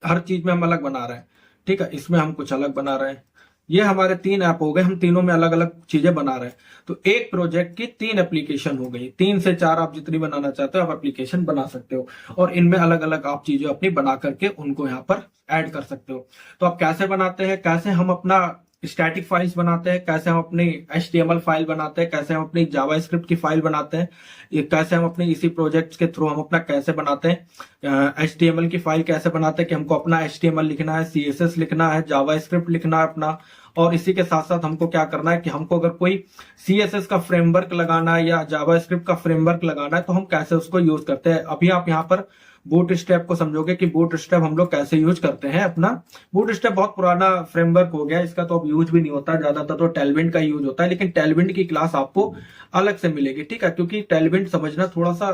हर चीज में हम अलग बना रहे हैं। ठीक है, इसमें हम कुछ अलग बना रहे हैं। ये हमारे 3 ऐप हो गए, हम तीनों में अलग अलग चीजें बना रहे हैं। तो एक प्रोजेक्ट की 3 एप्लीकेशन हो गई। 3 से 4 आप जितनी बनाना चाहते हो आप एप्लीकेशन बना सकते हो, और इनमें अलग अलग आप चीजें अपनी बना करके उनको यहाँ पर ऐड कर सकते हो। तो आप कैसे बनाते हैं, कैसे हम अपना स्टैटिक फाइल्स बनाते हैं, कैसे हम अपनी HTML फाइल बनाते हैं, कैसे हम अपनी जावास्क्रिप्ट की फाइल बनाते हैं, ये कैसे हम अपने इसी प्रोजेक्ट के थ्रू हम अपना कैसे बनाते हैं HTML की फाइल कैसे बनाते हैं कि हमको अपना HTML लिखना है, CSS लिखना है, जावास्क्रिप्ट लिखना है अपना। और इसी के साथ साथ हमको क्या करना है कि हमको अगर कोई CSS का फ्रेमवर्क लगाना है या जावास्क्रिप्ट का फ्रेमवर्क लगाना है तो हम कैसे उसको यूज करते हैं। अभी आप यहाँ पर बूट स्टेप को समझोगे कि बूट स्टेप हम लोग कैसे यूज करते हैं अपना। बूट स्टेप बहुत पुराना फ्रेमवर्क हो गया, इसका तो अब यूज भी नहीं होता, ज्यादातर तो टेलविंड का यूज होता है। लेकिन टेलविंड की क्लास आपको अलग से मिलेगी। ठीक है, क्योंकि टेलविंड समझना थोड़ा सा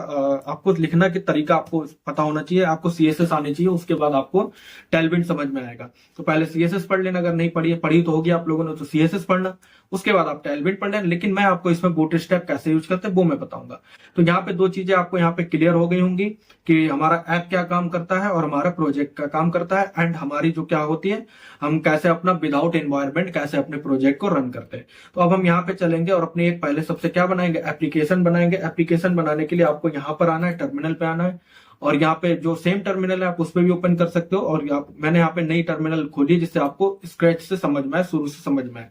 आपको लिखना की तरीका आपको पता होना चाहिए, आपको CSS आनी चाहिए, उसके बाद आपको टेलविंड समझ में आएगा। तो पहले CSS पढ़ लेना, अगर नहीं पढ़ी तो होगी आप लोगों ने, तो CSS पढ़ना, उसके बाद आप टेलविंड पढ़ना। लेकिन मैं आपको इसमें बूट स्टेप कैसे यूज करते हैं वो मैं बताऊंगा। तो यहाँ पे 2 चीजें आपको यहाँ पे क्लियर हो गई होंगी कि हमारा ऐप क्या काम करता है और हमारा प्रोजेक्ट का काम करता है, एंड हमारी जो क्या होती है, हम कैसे अपना विदाउट एनवायरनमेंट कैसे अपने प्रोजेक्ट को रन करते हैं। तो अब हम यहाँ पे चलेंगे और अपने एक पहले सबसे क्या बनाएंगे, एप्लीकेशन बनाएंगे। एप्लीकेशन बनाने के लिए आपको यहाँ पर आना है, टर्मिनल पे आना है, और यहाँ पे जो सेम टर्मिनल है आप उस पर भी ओपन कर सकते हो। और मैंने यहाँ पे नई टर्मिनल खोली जिससे आपको स्क्रैच से समझ में आए, शुरू से समझ में आए।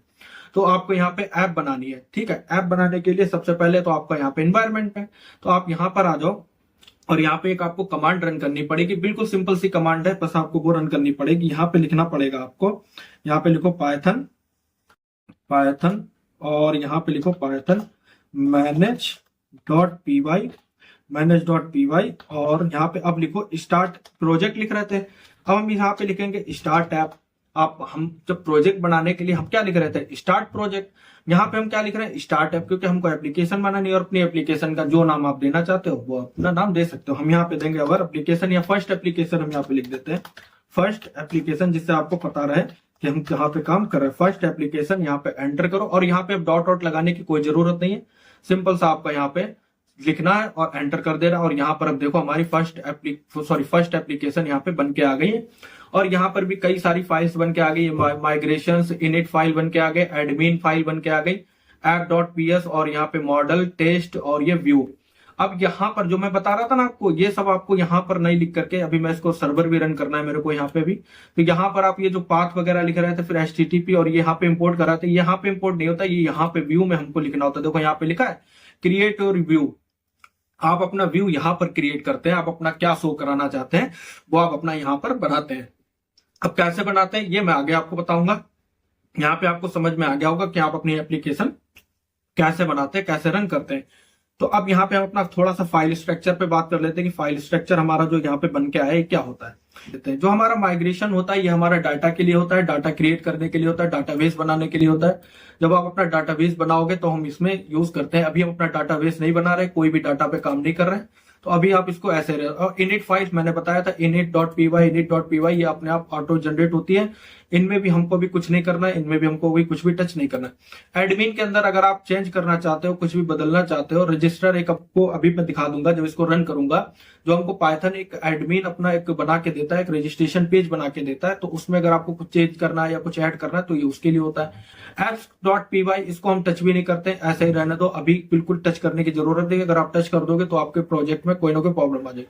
तो आपको यहाँ पे ऐप बनानी है। ठीक है, ऐप बनाने के लिए सबसे पहले तो आपका यहाँ पे एनवायरनमेंट है, तो आप यहाँ पर आ जाओ और यहाँ पे एक आपको कमांड रन करनी पड़ेगी। बिल्कुल सिंपल सी कमांड है, बस आपको वो रन करनी पड़ेगी। यहाँ पे लिखना पड़ेगा आपको, यहाँ पे लिखो पाइथन, और यहाँ पे लिखो पाइथन manage.py, और यहाँ पे अब लिखो स्टार्ट प्रोजेक्ट लिख रहे थे, अब हम यहाँ पे लिखेंगे स्टार्ट ऐप। हम जब प्रोजेक्ट बनाने के लिए हम क्या लिख रहे थे, स्टार्ट प्रोजेक्ट, यहाँ पे हम क्या लिख रहे हैं, स्टार्ट ऐप, क्योंकि हमको एप्लीकेशन बनानी है और अपनी एप्लीकेशन का जो नाम आप देना चाहते हो वो अपना नाम दे सकते हो। हम यहाँ पे देंगे अवर एप्लीकेशन या फर्स्ट एप्लीकेशन, हम यहाँ पे लिख देते हैं फर्स्ट एप्लीकेशन, जिससे आपको पता रहे कि हम कहाँ पे काम कर रहे हैं। फर्स्ट एप्लीकेशन यहाँ पे एंटर करो, और यहाँ पे डॉट डॉट लगाने की कोई जरूरत नहीं है, सिंपल सा आपका यहाँ पे लिखना है और एंटर कर देना। और यहाँ पर अब देखो हमारी फर्स्ट एप्लीकेशन यहाँ पे बन के आ गई है, और यहाँ पर भी कई सारी फाइल्स बन के आ गई, माइग्रेशन इनिट फाइल बन के आ गए, एडमिन फाइल बन के आ गई, app.ps, और यहाँ पे मॉडल, टेस्ट और ये व्यू। अब यहाँ पर जो मैं बता रहा था ना आपको, ये सब आपको यहाँ पर नहीं लिख करके, अभी मैं इसको सर्वर भी रन करना है मेरे को यहाँ पे भी, तो यहाँ पर आप ये जो पाथ वगैरह लिख रहे थे, फिर HTTP और यहाँ पे इंपोर्ट कर रहे थे, यहाँ पे इंपोर्ट नहीं होता, ये यहाँ पे व्यू में हमको लिखना होता है। देखो यहाँ पे लिखा है क्रिएट योर व्यू, आप अपना व्यू यहाँ पर क्रिएट करते हैं, आप अपना क्या शो कराना चाहते हैं वो आप अपना यहाँ पर बनाते हैं। अब कैसे बनाते हैं ये मैं आगे आपको बताऊंगा। यहाँ पे आपको समझ में आ गया होगा कि आप अपनी एप्लीकेशन कैसे बनाते हैं, कैसे रन करते हैं। तो अब यहाँ पे हम अपना थोड़ा सा फाइल स्ट्रक्चर पे बात कर लेते हैं कि फाइल स्ट्रक्चर हमारा जो यहाँ पे बन के आया है क्या होता है। जो हमारा माइग्रेशन होता है ये हमारा डाटा के लिए होता है, डाटा क्रिएट करने के लिए होता है, डाटाबेस बनाने के लिए होता है। जब आप अपना डाटाबेस बनाओगे तो हम इसमें यूज करते हैं। अभी हम अपना डाटाबेस नहीं बना रहे, कोई भी डाटा पे काम नहीं कर रहे हैं, तो अभी आप इसको ऐसे रहे। और इनिट फाइल मैंने बताया था, init.py ये अपने आप ऑटो जनरेट होती है, इनमें भी हमको भी कुछ नहीं करना है, इनमें भी हमको भी कुछ भी टच नहीं करना है। एडमिन के अंदर अगर आप चेंज करना चाहते हो, कुछ भी बदलना चाहते हो, रजिस्टर एक आपको अभी मैं दिखा दूंगा जब इसको रन करूंगा, जो हमको पाइथन एक एडमिन अपना एक बना के देता है, एक रजिस्ट्रेशन पेज बना के देता है। तो उसमें अगर आपको कुछ चेंज करना है या कुछ ऐड करना है तो ये उसके लिए होता है। apps.py इसको हम टच भी नहीं करते, ऐसे ही रहने दो, अभी बिल्कुल टच करने की जरूरत नहीं। अगर आप टच कर दोगे तो आपके प्रोजेक्ट में कोई ना कोई प्रॉब्लम आ जाएगी।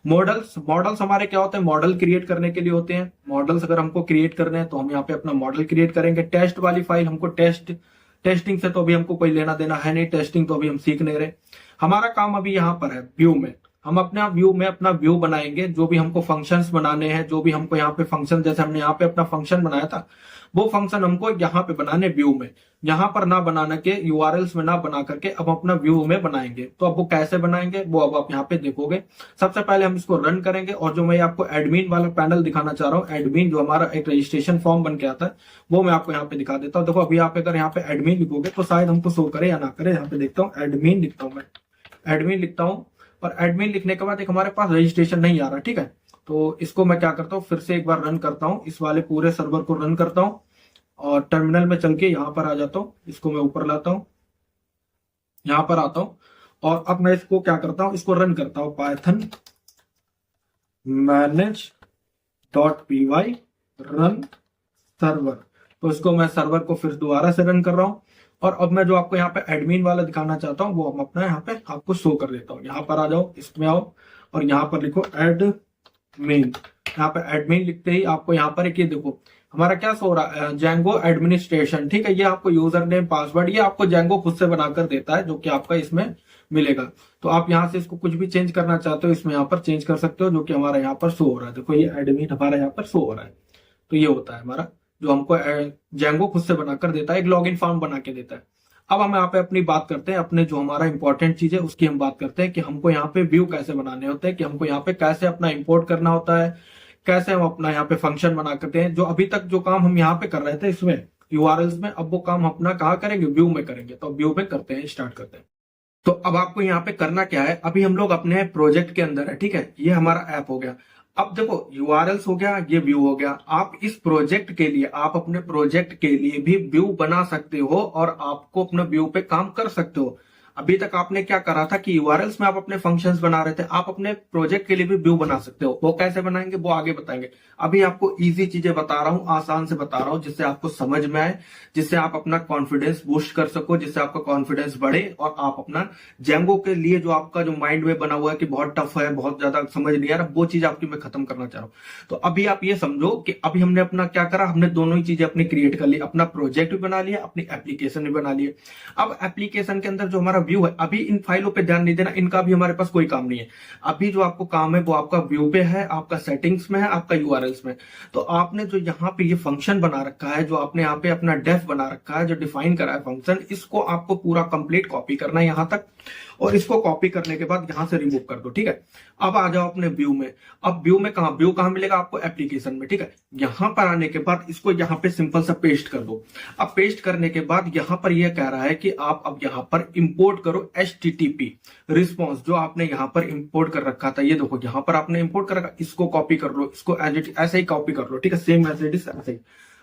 मॉडल्स मॉडल्स हमारे क्या होते हैं, मॉडल क्रिएट करने के लिए होते हैं। मॉडल्स अगर हमको क्रिएट करने हैं तो हम यहाँ पे अपना मॉडल क्रिएट करेंगे। टेस्ट वाली फाइल हमको टेस्टिंग से तो अभी हमको कोई लेना देना है नहीं, टेस्टिंग तो अभी हम सीख नहीं रहे। हमारा काम अभी यहाँ पर है व्यू में। हम अपना व्यू में अपना व्यू बनाएंगे, जो भी हमको फंक्शंस बनाने हैं, जो भी हमको यहाँ पे फंक्शन, जैसे हमने यहाँ पे अपना फंक्शन बनाया था, वो फंक्शन हमको यहाँ पे बनाने व्यू में, यहाँ पर ना बनाने के यूआरएल्स में ना बना करके अब अपना व्यू में बनाएंगे। तो अब वो कैसे बनाएंगे वो अब आप यहाँ पे देखोगे। सबसे पहले हम इसको रन करेंगे, और जो मैं आपको एडमिन वाला पैनल दिखाना चाह रहा हूँ, एडमिन जो हमारा एक रजिस्ट्रेशन फॉर्म बन के आता है, वो मैं आपको यहाँ पे दिखा देता हूँ। देखो अभी आप अगर यहाँ पे एडमिन लिखोगे तो शायद हमको शो करे या ना करे। यहाँ पे देखता हूँ एडमिन लिखता हूँ, मैं एडमिन लिखता हूँ, और एडमिन लिखने के बाद एक हमारे पास रजिस्ट्रेशन नहीं आ रहा, ठीक है। तो इसको मैं क्या करता हूँ, फिर से एक बार रन करता हूँ, इस वाले पूरे सर्वर को रन करता हूँ, और टर्मिनल में चल के यहाँ पर आ जाता हूँ, इसको मैं ऊपर लाता हूँ, यहाँ पर आता हूँ, और अब मैं इसको क्या करता हूँ, इसको रन करता हूँ, पाइथन manage.py रन सर्वर। तो इसको मैं सर्वर को फिर दोबारा से रन कर रहा हूँ, और अब मैं जो आपको यहाँ पे एडमिन वाला दिखाना चाहता हूँ वो हम अपना यहाँ पे आपको शो कर देता हूँ। यहाँ पर आ जाओ, इसमें आओ, और यहाँ पर लिखो एडमिन। यहाँ पे एडमिन लिखते ही आपको यहाँ पर एक ये देखो हमारा क्या शो रहा है, जेंगो एडमिनिस्ट्रेशन, ठीक है। ये आपको यूजर नेम पासवर्ड ये आपको जेंगो खुद से बनाकर देता है, जो कि आपका इसमें मिलेगा। तो आप यहाँ से इसको कुछ भी चेंज करना चाहते हो, इसमें यहाँ पर चेंज कर सकते हो, जो कि हमारा यहाँ पर शो हो रहा है। देखो ये एडमिन हमारा यहाँ पर शो हो रहा है। तो ये होता है हमारा, जो हमको जेंगो खुद से बनाकर देता है, एक लॉगिन फॉर्म बना के देता है। अब हम यहाँ पे अपनी बात करते हैं, अपने जो हमारा इंपॉर्टेंट चीज है उसकी हम बात करते हैं, कि हमको यहाँ पे व्यू कैसे बनाने होते हैं, कि हमको यहाँ पे कैसे अपना इंपोर्ट करना होता है, कैसे हम अपना यहाँ पे फंक्शन बना करते हैं। जो अभी तक जो काम हम यहाँ पे कर रहे थे इसमें यूआरएल्स में, अब वो काम अपना कहाँ करेंगे, व्यू में करेंगे। तो व्यू में करते हैं, स्टार्ट करते हैं। तो अब आपको यहाँ पे करना क्या है, अभी हम लोग अपने प्रोजेक्ट के अंदर है, ठीक है। ये हमारा ऐप हो गया। अब देखो यूआरएल्स हो गया, ये व्यू हो गया। आप इस प्रोजेक्ट के लिए, आप अपने प्रोजेक्ट के लिए भी व्यू बना सकते हो, और आपको अपने व्यू पे काम कर सकते हो। अभी तक आपने क्या करा था कि यूआरएल्स में आप अपने फंक्शंस बना रहे थे, आप अपने प्रोजेक्ट के लिए भी व्यू बना सकते हो। वो कैसे बनाएंगे वो आगे बताएंगे। अभी आपको इजी चीजें बता रहा हूं, आसान से बता रहा हूं, जिससे आपको समझ में आए, जिससे आप अपना कॉन्फिडेंस बूस्ट कर सको, जिससे आपका कॉन्फिडेंस बढ़े, और आप अपना जेंगो के लिए जो आपका जो माइंड में बना हुआ है कि बहुत टफ है, बहुत ज्यादा समझ नहीं आ रहा, वो चीज आपकी मैं खत्म करना चाह रहा हूं। तो अभी आप ये समझो कि अभी हमने अपना क्या करा, हमने दोनों ही चीजें अपनी क्रिएट कर ली, अपना प्रोजेक्ट भी बना लिया, अपनी एप्लीकेशन भी बना लिया। अब एप्लीकेशन के अंदर जो हमारा व्यू है, अभी इन फाइलों पे ध्यान नहीं देना, इनका भी हमारे पास कोई काम नहीं है। अभी जो आपको काम है वो आपका व्यू पे है, आपका सेटिंग्स में है, आपका यूआरएल्स में। तो आपने जो यहाँ पे ये फंक्शन बना रखा है, जो आपने यहाँ पे अपना डेफ बना रखा है, जो डिफाइन करा है फंक्शन, इसको आपको पूरा कंप्लीट कॉपी करना है यहाँ तक, और इसको कॉपी करने के बाद यहां से रिमूव कर दो, ठीक है। अब आ जाओ अपने व्यू में। अब व्यू में कहा, व्यू कहां मिलेगा आपको, एप्लीकेशन में, ठीक है। यहां पर आने के बाद इसको यहाँ पे सिंपल सा पेस्ट कर दो। अब पेस्ट करने के बाद यहाँ पर यह कह रहा है कि आप अब यहाँ पर इंपोर्ट करो HTTP रिस्पॉन्स, जो आपने यहाँ पर इंपोर्ट कर रखा था। ये देखो यहाँ पर आपने इंपोर्ट कर रखा, इसको कॉपी कर लो, इसको ऐसे ही कॉपी कर लो, ठीक है, सेम एज इट इज ऐसे ही।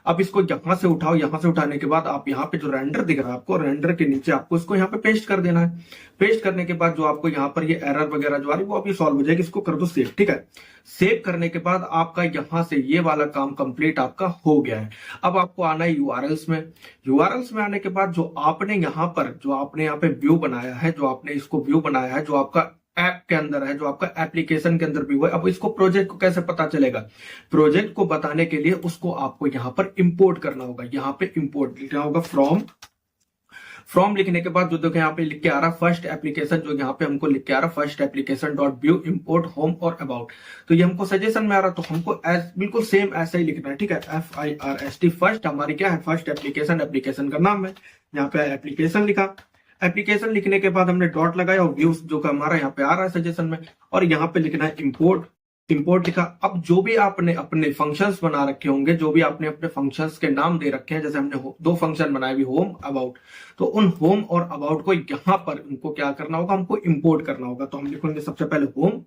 अब इसको यहां से उठाओ, यहां से उठाने के बाद आप यहाँ पे जो रेंडर दिख रहा है आपको, रेंडर के नीचे आपको इसको यहाँ पे पेस्ट कर देना है। पेस्ट करने के बाद जो आपको यहाँ पर ये एरर वगैरह जो आ रही है वो अभी सॉल्व हो जाएगी। इसको कर दो सेव, ठीक है। सेव करने के बाद आपका यहाँ से ये वाला काम कंप्लीट आपका हो गया है। अब आपको आना है यूआरएल्स में। यूआरएल्स में आने के बाद जो आपने यहाँ पर, जो आपने यहाँ पे व्यू बनाया है, जो आपने इसको व्यू बनाया है, जो आपका ऐप के अंदर है, जो आपका एप्लीकेशन के अंदर भी हुआ है, अब इसको प्रोजेक्ट को कैसे पता चलेगा, प्रोजेक्ट को बताने के लिए उसको आपको यहां पर इंपोर्ट करना होगा। यहां पे इंपोर्ट लिखना होगा फ्रॉम लिखने के बाद जो देखो यहाँ पे लिख के आ रहा फर्स्ट एप्लीकेशन, जो यहाँ पे हमको लिख के आ रहा first application dot view import home और अबाउट। तो ये हमको सजेशन में आ रहा, तो हमको बिल्कुल सेम ऐसा ही लिखना है, ठीक है। FIRST फर्स्ट हमारी क्या है, फर्स्ट एप्लीकेशन, एप्लीकेशन का नाम है। यहाँ पे एप्लीकेशन लिखा, एप्लीकेशन लिखने के बाद हमने डॉट लगाया, और व्यूज जो हमारा यहाँ पे आ रहा है सजेशन में, और यहाँ पे लिखना है इंपोर्ट लिखा। अब जो भी आपने अपने फंक्शंस बना रखे होंगे, जो भी आपने अपने फंक्शंस के नाम दे रखे हैं, जैसे हमने दो फंक्शन बनाए भी, होम अबाउट, तो उन होम और अबाउट को यहाँ पर उनको क्या करना होगा, हमको इंपोर्ट करना होगा। तो हम लिखेंगे सबसे पहले होम,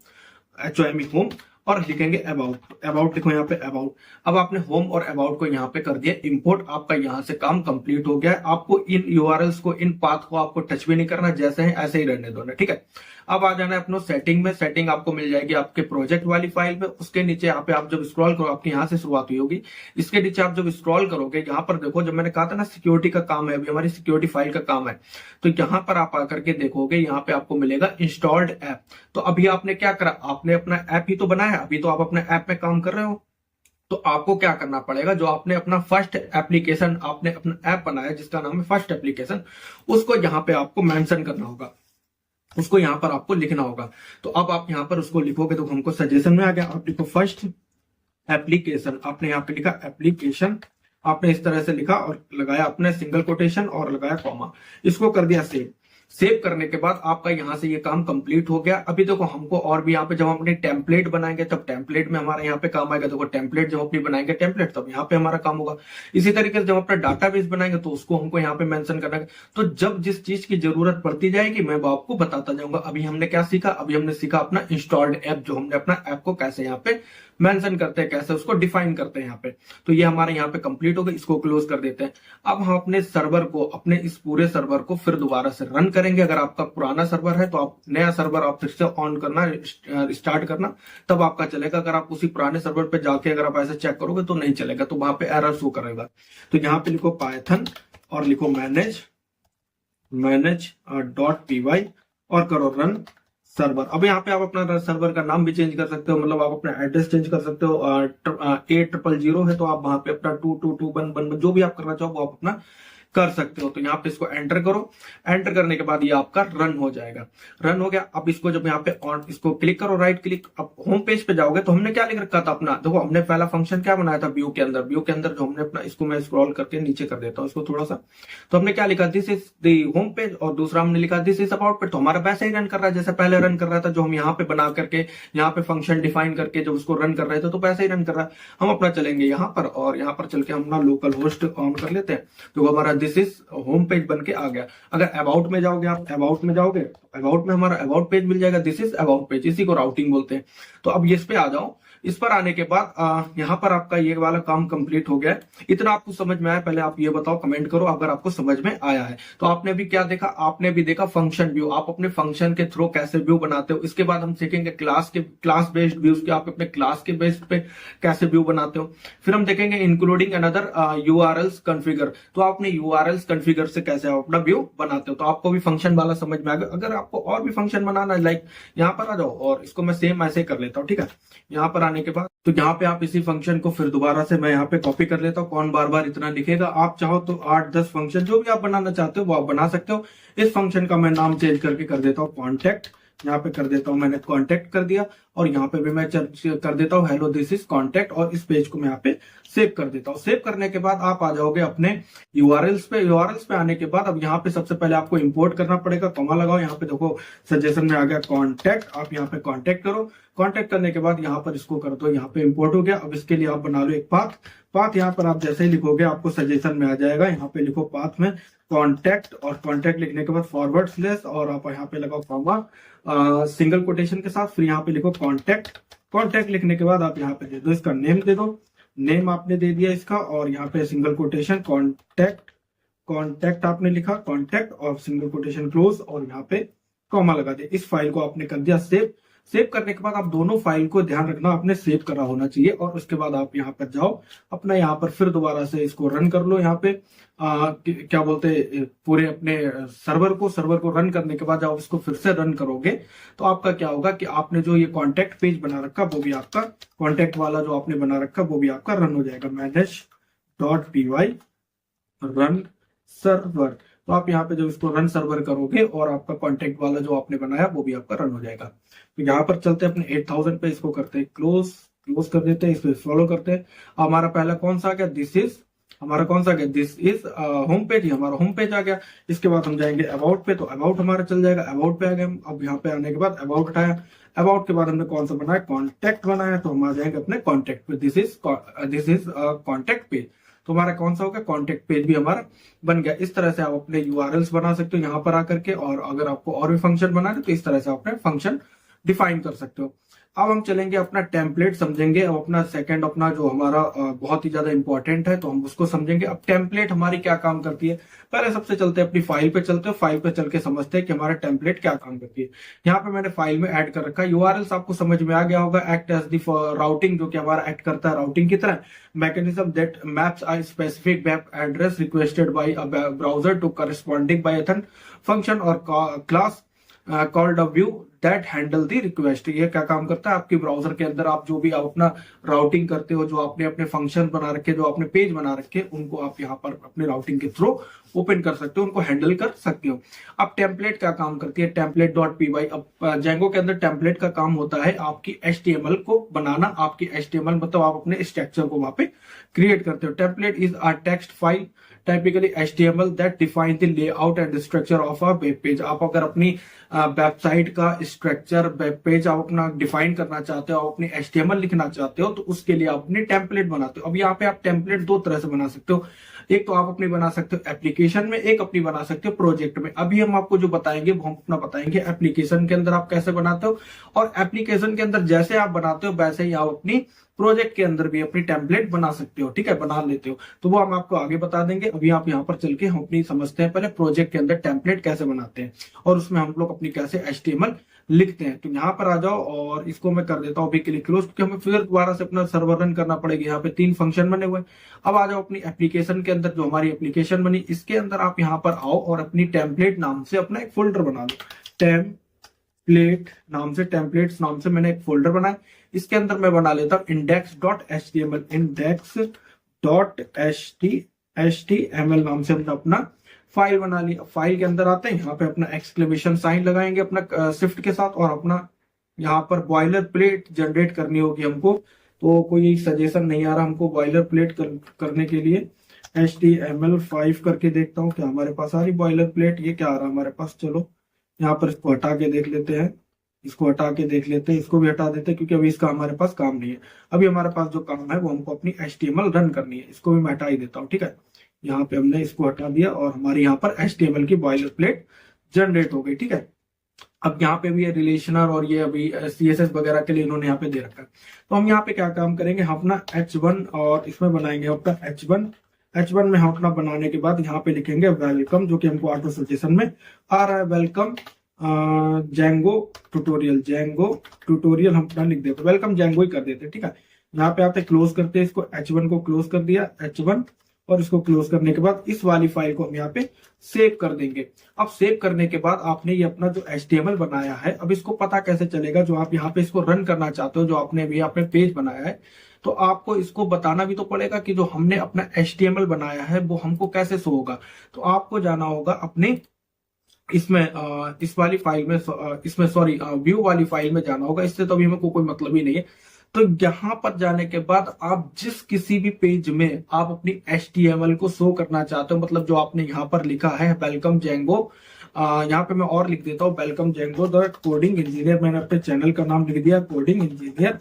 HOME होम, और लिखेंगे अबाउट। अबाउट लिखो यहाँ पे अबाउट। अब आपने होम और अबाउट को यहाँ पे कर दिया इंपोर्ट। आपका यहाँ से काम कंप्लीट हो गया है। आपको इन यूआरएल्स को, इन पाथ को आपको टच भी नहीं करना, जैसे है ऐसे ही रहने दो, ठीक है। अब आ जाना है अपनो सेटिंग में। सेटिंग आपको मिल जाएगी आपके प्रोजेक्ट वाली फाइल में। उसके नीचे यहाँ पे आप जब स्क्रॉल करो, आपकी यहाँ से शुरुआत हुई होगी, इसके नीचे आप जब स्क्रॉल करोगे, यहाँ पर देखो, जब मैंने कहा था ना सिक्योरिटी का काम है, अभी हमारी सिक्योरिटी फाइल का काम है, तो यहाँ पर आप आकर के देखोगे, यहाँ पे आपको मिलेगा इंस्टॉल्ड ऐप। तो अभी आपने क्या करा, आपने अपना ऐप ही तो बनाया, अभी तो आप अपने ऐप में काम कर रहे हो। तो आपको क्या करना पड़ेगा, जो आपने अपना फर्स्ट एप्लीकेशन, आपने अपना ऐप बनाया जिसका नाम है फर्स्ट एप्लीकेशन, उसको यहाँ पे आपको मेंशन करना होगा, उसको यहाँ पर आपको लिखना होगा। तो अब आप यहाँ पर उसको लिखोगे तो हमको सजेशन में आ गया, आप लिखो फर्स्ट एप्लीकेशन। आपने यहाँ पे लिखा एप्लीकेशन, आपने इस तरह से लिखा और लगाया अपने सिंगल कोटेशन और लगाया कॉमा, इसको कर दिया सेव। सेव करने के बाद आपका यहाँ से ये काम कंप्लीट हो गया। अभी देखो हमको और भी यहाँ पे जब हम अपनी टेम्पलेट बनाएंगे तब टेम्पलेट में हमारा यहाँ पे काम आएगा। देखो टेम्पलेट जब अपनी बनाएंगे टेम्पलेट, तब यहाँ पे हमारा काम होगा। इसी तरीके से जब अपना डाटाबेस बनाएंगे तो उसको हमको यहाँ पे मेंशन करना है। तो जब जिस चीज की जरूरत पड़ती जाएगी मैं वो आपको बताता जाऊंगा। अभी हमने क्या सीखा, अभी हमने सीखा अपना इंस्टॉल्ड ऐप, जो हमने अपना ऐप को कैसे यहाँ पे मेंशन करते हैं, कैसे उसको डिफाइन करते हैं यहाँ पे। तो ये हमारे यहाँ पे कंप्लीट हो गया, इसको क्लोज कर देते हैं। अब हम अपने सर्वर को, अपने इस पूरे सर्वर को फिर दोबारा से रन करेंगे। अगर आपका पुराना सर्वर है तो आप नया सर्वर आप फिर से ऑन करना, स्टार्ट करना, तब आपका चलेगा। अगर आप उसी पुराने सर्वर पे जाके अगर आप ऐसे चेक करोगे तो नहीं चलेगा, तो वहां पे एरर शो करेगा। तो यहाँ पे लिखो पाइथन और लिखो मैनेज .py और करो रन सर्वर। अब यहाँ पे आप अपना सर्वर का नाम भी चेंज कर सकते हो, मतलब आप अपना एड्रेस चेंज कर सकते हो। 8000 है तो आप वहां पे अपना 2221 जो भी आप करना चाहो वो आप अपना कर सकते हो। तो यहाँ पे इसको एंटर करो। एंटर करने के बाद ये आपका रन हो जाएगा। रन हो गया। अब इसको जब यहाँ पे ऑन, इसको क्लिक करो, राइट क्लिक। अब होम पेज पे जाओगे तो हमने क्या लिख रखा था अपना, देखो हमने पहला फंक्शन क्या बनाया था व्यू के अंदर। व्यू के अंदर जो हमने अपना, इसको मैं स्क्रॉल करके नीचे कर देता हूँ इसको थोड़ा सा, तो हमने क्या लिखा, this is the home page, और दूसरा हमने लिखा दिस इज अबाउट पेज। तो हमारा वैसे ही रन कर रहा है जैसे पहले रन कर रहा था, जो हम यहाँ पे बना करके, यहाँ पे फंक्शन डिफाइन करके जब उसको रन कर रहे थे, तो वैसे ही रन कर रहा है। हम अपना चलेंगे यहाँ पर और यहाँ पर चल के हम अपना लोकल होस्ट ऑन कर लेते हैं, तो हमारा दिस इज होम पेज बन के आ गया। अगर अबाउट में जाओगे, आप अबाउट में जाओगे, अबाउट में हमारा अबाउट पेज मिल जाएगा, दिस इज अबाउट पेज, इसी को राउटिंग बोलते हैं। तो अब इस पे आ जाओ। इस पर आने के बाद यहाँ पर आपका ये वाला काम कंप्लीट हो गया है। इतना आपको समझ में आया, पहले आप ये बताओ, कमेंट करो अगर आपको समझ में आया है। तो आपने भी क्या देखा, आपने भी देखा फंक्शन व्यू, आप अपने फंक्शन के थ्रू कैसे व्यू बनाते हो। इसके बाद हम सीखेंगे क्लास बेस्ड व्यूज के, आप अपने क्लास के बेस्ड पे कैसे व्यू बनाते हो। फिर हम देखेंगे इंक्लूडिंग अनदर यूआरएल्स कॉन्फ़िगर, तो आपने यूआरएल्स कॉन्फ़िगर से कैसे आप अपना व्यू बनाते हो। तो आपको भी फंक्शन वाला समझ में आ गया। अगर आपको और भी फंक्शन बनाना है, लाइक यहाँ पर आ जाओ और इसको मैं सेम ऐसे कर लेता हूँ, ठीक है। यहाँ पर आने के बाद तो यहाँ पे आप इसी फंक्शन को फिर दोबारा से मैं यहाँ पे कॉपी कर लेता हूँ। कौन बार बार इतना लिखेगा। आप चाहो तो 8-10 फंक्शन जो भी आप बनाना चाहते हो वो आप बना सकते हो। इस फंक्शन का मैं नाम चेंज करके कर देता हूँ कॉन्टेक्ट। यहाँ पे कर देता हूँ, मैंने कॉन्टेक्ट कर दिया, और यहाँ पे भी मैं कर देता हूँ हेलो दिस इज कॉन्टेक्ट, और इस पेज को मैं यहाँ पे सेव कर देता हूँ। सेव करने के बाद आप आ जाओगे अपने यूआरएल्स पे। यूआरएल्स पे आने के बाद अब यहाँ पे सबसे पहले आपको इंपोर्ट करना पड़ेगा, कॉमा लगाओ। यहाँ पे देखो सजेशन में आ गया कॉन्टेक्ट, आप यहाँ पे कॉन्टेक्ट करो। कॉन्टेक्ट करने के बाद यहाँ पर इसको कर दो, यहाँ पे इंपोर्ट हो गया। अब इसके लिए आप बना लो एक पाथ यहाँ पर आप जैसे ही लिखोगे आपको सजेशन में आ जाएगा। यहाँ पे लिखो पाथ में कॉन्टेक्ट, और कॉन्टेक्ट लिखने के बाद फॉरवर्ड स्लैश, और आप यहाँ पे लगाओ कॉमा सिंगल कोटेशन के साथ, फिर यहाँ पे लिखो कॉन्टेक्ट। कॉन्टेक्ट लिखने के बाद आप यहाँ पे दे दो इसका नेम, दे दो नेम आपने दे दिया इसका, और यहाँ पे सिंगल कोटेशन कॉन्टेक्ट आपने लिखा, कॉन्टेक्ट और सिंगल कोटेशन क्लोज, और यहाँ पे कॉमा लगा दिया। इस फाइल को आपने कर दिया सेव। सेव करने के बाद आप दोनों फाइल को ध्यान रखना आपने सेव करा होना चाहिए, और उसके बाद आप यहाँ पर जाओ अपना, यहाँ पर फिर दोबारा से इसको रन कर लो। यहाँ पे क्या बोलते पूरे अपने सर्वर को रन करने के बाद जब इसको फिर से रन करोगे तो आपका क्या होगा कि आपने जो ये कॉन्टेक्ट पेज बना रखा वो भी आपका, कॉन्टेक्ट वाला जो आपने बना रखा वो भी आपका रन हो जाएगा। manage.py run server. तो आप यहाँ पे जब इसको रन सर्वर करोगे और आपका कॉन्टेक्ट वाला जो आपने बनाया वो भी आपका रन हो जाएगा। तो यहाँ पर चलते हैं अपने 8000 पे, इसको करते हैं क्लोज कर देते हैं, इसको फॉलो करते हैं। हमारा पहला कौन सा आ गया, दिस इज हमारा कौन सा आ गया, दिस इज होम पेज, ही हमारा होम पेज आ गया। इसके बाद हम जाएंगे अबाउट पे, तो अबाउट हमारा चल जाएगा, अबाउट पे आ गए हम। अब यहाँ पे आने के बाद अबाउट हटाया, अबाउट के बाद हमने कौन सा बनाया, कॉन्टेक्ट बनाया, तो हम आ जाएंगे अपने कॉन्टेक्ट पे, दिस इज कॉन्टेक्ट पेज। तो हमारा कौन सा होगा, कॉन्टेक्ट पेज भी हमारा बन गया। इस तरह से आप अपने यूआरएल्स बना सकते हो यहाँ पर आकर के, और अगर आपको और भी फंक्शन बनाना है तो इस तरह से आप अपने फंक्शन डिफाइन कर सकते हो। अब हम चलेंगे अपना टेम्पलेट समझेंगे। अब अपना सेकंड अपना जो हमारा बहुत ही ज्यादा इंपॉर्टेंट है तो हम उसको समझेंगे। अब टेम्पलेट हमारी क्या काम करती है, पहले सबसे चलते हैं अपनी फाइल पे चलते हैं, फाइल पे चल के समझते हैं कि हमारा टेम्पलेट क्या काम करती है। यहाँ पे मैंने फाइल में ऐड कर रखा है यूआरएल्स, आपको समझ में आ गया होगा। एक्ट एज दी राउटिंग, जो कि हमारा एक्ट करता है राउटिंग की तरह। Mechanism that maps a specific web address requested by a browser to corresponding Python function और class called a view that handle the request. ये क्या काम करता है, आपके ब्राउजर के अंदर आप जो भी आप अपना राउटिंग करते हो, जो आपने अपने फंक्शन बना रखे, जो आपने पेज बना रखे, उनको आप यहाँ पर अपने राउटिंग के थ्रू ओपन कर सकते हो, उनको हैंडल कर सकते हो। अब टेम्पलेट क्या काम करती है, टेम्पलेट डॉट पी वाई। अब जेंगो के अंदर टेम्पलेट का काम होता है आपकी HTML को बनाना। आपकी HTML मतलब आप अपने स्ट्रक्चर को वहां पे क्रिएट करते हो। Template is a text file typically HTML that define the layout and structure of a web page. आप अगर अपनी वेबसाइट का स्ट्रक्चर, वेब पेज आप अपना डिफाइन करना चाहते हो, आप अपनी HTML लिखना चाहते हो, तो उसके लिए आप अपनी टेम्पलेट बनाते हो। अब यहाँ पे आप टेम्पलेट दो तरह से बना सकते हो। एक तो आप अपनी बना सकते हो एप्लीकेशन में, एक अपनी बना सकते हो प्रोजेक्ट में। अभी हम आपको जो बताएंगे वो हम अपना बताएंगे एप्लीकेशन के अंदर आप कैसे बनाते हो, और एप्लीकेशन के अंदर जैसे आप बनाते हो वैसे ही आप अपनी प्रोजेक्ट के अंदर भी अपनी टेम्पलेट बना सकते हो, ठीक है, बना लेते हो। तो वो हम आपको आगे बता देंगे। अभी आप यहाँ पर चल के हम अपनी समझते हैं पहले प्रोजेक्ट के अंदर टेम्पलेट कैसे बनाते हैं और उसमें हम लोग अपनी कैसे HTML लिखते हैं। तो यहाँ पर आ जाओ और इसको मैं कर देता हूँ अभी के लिए क्लोज, क्योंकि हमें फिर दोबारा से अपना सर्वर रन करना पड़ेगा। यहाँ पे 3 फंक्शन बने हुए हैं। अब आ जाओ अपनी एप्लीकेशन के अंदर, जो हमारी एप्लीकेशन बनी, इसके अंदर आप यहाँ पर आओ और अपनी टेम्पलेट नाम से अपना एक फोल्डर बना लो। टेम्पलेट नाम से, टेम्पलेट्स नाम से मैंने एक फोल्डर बनाया। इसके अंदर मैं बना लेता हूँ index.html, index.html नाम से हमने अपना फाइल बना ली। फाइल के अंदर आते हैं, यहाँ पे अपना एक्सक्लेमेशन साइन लगाएंगे अपना शिफ्ट के साथ, और अपना यहाँ पर बॉयलर प्लेट जनरेट करनी होगी हमको। तो कोई सजेशन नहीं आ रहा हमको बॉयलर प्लेट करने के लिए। HTML5 करके देखता हूँ क्या हमारे पास आ रही बॉयलर प्लेट। ये क्या आ रहा है हमारे पास, चलो यहाँ पर इसको हटा के देख लेते हैं, इसको हटा के देख लेते हैं, इसको भी हटा देते हैं क्योंकि अभी इसका हमारे पास काम नहीं है। अभी हमारे पास जो काम है वो हमको अपनी HTML रन करनी है। इसको भी मैं हटा ही देता हूँ, ठीक है। यहाँ पे हमने इसको हटा दिया और हमारे यहाँ पर HTML की बॉयलर प्लेट जनरेट हो गई, ठीक है। अब यहाँ पे भी ये रिलेशनर और ये अभी CSS वगैरह के लिए इन्होंने यहाँ पे दे रखा है। तो हम यहाँ पे क्या काम करेंगे, हम अपना H1 और इसमें बनाएंगे अपना H1 में हम अपना बनाने के बाद यहाँ पे लिखेंगे वेलकम, जो कि हमको ऑटो सजेशन में आ रहा है। वेलकम जेंगो ट्यूटोरियल हम अपना लिख देते, वेलकम जेंगो ही कर देते, ठीक है। यहाँ पे आते क्लोज करते हैं इसको, H1 को क्लोज कर दिया, H1, और इसको क्लोज करने के बाद इस वाली फाइल को हम यहाँ पे सेव कर देंगे। अब सेव करने के बाद आपने ये अपना जो HTML बनाया है, अब इसको पता कैसे चलेगा, जो आप यहाँ पे इसको रन करना चाहते हो, जो आपने अभी आपने पेज बनाया है, तो आपको इसको बताना भी तो पड़ेगा कि जो हमने अपना HTML बनाया है वो हमको कैसे शो होगा। तो आपको जाना होगा अपने इसमें इस वाली फाइल में, इसमें सॉरी व्यू वाली फाइल में जाना होगा। इससे तो अभी हमें कोई मतलब ही नहीं है। तो यहाँ पर जाने के बाद आप जिस किसी भी पेज में आप अपनी HTML को शो करना चाहते हो, मतलब जो आपने यहाँ पर लिखा है वेलकम जेंगो, यहाँ पे मैं और लिख देता हूँ welcome Django the coding engineer. मैंने अपने चैनल का नाम लिख दिया कोडिंग इंजीनियर,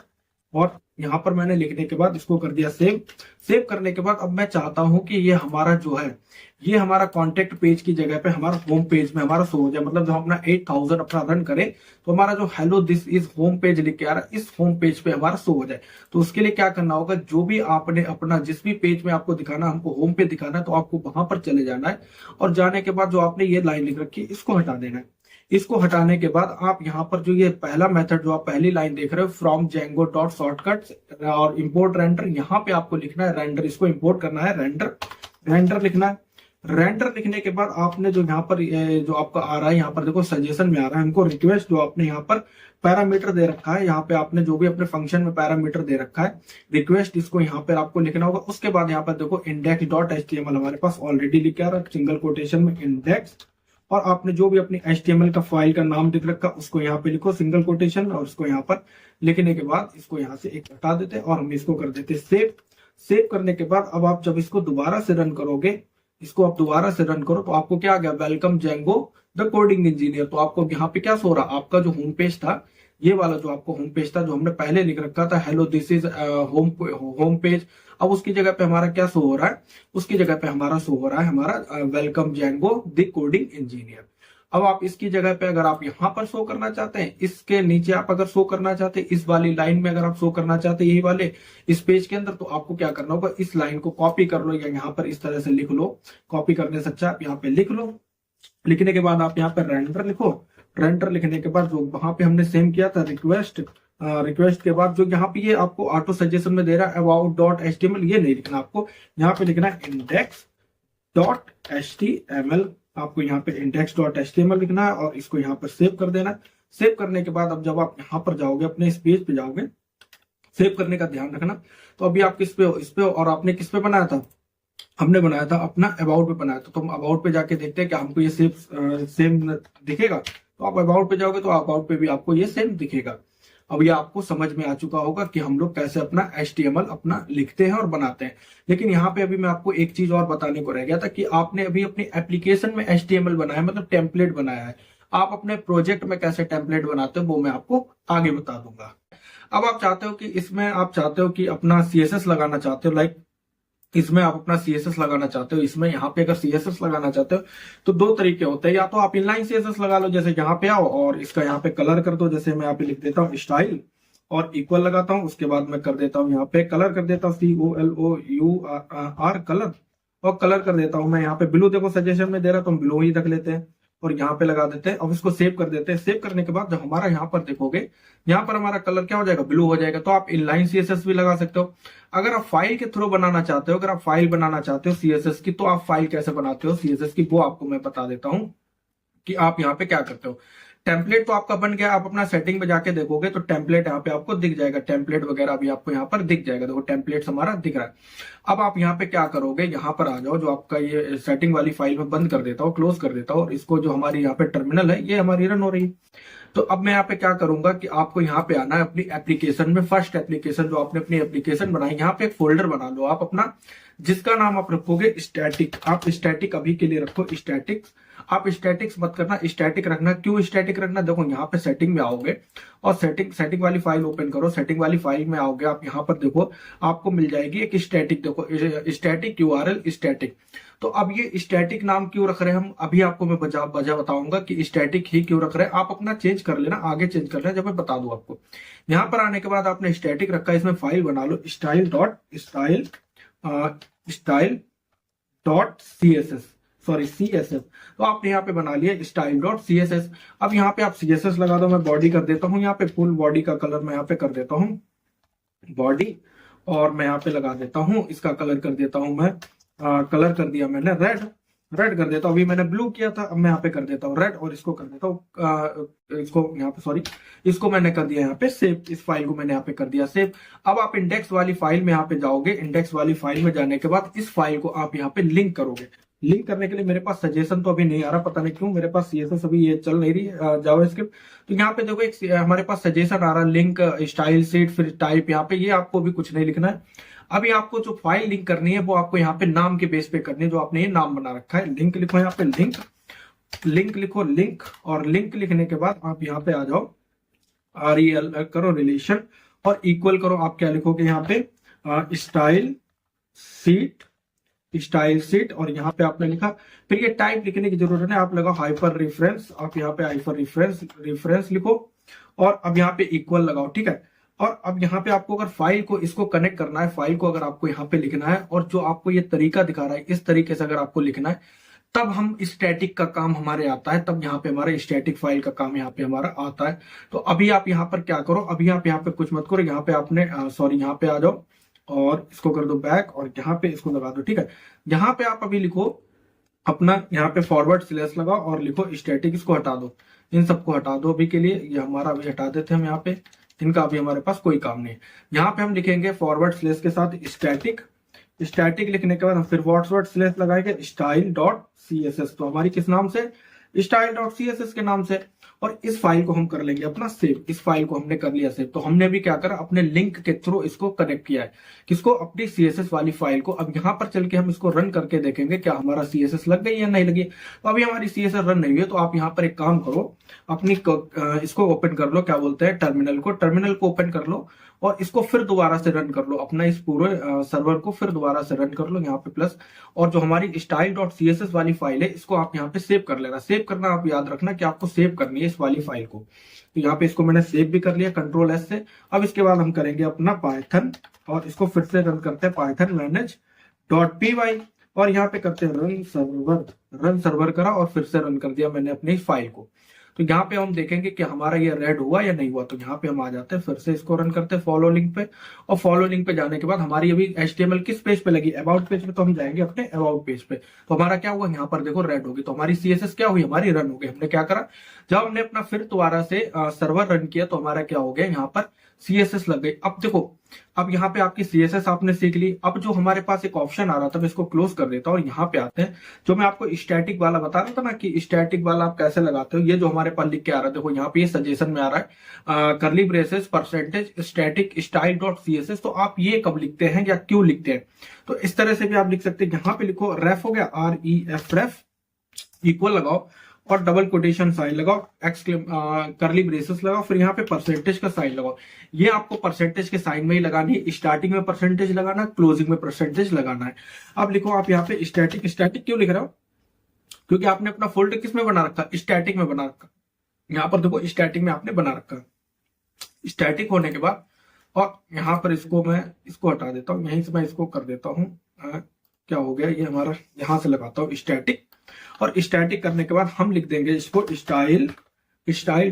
और यहाँ पर मैंने लिखने के बाद इसको कर दिया सेव करने के बाद अब मैं चाहता हूं कि ये हमारा जो है, ये हमारा कॉन्टेक्ट पेज की जगह पे हमारा होम पेज में हमारा शो हो जाए। मतलब जब अपना 8000 अपना रन करें तो हमारा जो hello this is home page लिख के आ रहा है, इस होम पेज पे हमारा शो हो जाए। तो उसके लिए क्या करना होगा, जो भी आपने अपना जिस भी पेज में आपको दिखाना, हमको होम पे दिखाना है, तो आपको वहां पर चले जाना है, और जाने के बाद जो आपने ये लाइन लिख रखी है इसको हटा देना है। इसको हटाने के बाद आप यहाँ पर जो ये पहला मेथड जो आप पहली लाइन देख रहे हो फ्रॉम जेंगो डॉट शॉर्टकट और इंपोर्ट रेंडर, यहाँ पे आपको लिखना है रेंडर, इसको इंपोर्ट करना है रेंडर लिखना है। रेंडर लिखने के बाद आपने जो यहाँ पर जो आपका आ रहा है, यहाँ पर देखो सजेशन में आ रहा है हमको रिक्वेस्ट, जो आपने यहाँ पर पैरामीटर दे रखा है, यहाँ पे आपने जो भी अपने फंक्शन में पैरामीटर दे रखा है रिक्वेस्ट, इसको यहाँ पर आपको लिखना होगा। उसके बाद यहाँ पर देखो index.html हमारे पास ऑलरेडी लिखा है सिंगल कोटेशन में इंडेक्स, और आपने जो भी अपनी HTML का फाइल का नाम लिख रखा उसको यहाँ पे लिखो सिंगल कोटेशन, और उसको यहाँ पर लिखने के बाद इसको यहाँ से एक हटा देते और हम इसको कर देते सेव करने के बाद अब आप जब इसको दोबारा से रन करोगे, इसको आप दोबारा से रन करो, तो आपको क्या आ गया, welcome Django the coding engineer. तो आपको यहाँ पे क्या सो रहा, आपका जो होम पेज था, ये वाला जो आपको होम पेज था, जो हमने पहले लिख रखा था hello this is home page, अब उसकी जगह पे हमारा क्या शो हो रहा है, उसकी जगह पे हमारा शो हो रहा है हमारा welcome Django the coding engineer. अब आप इसकी जगह पे अगर आप यहाँ पर शो करना चाहते हैं, इसके नीचे आप अगर शो करना चाहते हैं, इस वाली लाइन में अगर आप शो करना चाहते हैं यही वाले इस पेज के अंदर, तो आपको क्या करना होगा, इस लाइन को कॉपी कर लो या यहाँ पर इस तरह से लिख लो। कॉपी करने से अच्छा आप यहाँ पे लिख लो। लिखने के बाद आप यहाँ पे रेंडर लिखो। रेंडर लिखने के बाद जो वहां पे हमने सेम किया था रिक्वेस्ट, रिक्वेस्ट के बाद जो यहाँ पे ये आपको ऑटो सजेशन में दे रहा है about.html, ये नहीं लिखना आपको, यहाँ पे लिखना है index.html। आपको यहाँ पे index.html लिखना है और इसको यहाँ पर सेव कर देना। सेव करने के बाद अब जब आप यहाँ पर जाओगे, अपने इस पेज पे जाओगे, सेव करने का ध्यान रखना। तो अभी आप किस पे हो, इस पे हो, और आपने किस पे बनाया था, हमने बनाया था अपना अबाउट पे बनाया था। तो हम अबाउट पे जाके देखते हैं कि हमको ये सेम दिखेगा। तो आप अबाउट पे जाओगे तो अबाउट पे भी आपको ये सेम दिखेगा। अब ये आपको समझ में आ चुका होगा कि हम लोग कैसे अपना HTML अपना लिखते हैं और बनाते हैं। लेकिन यहाँ पे अभी मैं आपको एक चीज और बताने को रह गया था कि आपने अभी अपनी एप्लीकेशन में HTML बनाया, मतलब टेम्पलेट बनाया है। आप अपने प्रोजेक्ट में कैसे टेम्पलेट बनाते हो वो मैं आपको आगे बता दूंगा। अब आप चाहते हो कि इसमें आप चाहते हो कि अपना CSS लगाना चाहते हो, लाइक इसमें आप अपना CSS लगाना चाहते हो, इसमें यहाँ पे अगर CSS लगाना चाहते हो तो दो तरीके होते हैं। या तो आप इनलाइन CSS लगा लो, जैसे यहाँ पे आओ और इसका यहाँ पे कलर कर दो। जैसे मैं यहाँ पे लिख देता हूँ स्टाइल और इक्वल लगाता हूँ, उसके बाद मैं कर देता हूँ यहाँ पे कलर कर देता हूँ COLOUR कलर, और कलर कर देता हूँ मैं यहाँ पे ब्लू। देखो सजेशन में दे रहा तो हम ब्लू ही रख लेते हैं और यहाँ पे लगा देते हैं। अब इसको सेव कर देते हैं। सेव करने के बाद जब हमारा यहाँ पर देखोगे, यहाँ पर हमारा कलर क्या हो जाएगा, ब्लू हो जाएगा। तो आप इनलाइन CSS भी लगा सकते हो। अगर आप फाइल के थ्रू बनाना चाहते हो, अगर आप फाइल बनाना चाहते हो CSS की, तो आप फाइल कैसे बनाते हो CSS की वो आपको मैं बता देता हूँ कि आप यहाँ पे क्या करते हो। टेम्पलेट तो आपका बन गया, आप अपना सेटिंग में जाके देखोगे तो टेम्पलेट यहाँ पे आपको दिख जाएगा। टेम्पलेट वगैरह भी आपको यहाँ पर दिख जाएगा। देखो टेम्पलेट हमारा दिख रहा है। अब आप यहाँ पे क्या करोगे, यहाँ पर आ जाओ, जो आपका ये सेटिंग वाली फाइल में बंद कर देता हूँ, क्लोज कर देता हूँ, और इसको जो हमारी यहाँ पे टर्मिनल है ये हमारी रन हो रही है। तो अब मैं यहाँ पे क्या करूंगा कि आपको यहाँ पे आना है अपनी एप्लीकेशन में। फर्स्ट एप्लीकेशन जो आपने अपनी एप्लीकेशन बनाई, यहाँ पे एक फोल्डर बना लो आप अपना, जिसका नाम आप रखोगे स्टैटिक। आप स्टैटिक अभी के लिए रखो स्टैटिक्स। आप स्टैटिक्स मत करना, स्टैटिक रखना। क्यों स्टैटिक रखना, देखो यहाँ पे सेटिंग में आओगे और सेटिंग वाली फाइल ओपन करो। सेटिंग वाली फाइल में आओगे आप, यहाँ पर देखो आपको मिल जाएगी एक स्टैटिक। देखो स्टैटिक URL स्टैटिक। तो अब ये स्टैटिक नाम क्यों रख रहे हैं हम, अभी आपको मैं वजह बताऊंगा कि स्टैटिक ही क्यों रख रहे हैं। आप अपना चेंज कर लेना, आगे चेंज कर लेना जब मैं बता दूं आपको। यहाँ पर आने के बाद आपने स्टैटिक रखा, इसमें फाइल बना लो style.css, सॉरी CSS। तो आपने यहाँ पे बना लिया style.css। अब यहाँ पे आप CSS लगा दो। मैं बॉडी कर देता हूँ, यहाँ पे फुल बॉडी का कलर मैं यहाँ पे कर देता हूँ बॉडी, और मैं यहाँ पे लगा देता हूँ इसका कलर कर देता हूँ मैं कलर कर दिया मैंने रेड कर देता हूँ। अभी मैंने ब्लू किया था, अब मैं यहाँ पे कर देता हूँ रेड, और इसको कर देता हूँ इसको यहाँ पे, सॉरी इसको मैंने कर दिया यहाँ पे सेव। इस फाइल को मैंने यहाँ पे कर दिया सेव। अब आप इंडेक्स वाली फाइल में यहाँ पे जाओगे। इंडेक्स वाली फाइल में जाने के बाद इस फाइल को आप यहाँ पे लिंक करोगे। लिंक करने के लिए मेरे पास सजेशन तो अभी नहीं आ रहा, पता नहीं क्यों, मेरे पास CSS अभी ये चल नहीं रही जावास्क्रिप्ट। तो यहाँ पे देखो एक हमारे पास सजेशन आ रहा है, लिंक स्टाइल शीट फिर टाइप। यहाँ पे ये आपको भी कुछ नहीं लिखना है। अभी आपको जो फाइल लिंक करनी है वो आपको यहाँ पे नाम के बेस पे करनी है, जो आपने ये नाम बना रखा है। लिंक लिखो यहाँ पे, लिंक लिखो लिंक, और लिंक लिखने के बाद आप यहाँ पे आ जाओ, REL करो रिलेशन और इक्वल करो। आप क्या लिखोगे यहाँ पे स्टाइल सीट, और यहाँ पे आपने लिखा। फिर ये टाइप लिखने की जरूरत है, आप लगाओ हाइपर रेफरेंस। आप यहाँ पे हाइपर रेफरेंस लिखो और अब यहाँ पे इक्वल लगाओ, ठीक है। और अब यहाँ पे आपको अगर फाइल को इसको कनेक्ट करना है, फाइल को अगर आपको यहाँ पे लिखना है, और जो आपको ये तरीका दिखा रहा है इस तरीके से अगर आपको लिखना है, तब हम स्टैटिक का काम हमारे आता है। तब यहाँ पे हमारा स्टैटिक फाइल का काम यहाँ पे हमारा आता है। तो अभी आप यहाँ पर क्या करो, अभी आप यहाँ पे कुछ मत करो। यहाँ पे आपने सॉरी यहाँ पे आ जाओ और इसको कर दो बैक, और यहाँ पे इसको लगा दो, ठीक है। यहाँ पे आप अभी लिखो अपना, यहाँ पे फॉरवर्ड स्लैश लगाओ और लिखो स्टैटिक। इसको हटा दो, इन सबको हटा दो अभी के लिए। ये हमारा अभी हटा देते हैं हम यहाँ पे, इनका अभी हमारे पास कोई काम नहीं है। यहाँ पे हम लिखेंगे फॉरवर्ड स्लैश के साथ स्टैटिक लिखने के बाद हम फिर फॉरवर्ड स्लैश लगाएंगे style.css। तो हमारी किस नाम से, style.css के नाम से। और इस फाइल को हम कर लेंगे अपना सेव। इस फाइल को हमने कर लिया सेव। तो हमने भी क्या करा, अपने लिंक के थ्रू इसको कनेक्ट किया है, किसको, अपनी CSS वाली फाइल को। अब यहाँ पर चल के हम इसको रन करके देखेंगे क्या हमारा CSS लग गई या नहीं लगी। तो अभी हमारी CSS रन नहीं हुई है। तो आप यहाँ पर एक काम करो, अपनी इसको ओपन कर लो, क्या बोलते हैं टर्मिनल को ओपन कर लो और इसको फिर दोबारा से रन कर लो। अपना इस पूरे सर्वर को फिर दोबारा से रन कर लो, यहाँ पे प्लस। और जो हमारी style.css वाली फाइल है इसको आप यहाँ पे सेव कर लेना। सेव करना आप याद रखना कि आपको सेव करनी है इस वाली फाइल को। तो यहाँ पे इसको मैंने सेव भी कर लिया कंट्रोल एस से। अब इसके बाद हम करेंगे अपना पाइथन और इसको फिर से रन करते हैं Python manage dot P Y और यहाँ पे करते हैं रन सर्वर करा और फिर से रन कर दिया मैंने अपनी फाइल को। तो यहाँ पे हम देखेंगे कि हमारा ये रेड हुआ या नहीं हुआ। तो यहाँ पे हम आ जाते हैं, फिर से इसको रन करते हैं फॉलो लिंक पे और फॉलो लिंक पे जाने के बाद हमारी अभी HTML किस पेज पे लगी, अबाउट पेज पे। तो हम जाएंगे अपने अबाउट पेज पे। तो हमारा क्या हुआ, यहाँ पर देखो रेड होगी। तो हमारी CSS क्या हुई, हमारी रन हो गई। हमने क्या करा, जब हमने अपना फिर दोबारा से सर्वर रन किया तो हमारा क्या हो गया, यहाँ पर CSS लग गई। अब देखो, अब यहाँ पे आपकी CSS आपने सीख ली। अब जो हमारे पास एक ऑप्शन आ रहा था, मैं इसको क्लोज कर देता हूँ और यहाँ पे आते हैं। जो मैं आपको स्टैटिक वाला बता रहा था ना कि स्टैटिक वाला आप कैसे लगाते हो, ये जो हमारे पास लिख के आ रहा है, देखो यहाँ पे ये सजेशन में आ रहा है करली braces percentage static style dot CSS। तो आप ये कब लिखते हैं या क्यों लिखते हैं, तो इस तरह से भी आप लिख सकते हैं। यहाँ पे लिखो रेफ हो गया, REF रेफ इक्वल लगाओ और डबल कोटेशन साइन लगाओ, करली ब्रेसेस लगाओ, फिर यहाँ पे परसेंटेज का साइन लगाओ। ये आपको परसेंटेज के साइन में ही लगानी है, स्टार्टिंग में परसेंटेज लगाना, क्लोजिंग में परसेंटेज लगाना है। अब लिखो आप यहाँ पे स्टैटिक। स्टैटिक क्यों लिख रहे हो, क्योंकि आपने अपना फोल्डर किस में बना रखा, स्टैटिक में बना रखा। यहाँ पर देखो स्टैटिक में आपने बना रखा। स्टैटिक होने के बाद और यहाँ पर इसको मैं इसको हटा देता हूँ, यहीं से मैं इसको कर देता हूँ। क्या हो गया, ये हमारा यहां से लगाता हूँ स्टैटिक। और स्टैटिक करने के बाद हम लिख देंगे इसको स्टाइल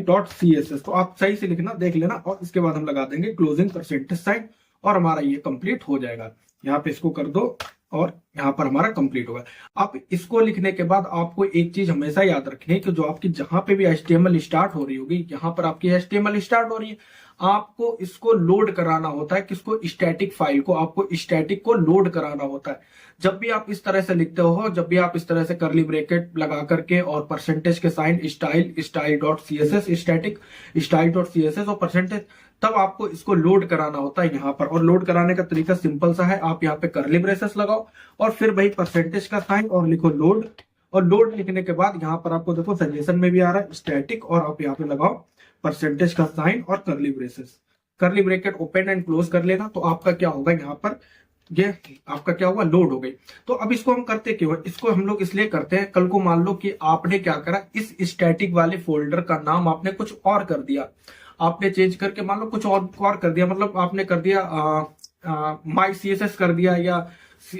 डॉट CSS। तो आप सही से लिखना, देख लेना। और इसके बाद हम लगा देंगे क्लोजिंग परसेंटेज साइन और हमारा ये कंप्लीट हो जाएगा। यहाँ पे इसको कर दो और यहाँ पर हमारा कंप्लीट होगा। अब इसको लिखने के बाद आपको एक चीज हमेशा याद रखनी है कि जो आपकी जहां पे भी HTML स्टार्ट हो रही होगी, यहाँ पर आपकी HTML स्टार्ट हो रही है, आपको इसको लोड कराना होता है। किसको, स्टैटिक फाइल को, आपको स्टैटिक को लोड कराना होता है। जब भी आप इस तरह से लिखते हो, जब भी आप इस तरह से करली ब्रैकेट लगा करके और परसेंटेज के sign style dot CSS static style dot CSS और परसेंटेज, तब आपको इसको लोड कराना होता है यहाँ पर। और लोड कराने का तरीका सिंपल सा है, आप यहाँ पे करली ब्रेसेस लगाओ और फिर वही परसेंटेज का साइन और लिखो लोड। और लोड लिखने के बाद यहाँ पर आपको देखो सजेशन में भी आ रहा है स्टैटिक, और आप यहाँ पे लगाओ परसेंटेज का साइन और करली ब्रेसेस। करली ब्रैकेट ओपन एंड क्लोज कर लेना। तो आपका क्या होगा, यहाँ पर ये आपका क्या होगा, लोड हो गई। तो अब इसको हम करते क्यों, इसको हम लोग इसलिए करते हैं, कल को मान लो कि आपने क्या करा, इस स्टैटिक वाले फोल्डर का नाम आपने कुछ और कर दिया, आपने चेंज करके मान लो कुछ और कर दिया, मतलब आपने कर दिया माई CSS कर दिया या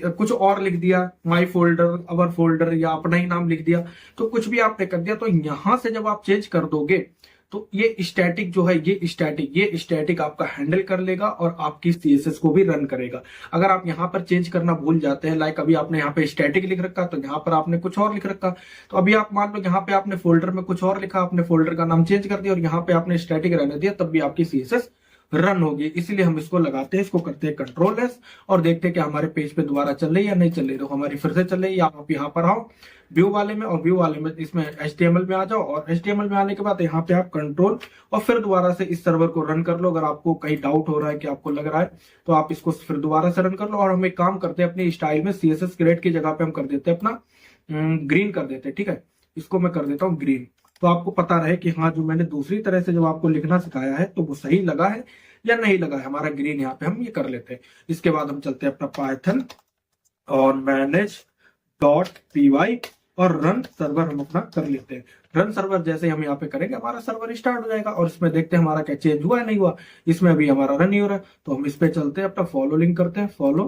कुछ और लिख दिया, माई फोल्डर, अवर फोल्डर, या अपना ही नाम लिख दिया। तो कुछ भी आपने कर दिया, तो यहां से जब आप चेंज कर दोगे तो ये स्टैटिक जो है, ये स्टैटिक आपका हैंडल कर लेगा और आपकी CSS को भी रन करेगा। अगर आप यहाँ पर चेंज करना भूल जाते हैं, लाइक अभी आपने यहाँ पे स्टैटिक लिख रखा तो यहाँ पर आपने कुछ और लिख रखा, तो अभी आप मान लो यहाँ पे आपने फोल्डर में कुछ और लिखा, आपने फोल्डर का नाम चेंज कर दिया और यहाँ पे आपने स्टैटिक रहने दिया, तब भी आपकी CSS रन होगी। इसीलिए हम इसको लगाते हैं, इसको करते हैं कंट्रोल एस और देखते हैं कि हमारे पेज पे दोबारा चल रही है या नहीं चल रही। तो हमारी फिर से चल रही है। आप यहाँ पर आओ व्यू वाले में और व्यू वाले में इसमें HTML में आ जाओ और HTML में आने के बाद यहाँ पे आप कंट्रोल और फिर दोबारा से इस सर्वर को रन कर लो। अगर आपको कहीं डाउट हो रहा है कि आपको लग रहा है तो आप इसको फिर दोबारा से रन कर लो। और हम एक काम करते हैं, अपनी स्टाइल में CSS ग्रेड की जगह पे हम कर देते हैं अपना ग्रीन कर देते हैं। ठीक है, इसको मैं कर देता हूँ ग्रीन, तो आपको पता रहे कि हाँ, जो मैंने दूसरी तरह से जो आपको लिखना सिखाया है तो वो सही लगा है या नहीं लगा है। हमारा ग्रीन यहाँ पे हम ये कर लेते हैं। इसके बाद हम चलते हैं अपना पाइथन और मैनेज डॉट py और रन सर्वर हम अपना कर लेते हैं। रन सर्वर जैसे हम यहाँ पे करेंगे हमारा सर्वर स्टार्ट हो जाएगा और इसमें देखते हैं हमारा क्या चेंज हुआ है नहीं हुआ। इसमें अभी हमारा रन नहीं हो रहा है, तो हम इस पे चलते हैं, अपना फॉलो लिंक करते हैं, फॉलो,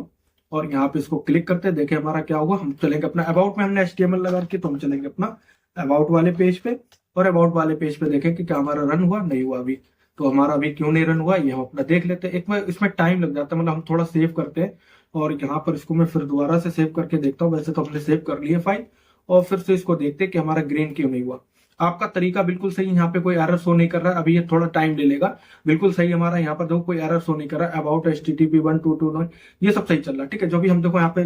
और यहाँ पे इसको क्लिक करते हैं। देखें हमारा क्या होगा, हम चलेंगे अपना अबाउट में, हमने HTML लगा के, तो हम चलेंगे अपना अबाउट वाले पेज पे और अबाउट वाले पेज पे देखें कि क्या हमारा रन हुआ नहीं हुआ। अभी तो हमारा अभी क्यों नहीं रन हुआ ये हम अपना देख लेते हैं। एक में इसमें टाइम लग जाता है, मतलब हम थोड़ा सेव करते हैं और यहाँ पर इसको मैं फिर दोबारा से सेव करके देखता हूँ। वैसे तो हमने सेव कर ली है फाइल और फिर से इसको देखते हैं कि हमारा ग्रीन क्यों नहीं हुआ। आपका तरीका बिल्कुल सही, यहाँ पे कोई एरर शो नहीं कर रहा है। अभी ये थोड़ा टाइम ले लेगा, बिल्कुल सही हमारा यहाँ पर देखो कोई एरर शो नहीं कर रहा है। अबाउट HTTP1229 ये सब सही चल रहा है। ठीक है, जो भी हम देखो यहाँ पे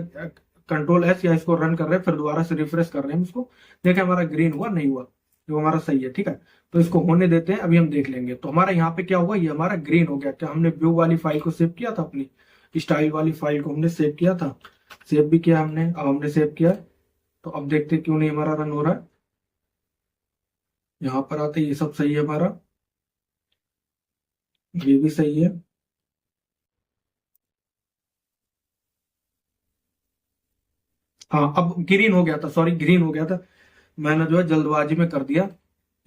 कंट्रोल एस या इसको रन कर रहे हैं, फिर दोबारा से रिफ्रेश कर रहे हैं इसको, देखें हमारा ग्रीन हुआ नहीं हुआ, जो हमारा सही है। ठीक है, तो इसको होने देते हैं, अभी हम देख लेंगे। तो हमारा यहाँ पे क्या हुआ, ये हमारा ग्रीन हो गया। क्या हमने व्यू वाली फाइल को सेव किया था, अपनी स्टाइल वाली फाइल को हमने सेव किया था, सेव भी किया हमने, अब हमने सेव किया। तो अब देखते क्यों नहीं हमारा रन हो रहा है। यहाँ पर आते ये सब सही है हमारा, ये भी सही है। हाँ अब ग्रीन हो गया था, सॉरी ग्रीन हो गया था, मैंने जो है जल्दबाजी में कर दिया,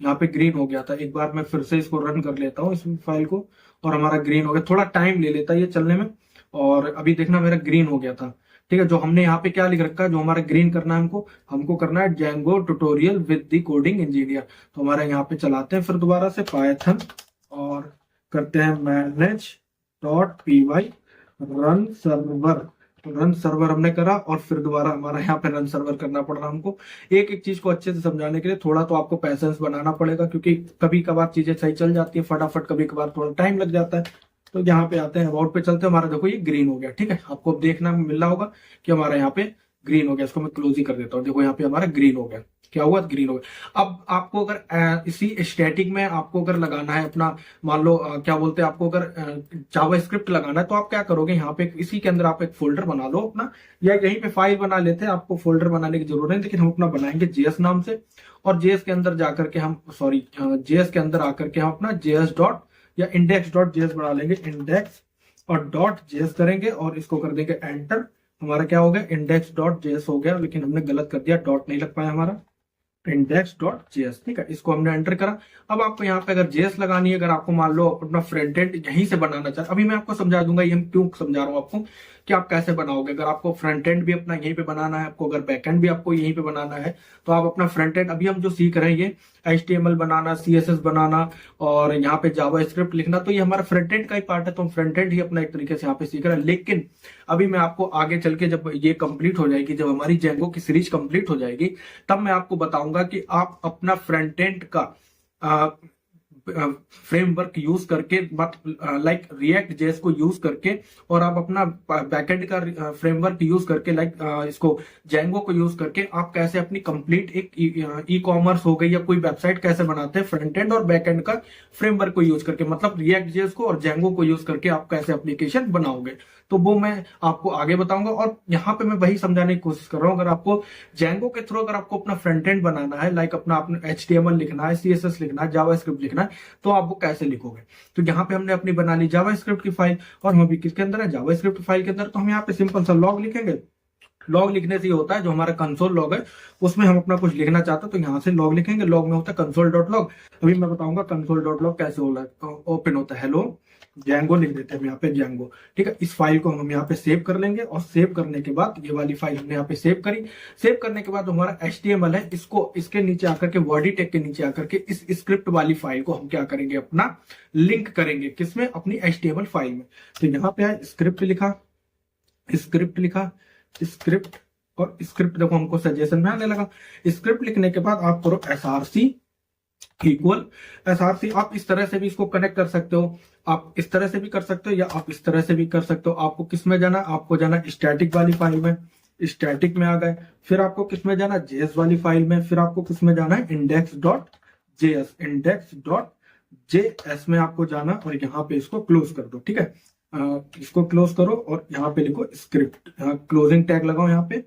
यहाँ पे ग्रीन हो गया था। एक बार मैं फिर से इसको रन कर लेता हूँ इस फाइल को, और हमारा ग्रीन हो गया। थोड़ा टाइम ले लेता है ये चलने में, और अभी देखना मेरा ग्रीन हो गया था। ठीक है, जो हमने यहाँ पे क्या लिख रखा है, जो हमारा ग्रीन करना है हमको हमको करना है Django tutorial with the coding engineer. तो हमारा यहाँ पे चलाते हैं फिर दोबारा से पाइथन, और करते हैं manage.py run server. Run server हमने करा, और फिर दोबारा हमारा यहाँ पे रन सर्वर करना पड़ रहा हमको। एक एक चीज को अच्छे से समझाने के लिए थोड़ा तो आपको पैसेंस बनाना पड़ेगा, क्योंकि कभी कभार चीजें सही चल जाती है फटाफट, कभी कभार थोड़ा टाइम लग जाता है। तो यहाँ पे आते हैं, अबाउट पे चलते हैं। हमारा देखो ये ग्रीन हो गया। ठीक है, आपको अब देखना मिल रहा होगा कि हमारा यहाँ पे ग्रीन हो गया। इसको मैं क्लोज ही कर देता हूँ। देखो यहाँ पे हमारा ग्रीन हो गया। क्या हुआ, ग्रीन हो गया। अब आपको अगर इसी स्टैटिक में आपको अगर लगाना है अपना, मान लो क्या बोलते हैं, आपको अगर जावा स्क्रिप्ट लगाना है, तो आप क्या करोगे, यहाँ पे इसी के अंदर आप एक फोल्डर बना लो अपना, या यहीं पे फाइल बना लेते हैं। आपको फोल्डर बनाने की जरूरत नहीं, लेकिन हम अपना बनाएंगे जेएस नाम से। और जेएस के अंदर जाकर के हम जेएस के अंदर आकर के हम अपना जेएस डॉट या इंडेक्स डॉट जेएस बना लेंगे। इंडेक्स और डॉट जेएस करेंगे, और इसको कर देंगे एंटर। हमारा क्या हो गया, इंडेक्स डॉट जेएस हो गया, लेकिन हमने गलत कर दिया, डॉट नहीं लग पाया हमारा, index.js। ठीक है, इसको हमने एंटर करा। अब आपको यहाँ पे अगर जेएस लगानी है, अगर आपको मान लो अपना फ्रंट एंड यहीं से बनाना चाहते, अभी मैं आपको समझा दूंगा, ये हम क्यों समझा रहा हूँ आपको कि आप कैसे बनाओगे। अगर आपको फ्रंट एंड भी अपना यहीं पे बनाना है, आपको अगर बैक एंड भी आपको यहीं पे बनाना है, तो आप अपना फ्रंट एंड, अभी हम जो सीख रहे हैं ये HTML बनाना, CSS बनाना, और यहाँ पे जावा स्क्रिप्ट लिखना, तो ये हमारा फ्रंट एंड का ही पार्ट है। तो हम फ्रंट एंड ही अपना एक तरीके से यहाँ पे सीख रहे हैं। लेकिन अभी मैं आपको आगे चल के, जब ये कंप्लीट हो जाएगी, जब हमारी जेंगो की सीरीज कंप्लीट हो जाएगी, तब मैं आपको बताऊंगा कि आप अपना फ्रंट एंड का फ्रेमवर्क यूज करके, लाइक रिएक्ट जेएस को यूज करके, और आप अपना बैकएंड का फ्रेमवर्क यूज करके, लाइक इसको जेंगो को यूज करके, आप कैसे अपनी कंप्लीट एक ई कॉमर्स हो गई या कोई वेबसाइट कैसे बनाते हैं फ्रंट एंड और बैक एंड का फ्रेमवर्क को यूज करके, मतलब रिएक्ट जेएस को और जेंगो को यूज करके आप कैसे एप्लीकेशन बनाओगे। तो वो मैं आपको आगे बताऊंगा। और यहाँ पे मैं वही समझाने की कोशिश कर रहा हूँ, अगर आपको जेंगो के थ्रू अगर आपको अपना फ्रंट एंड बनाना है, लाइक अपना HTML लिखना है, CSS लिखना है, जावा स्क्रिप्ट लिखना है, तो आप वो कैसे लिखोगे। तो यहाँ पे हमने अपनी बना ली जावा स्क्रिप्ट की फाइल, और हम अभी किसके अंदर है, जावा स्क्रिप्ट फाइल के अंदर। तो हम यहाँ पे सिंपल सा लॉग लिखेंगे। लॉग लिखने से ये होता है, जो हमारा कंसोल लॉग है उसमें हम अपना कुछ लिखना चाहते हैं, तो यहाँ से लॉग लिखेंगे। लॉग में होता है कंसोल डॉट लॉग। अभी मैं बताऊंगा कंसोल डॉट लॉग कैसे ओपन होता है। हेलो जेंगो लिख देते हैं हम यहाँ पे, जेंगो। ठीक है, इस फाइल को हम यहाँ पे सेव कर लेंगे, और सेव करने के बाद ये वाली फाइल हमने यहाँ पे सेव करी। सेव करने के बाद हमारा HTML है, इसको इसके नीचे आकर के, बॉडी टैग के नीचे आकर के, इस स्क्रिप्ट वाली फाइल को हम क्या करेंगे, अपना लिंक करेंगे, किसमें, अपनी HTML फाइल में। तो यहाँ पे है स्क्रिप्ट लिखा, स्क्रिप्ट लिखा, स्क्रिप्ट, और स्क्रिप्ट देखो हमको सजेशन में आने लगा। स्क्रिप्ट लिखने के बाद आप करो src इक्वल src। आप इस तरह से भी इसको कनेक्ट कर सकते हो, आप इस तरह से भी कर सकते हो, या आप इस तरह से भी कर सकते हो। आपको किस में जाना, आपको जाना स्टैटिक वाली फाइल में, स्टैटिक में आ गए। फिर आपको किस में जाना, जेएस वाली फाइल में। फिर आपको किस में जाना है, इंडेक्स डॉट जेएस में आपको जाना, और यहाँ पे इसको क्लोज कर दो। ठीक है, इसको क्लोज करो, और यहाँ पे लिखो स्क्रिप्ट, क्लोजिंग टैग लगाओ यहाँ पे,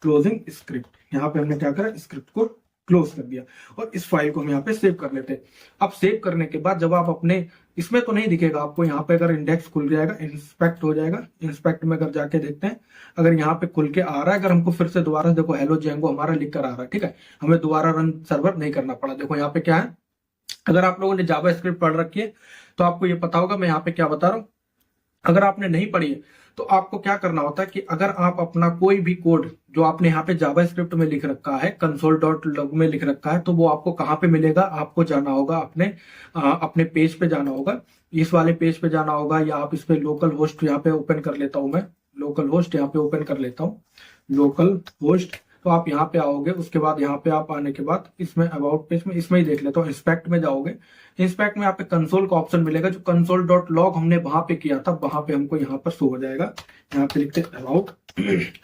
क्लोजिंग स्क्रिप्ट। यहाँ पे हमने क्या करा, स्क्रिप्ट को क्लोज कर दिया, और इस फाइल को हम यहाँ पे सेव कर लेते हैं। अब सेव करने के बाद जब आप अपने, इसमें तो नहीं दिखेगा आपको, यहाँ पे अगर इंडेक्स खुल जाएगा, इंस्पेक्ट हो जाएगा, इंस्पेक्ट में अगर जाके देखते हैं, अगर यहाँ पे खुल के आ रहा है, अगर हमको फिर से दोबारा देखो हेलो जेंगो हमारा लिख कर आ रहा है। ठीक है, हमें दोबारा रन सर्वर नहीं करना पड़ा। देखो यहाँ पे क्या है, अगर आप लोगों ने जावा स्क्रिप्ट पढ़ रखी है तो आपको ये पता होगा मैं यहाँ पे क्या बता रहा हूँ। अगर आपने नहीं पढ़ी है तो आपको क्या करना होता है कि अगर आप अपना कोई भी कोड जो आपने यहाँ पे जावा स्क्रिप्ट में लिख रखा है, कंसोल डॉट लॉग में लिख रखा है, तो वो आपको कहाँ पे मिलेगा, आपको जाना होगा अपने पेज पे जाना होगा, इस वाले पेज पे जाना होगा, या आप इस पे लोकल होस्ट यहाँ पे ओपन कर लेता हूं मैं, लोकल होस्ट यहाँ पे ओपन कर लेता हूँ, लोकल होस्ट। तो आप यहाँ पे आओगे, उसके बाद यहाँ पे आप आने के बाद इसमें अबाउट पेज में, इसमें ही देख लेता हूँ, इंस्पेक्ट में जाओगे, इंस्पेक्ट में यहाँ पे कंसोल का ऑप्शन मिलेगा, जो कंसोल डॉट लॉग हमने वहां पे किया था, वहां पे हमको यहाँ पर शो हो जाएगा। यहाँ पे लिखते अबाउट,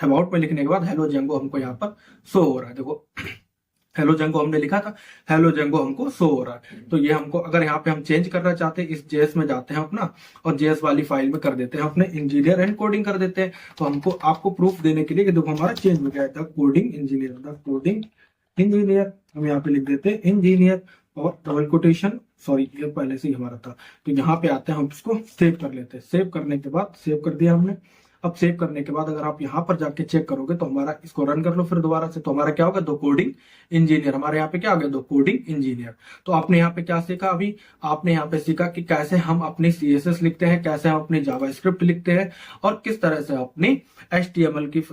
अबाउट में लिखने के बाद हेलो जेंगो हमको यहाँ पर शो हो रहा है। देखो हेलो जेंगो हमने लिखा था, हेलो जेंगो हमको शो हो रहा है। तो ये हमको, अगर यहाँ पे हम चेंज करना चाहते हैं, इस जेएस में जाते हैं अपना, और जेएस वाली फाइल में कर देते हैं अपने इंजीनियर एंड कोडिंग कर देते हैं। तो हमको आपको प्रूफ देने के लिए कि देखो हमारा चेंज हो गया था, coding engineer, the coding engineer हम यहाँ पे लिख देते हैं इंजीनियर, और डबल कोटेशन, सॉरी ये पहले से ही हमारा था। तो यहाँ पे आते हैं, हम इसको सेव कर लेते हैं। सेव करने के बाद, सेव कर दिया हमने। अब सेव करने के बाद अगर आप यहाँ पर जाके चेक करोगे तो हमारा, इसको रन कर लो फिर दोबारा से, तो हमारा क्या होगा, दो कोडिंग इंजीनियर, हमारे यहाँ पे क्या आ गया, दो कोडिंग इंजीनियर। तो आपने यहाँ पे क्या सीखा, अभी आपने यहाँ पे सीखा कि कैसे हम अपनी CSS लिखते हैं, कैसे हम अपनी जावास्क्रिप्ट लिखते हैं, और किस तरह से अपनी HTML की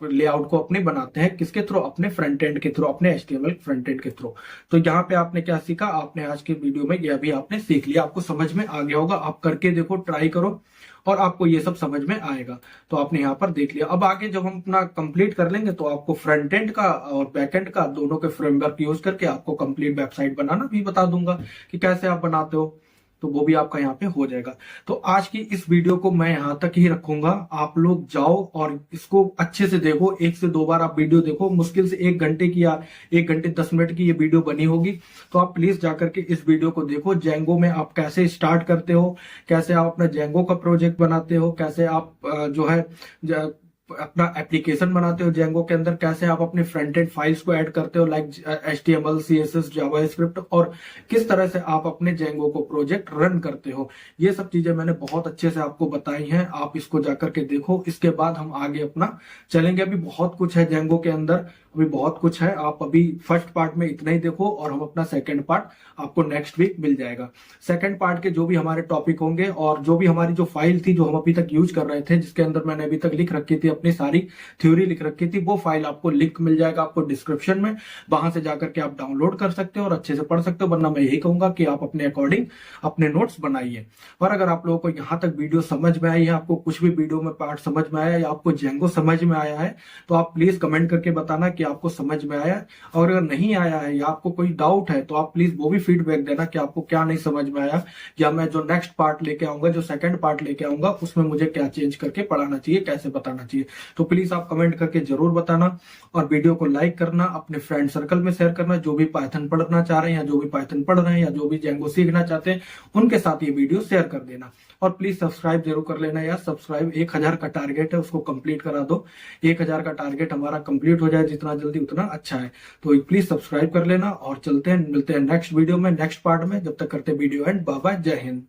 लेआउट को अपने बनाते हैं, किसके थ्रू, अपने फ्रंट एंड के थ्रू, अपने HTML फ्रंट एंड के थ्रू। तो यहाँ पे आपने क्या सीखा, आपने आज के वीडियो में यह भी आपने सीख लिया, आपको समझ में आ गया होगा। आप करके देखो, ट्राई करो, और आपको ये सब समझ में आएगा। तो आपने यहाँ पर देख लिया। अब आगे जब हम अपना कंप्लीट कर लेंगे तो आपको फ्रंट एंड का और बैक एंड का दोनों के फ्रेमवर्क यूज करके आपको कंप्लीट वेबसाइट बनाना भी बता दूंगा कि कैसे आप बनाते हो, तो वो भी आपका यहाँ पे हो जाएगा। तो आज की इस वीडियो को मैं यहाँ तक ही रखूंगा। आप लोग जाओ और इसको अच्छे से देखो, 1 से 2 बार आप वीडियो देखो। मुश्किल से 1 घंटे की या 1 घंटे 10 मिनट की ये वीडियो बनी होगी, तो आप प्लीज जाकर के इस वीडियो को देखो। जेंगो में आप कैसे स्टार्ट करते हो, कैसे आप अपना जेंगो का प्रोजेक्ट बनाते हो, कैसे आप जो है अपना एप्लीकेशन बनाते हो जेंगो के अंदर, कैसे आप अपने फ्रंट एंड फाइल्स को ऐड करते हो लाइक HTML, CSS, जावास्क्रिप्ट, और किस तरह से आप अपने जेंगो को प्रोजेक्ट रन करते हो। ये सब चीजें मैंने बहुत अच्छे से आपको बताई हैं, आप इसको जाकर के देखो। इसके बाद हम आगे अपना चलेंगे। अभी बहुत कुछ है जेंगो के अंदर, अभी बहुत कुछ है। आप अभी फर्स्ट पार्ट में इतना ही देखो, और हम अपना सेकंड पार्ट आपको नेक्स्ट वीक मिल जाएगा। सेकंड पार्ट के जो भी हमारे टॉपिक होंगे, और जो भी हमारी जो फाइल थी जो हम अभी तक यूज कर रहे थे, जिसके अंदर मैंने अभी तक लिख रखी थी, अपनी सारी थ्योरी लिख रखी थी, वो फाइल आपको लिंक मिल जाएगा आपको डिस्क्रिप्शन में। वहां से जाकर के आप डाउनलोड कर सकते हो और अच्छे से पढ़ सकते हो। वरना मैं यही कहूंगा कि आप अपने अकॉर्डिंग अपने नोट्स बनाइए। और अगर आप लोगों को यहाँ तक वीडियो समझ में आई है, आपको कुछ भी वीडियो में पार्ट समझ में आया, या आपको जेंगो समझ में आया है, तो आप प्लीज कमेंट करके बताना कि आपको समझ में आया। और अगर नहीं आया है या आपको कोई डाउट है, तो आप प्लीज वो भी फीडबैक देना कि आपको क्या नहीं समझ में आया, या मैं जो नेक्स्ट पार्ट लेके आऊंगा, जो सेकंड पार्ट लेके आऊंगा, उसमें मुझे क्या चेंज करके पढ़ाना चाहिए, कैसे बताना चाहिए। तो प्लीज आप कमेंट करके जरूर बताना, और वीडियो को लाइक करना, अपने फ्रेंड सर्कल में शेयर करना। जो भी पाइथन पढ़ना चाह रहे हैं, या जो भी पाइथन पढ़ रहे हैं, या जो भी जेंगो सीखना चाहते हैं, उनके साथ ये वीडियो शेयर कर देना। और प्लीज सब्सक्राइब जरूर कर लेना यार। सब्सक्राइब 1000 का टारगेट है, उसको कंप्लीट करा दो। 1000 का टारगेट हमारा कंप्लीट हो जाए जितना जल्दी उतना अच्छा है। तो प्लीज सब्सक्राइब कर लेना, और चलते हैं, मिलते हैं नेक्स्ट वीडियो में, नेक्स्ट पार्ट में। जब तक करते वीडियो एंड, बाय बाय, जय हिंद।